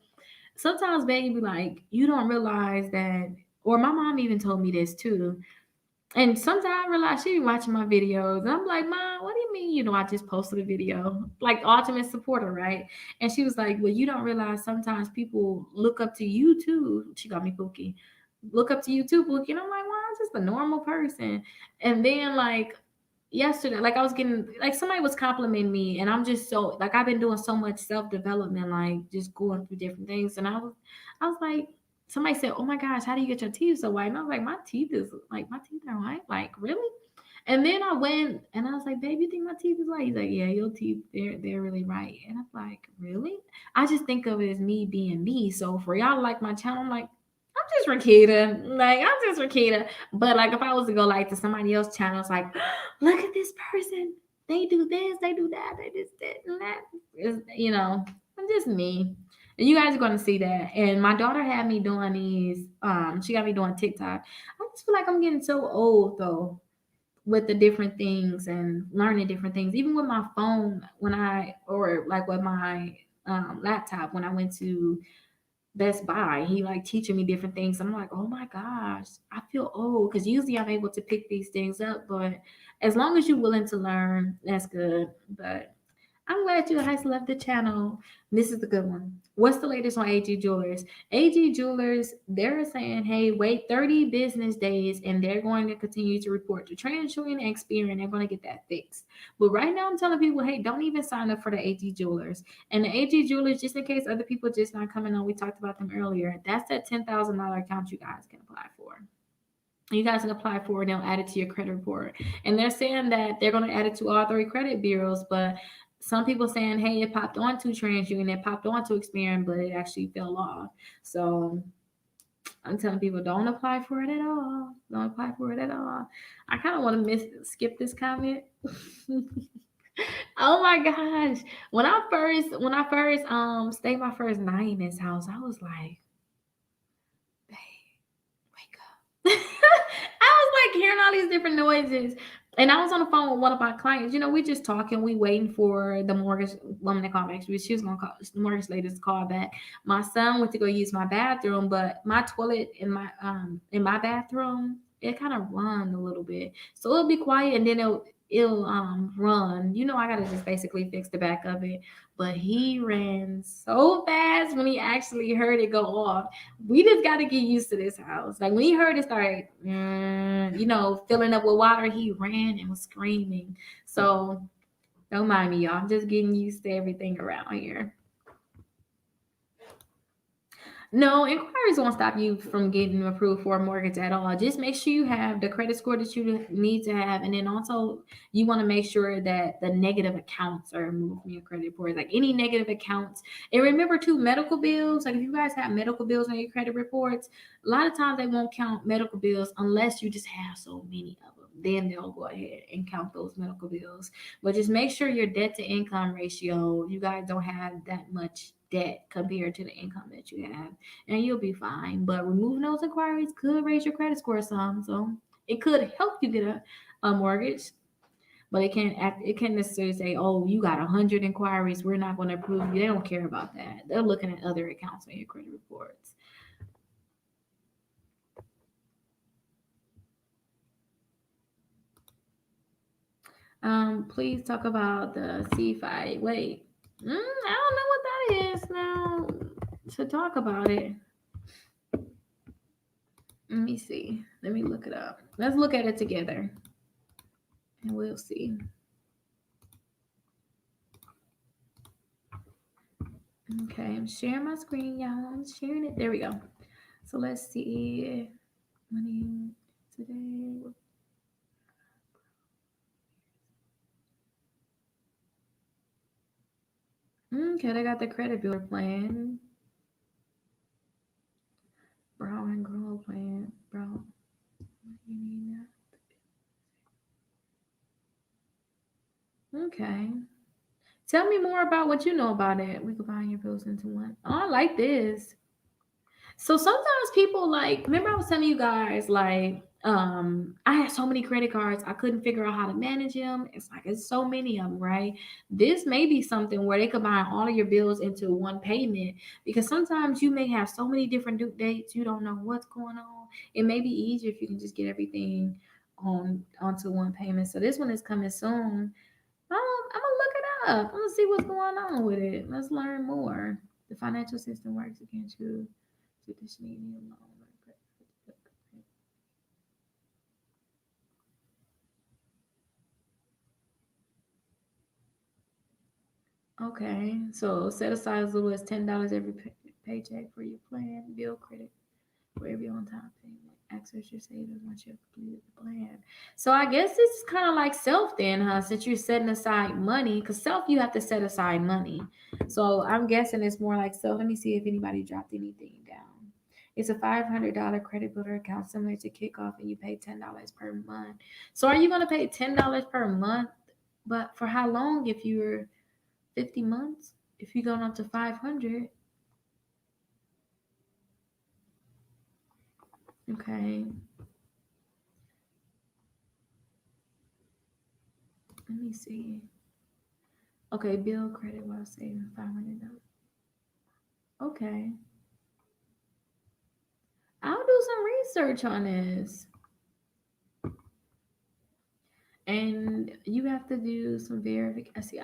sometimes baby like, you don't realize that, or my mom even told me this too. And sometimes I realize she be watching my videos, and I'm like, Mom, what do you mean? You know, I just posted a video, like ultimate supporter, right? And she was like, well, you don't realize sometimes people look up to you too. She got me Pookie. Look up to you too, Pookie. And I'm like, well, I'm just a normal person. And then like yesterday, like I was getting like somebody was complimenting me, and I'm just so like I've been doing so much self-development, like just going through different things. And I was like, somebody said, oh my gosh, how do you get your teeth so white? And I was like, my teeth is like, my teeth are white, like really? And then I went and I was like, babe, you think my teeth is white? He's like, yeah, your teeth, they're really right. And I'm like, really? I just think of it as me being me. So for y'all to like my channel, I'm like, I'm just Rickita. Like, I'm just Rickita. But like if I was to go like to somebody else's channel, it's like, look at this person. They do this, they do that, they just that and that. It's, you know, I'm just me. And you guys are going to see that. And my daughter had me doing these. She got me doing TikTok. I just feel like I'm getting so old though with the different things and learning different things. Even with my phone, or like with my laptop, when I went to Best Buy, he like teaching me different things. I'm like, oh my gosh, I feel old, because usually I'm able to pick these things up. But as long as you're willing to learn, that's good. But I'm glad you guys left the channel. This is the good one. What's the latest on AG Jewelers? AG Jewelers, they're saying, hey, wait 30 business days and they're going to continue to report to TransUnion and Experian. They're going to get that fixed. But right now I'm telling people, hey, don't even sign up for the AG Jewelers. And the AG Jewelers, just in case other people just not coming on, we talked about them earlier. That's that $10,000 account you guys can apply for. You guys can apply for it, and they'll add it to your credit report. And they're saying that they're going to add it to all 3 credit bureaus, but some people saying, hey, it popped onto TransUnion, it popped onto Experian, but it actually fell off. So I'm telling people don't apply for it at all. Don't apply for it at all. I kind of want to skip this comment. Oh my gosh. When I first stayed my first night in this house, I was like, babe, wake up. I was like hearing all these different noises. And I was on the phone with one of my clients. You know, we just talking, we waiting for the mortgage woman to call back. She was gonna call the mortgage lady to call back. My son went to go use my bathroom, but my toilet in my bathroom, it kind of run a little bit. So it'll be quiet and then it'll run. You know, I gotta just basically fix the back of it. But he ran so fast when he actually heard it go off. We just got to get used to this house. Like when he heard it start, filling up with water, he ran and was screaming. So don't mind me, y'all. I'm just getting used to everything around here. No, inquiries won't stop you from getting approved for a mortgage at all. Just make sure you have the credit score that you need to have. And then also, you want to make sure that the negative accounts are removed from your credit report. Like any negative accounts. And remember, too, medical bills. Like if you guys have medical bills on your credit reports, a lot of times they won't count medical bills unless you just have so many of them. Then they'll go ahead and count those medical bills. But just make sure your debt to income ratio, you guys don't have that much debt compared to the income that you have, and you'll be fine. But removing those inquiries could raise your credit score some, so it could help you get a mortgage. But it can't necessarily say, oh, you got 100 inquiries, we're not going to approve you. They don't care about that. They're looking at other accounts on your credit reports. Please talk about the C5. Wait, I don't know what that is now to talk about it. Let me see. Let me look it up. Let's look at it together and we'll see. Okay, I'm sharing my screen, y'all. I'm sharing it. There we go. So let's see. Money today. Okay, they got the credit builder plan. Brown and grow plan. Bro, you need that. Okay. Tell me more about what you know about it. We combine your bills into one. Oh, I like this. So sometimes people like, remember I was telling you guys like I had so many credit cards, I couldn't figure out how to manage them. It's so many of them, right? This may be something where they combine all of your bills into one payment, because sometimes you may have so many different due dates, you don't know what's going on. It may be easier if you can just get everything onto one payment. So this one is coming soon. I'm gonna look it up. I'm gonna see what's going on with it. Let's learn more. The financial system works against you. Okay, so set aside as little as $10 every paycheck for your plan. Build credit for every on-time payment. Access your savings once you have completed the plan. So I guess this is kind of like self then, huh? Since you're setting aside money, because self you have to set aside money. So I'm guessing it's more like self. Let me see if anybody dropped anything down. It's a $500 credit builder account similar to Kickoff, and you pay $10 per month. So are you going to pay $10 per month? But for how long? If you're 50 months, if you're going up to 500. Okay. Let me see. Okay, bill credit while saving $500. Okay. I'll do some research on this. And you have to do some verification. See,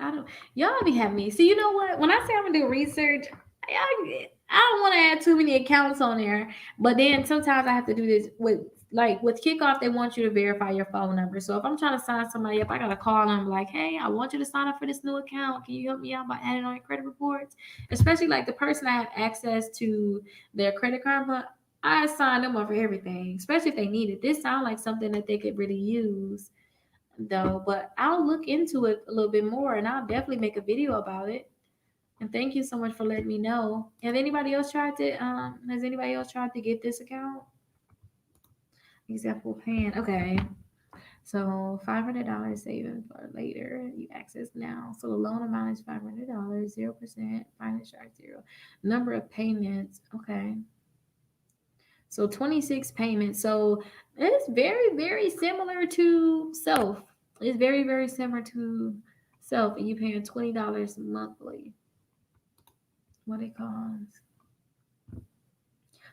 y'all be having me. See, you know what? When I say I'm gonna do research, I don't want to add too many accounts on there. But then sometimes I have to do this with Kickoff. They want you to verify your phone number. So if I'm trying to sign somebody up, I gotta call them like, hey, I want you to sign up for this new account. Can you help me out by adding on your credit reports? Especially like the person I have access to their credit card, but I sign them up for everything, especially if they need it. This sounds like something that they could really use though, but I'll look into it a little bit more and I'll definitely make a video about it. And thank you so much for letting me know. Have anybody else tried to has anybody else tried to get this account? Example plan. Okay. So $500 saving for later. You access now. So the loan amount is $500, 0%, finance charge zero. Number of payments. Okay. So 26 payments. So it's very, very similar to self. It's very, very similar to self. And you paying $20 monthly. What it costs.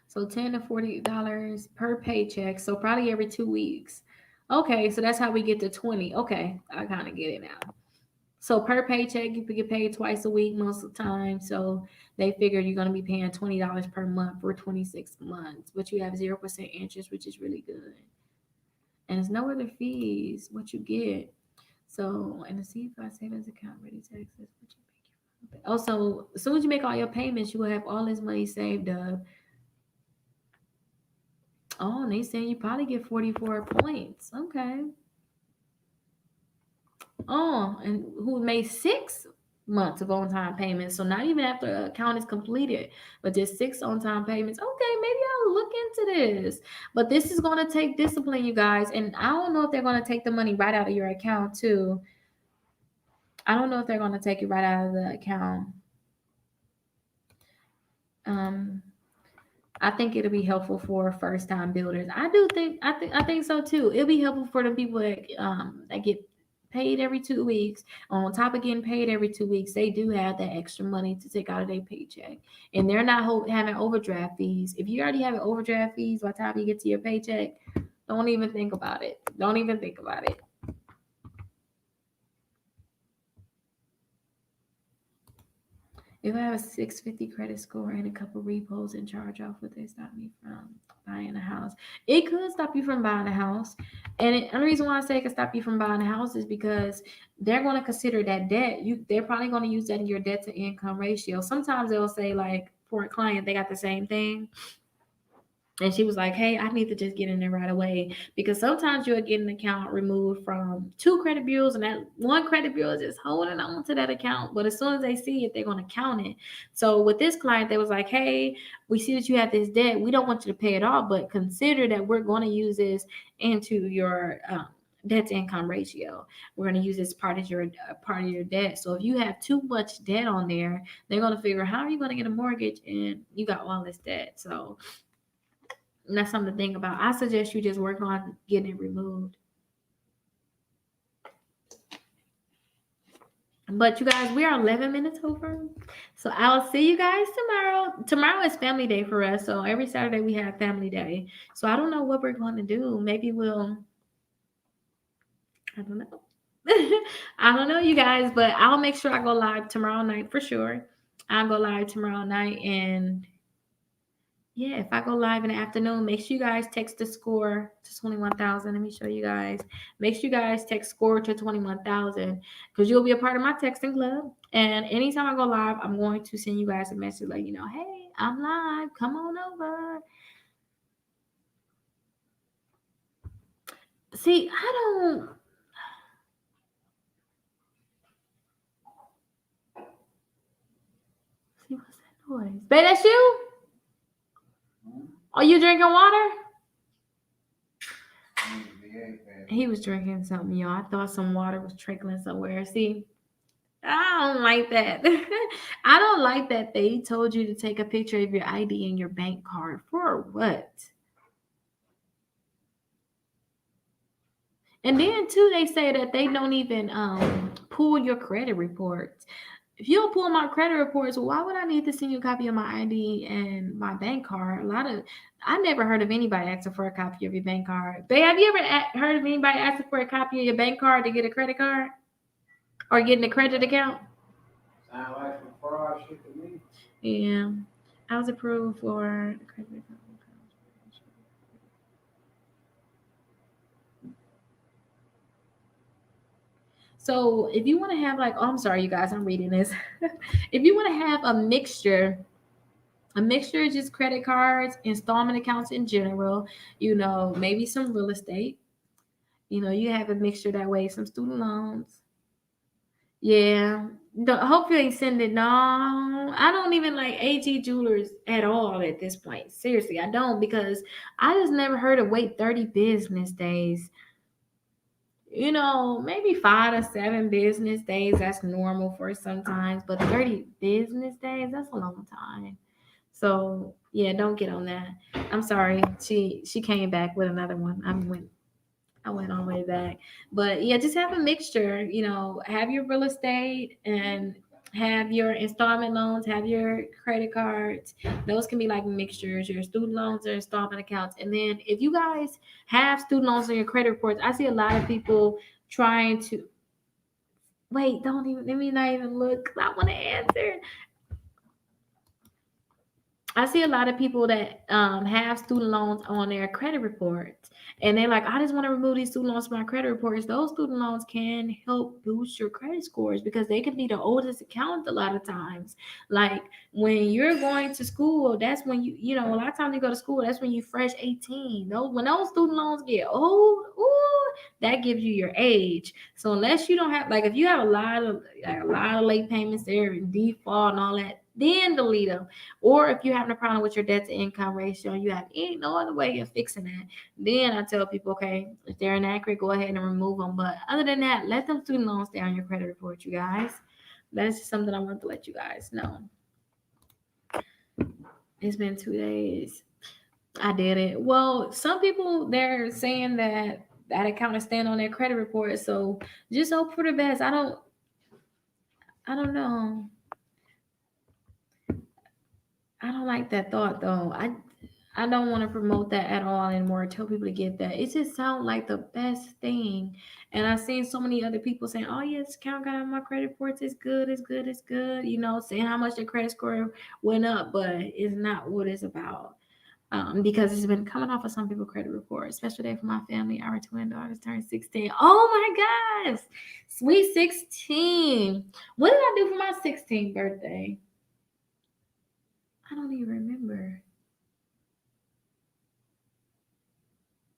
So $10 to $40 per paycheck. So probably every 2 weeks. Okay, so that's how we get to 20. Okay, I kind of get it now. So per paycheck, you could get paid twice a week most of the time. So they figure you're going to be paying $20 per month for 26 months, but you have 0% interest, which is really good. And there's no other fees. What you get. So, and the CFI savings account ready to access what you make. Also, as soon as you make all your payments, you will have all this money saved up. Oh, and they saying you probably get 44 points. Okay. Oh, and who made 6 months of on-time payments. So not even after the account is completed, but just 6 on-time payments. Okay, maybe I'll look into this. But this is going to take discipline, you guys. And I don't know if they're going to take the money right out of your account too. I don't know if they're going to take it right out of the account. Um, I think it'll be helpful for first time builders. I think so too. It'll be helpful for the people that get paid every 2 weeks. On top of getting paid every 2 weeks, they do have that extra money to take out of their paycheck, and they're not having overdraft fees. If you already have overdraft fees by the time you get to your paycheck, don't even think about it. Don't even think about it. If I have a 650 credit score and a couple repos and charge off, would they stop me from buying a house? It could stop you from buying a house. And the reason why I say it could stop you from buying a house is because they're going to consider that debt. They're probably going to use that in your debt to income ratio. Sometimes they'll say, like, for a client, they got the same thing. And she was like, hey, I need to just get in there right away. Because sometimes you'll get an account removed from 2 credit bureaus, and that one credit bureau is just holding on to that account. But as soon as they see it, they're going to count it. So with this client, they was like, hey, we see that you have this debt. We don't want you to pay it off, but consider that we're going to use this into your debt to income ratio. We're going to use this part of your debt. So if you have too much debt on there, they're going to figure, how are you going to get a mortgage and you got all this debt? So that's something to think about. I suggest you just work on getting it removed. But you guys, we are 11 minutes over. So I'll see you guys tomorrow. Tomorrow is family day for us. So every Saturday we have family day. So I don't know what we're going to do. Maybe I don't know. I don't know, you guys, but I'll make sure I go live tomorrow night for sure. I'll go live tomorrow night, and yeah, if I go live in the afternoon, make sure you guys text the score to 21,000. Let me show you guys. Make sure you guys text score to 21,000 because you'll be a part of my texting club. And anytime I go live, I'm going to send you guys a message like, hey, I'm live. Come on over. See, I don't. See, what's that noise? Babe, that's you? Are you drinking water? He was drinking something, y'all. I thought some water was trickling somewhere. See, I don't like that. I don't like that they told you to take a picture of your ID and your bank card. For what? And then too, they say that they don't even pull your credit reports. If you don't pull my credit reports, why would I need to send you a copy of my ID and my bank card? I never heard of anybody asking for a copy of your bank card. Babe, have you ever heard of anybody asking for a copy of your bank card to get a credit card or getting a credit account? Sound like some fraud shit to me. Yeah, I was approved for the credit account. So if you want to have I'm sorry, you guys, I'm reading this. If you want to have a mixture is just credit cards, installment accounts in general, maybe some real estate. You have a mixture that way, some student loans. Yeah. Hope you ain't send it. No, I don't even like AG Jewelers at all at this point. Seriously, I don't because I just never heard of wait 30 business days. Maybe 5 to 7 business days. That's normal for sometimes, but 30 business days, that's a long time. So yeah, don't get on that. I'm sorry. She came back with another one. I went all the way back. But yeah, just have a mixture, have your real estate and have your installment loans, have your credit cards. Those can be like mixtures, your student loans or installment accounts. And then if you guys have student loans on your credit reports, I see a lot of people trying to wait, don't even let me not even look. I want to answer. I see a lot of people that have student loans on their credit reports, and they're like, "I just want to remove these student loans from my credit reports." Those student loans can help boost your credit scores because they can be the oldest account a lot of times. Like when you're going to school, that's when a lot of times you go to school, that's when you fresh 18. When those student loans get old, ooh, that gives you your age. So unless you don't have, like, if you have a lot of late payments there and default and all that, then delete them. Or if you're having a problem with your debt to income ratio, you have ain't no other way of fixing that. Then I tell people, okay, if they're inaccurate, go ahead and remove them. But other than that, let them student loans stay on your credit report, you guys. That's just something I want to let you guys know. It's been 2 days. I did it. Well, some people they're saying that account is staying on their credit report. So just hope for the best. I don't know. I don't like that thought though. I don't want to promote that at all anymore. Tell people to get that. It just sounds like the best thing. And I've seen so many other people saying, "Oh yeah, this account got on my credit reports. It's good. It's good. It's good." Saying how much their credit score went up, but it's not what it's about. Because it's been coming off of some people credit reports, especially for my family. Our twin daughters turned 16. Oh my gosh, sweet 16. What did I do for my 16th birthday? I don't even remember.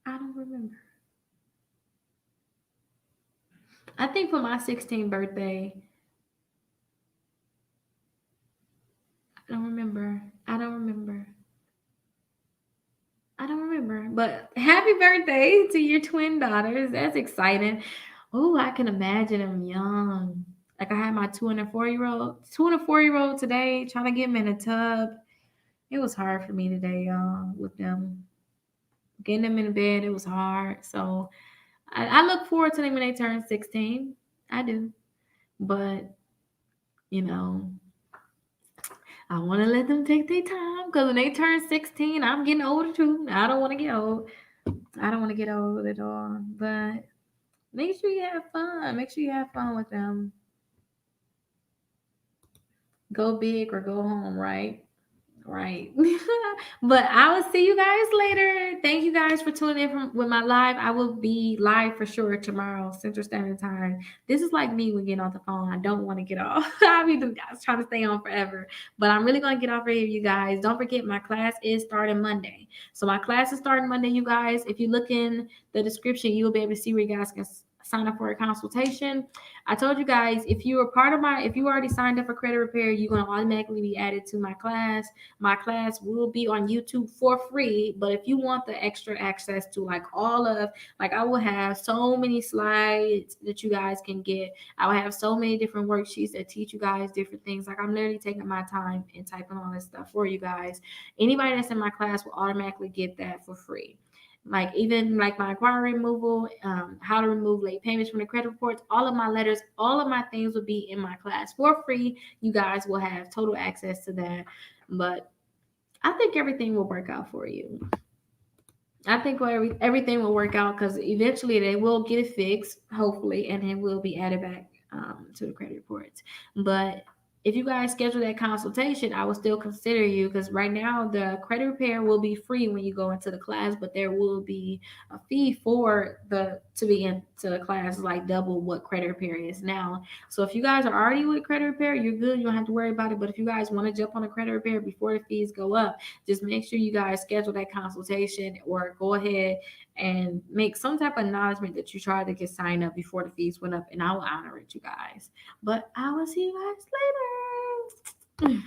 I don't remember. I think for my 16th birthday, I don't remember. I don't remember. I don't remember. But happy birthday to your twin daughters. That's exciting. Oh, I can imagine them young. Like I had my 2 and a 4 year old today, trying to get them in a tub. It was hard for me today, y'all, with them. Getting them in bed, it was hard. So I look forward to them when they turn 16. I do. But, you know, I want to let them take their time because when they turn 16, I'm getting older too. I don't want to get old. I don't want to get old at all. But make sure you have fun. Make sure you have fun with them. Go big or go home, right? Right. But I will see you guys later. Thank you guys for tuning in with my live. I will be live for sure tomorrow, Central Standard Time. This is like me when getting off the phone. I don't want to get off. I mean, I was trying to stay on forever, but I'm really going to get off right here, you guys. Don't forget, my class is starting Monday. So my class is starting Monday, you guys. If you look in the description, you'll be able to see where you guys can sign up for a consultation. I told you guys, if you already signed up for credit repair, you're going to automatically be added to my class. My class will be on YouTube for free, but if you want the extra access to I will have so many slides that you guys can get. I will have so many different worksheets that teach you guys different things. Like I'm literally taking my time and typing all this stuff for you guys. Anybody that's in my class will automatically get that for free. Like even like my inquiry removal, how to remove late payments from the credit reports, all of my letters, all of my things will be in my class for free. You guys will have total access to that. But I think everything will work out for you. I think everything will work out because eventually they will get it fixed, hopefully, and it will be added back to the credit reports. But if you guys schedule that consultation, I will still consider you, because right now the credit repair will be free when you go into the class, but there will be a fee for the to be into the class, like double what credit repair is now. So if you guys are already with credit repair, you're good. You don't have to worry about it. But if you guys want to jump on a credit repair before the fees go up, just make sure you guys schedule that consultation, or go ahead and make some type of acknowledgement that you tried to get signed up before the fees went up, and I will honor it, you guys. But I will see you guys later.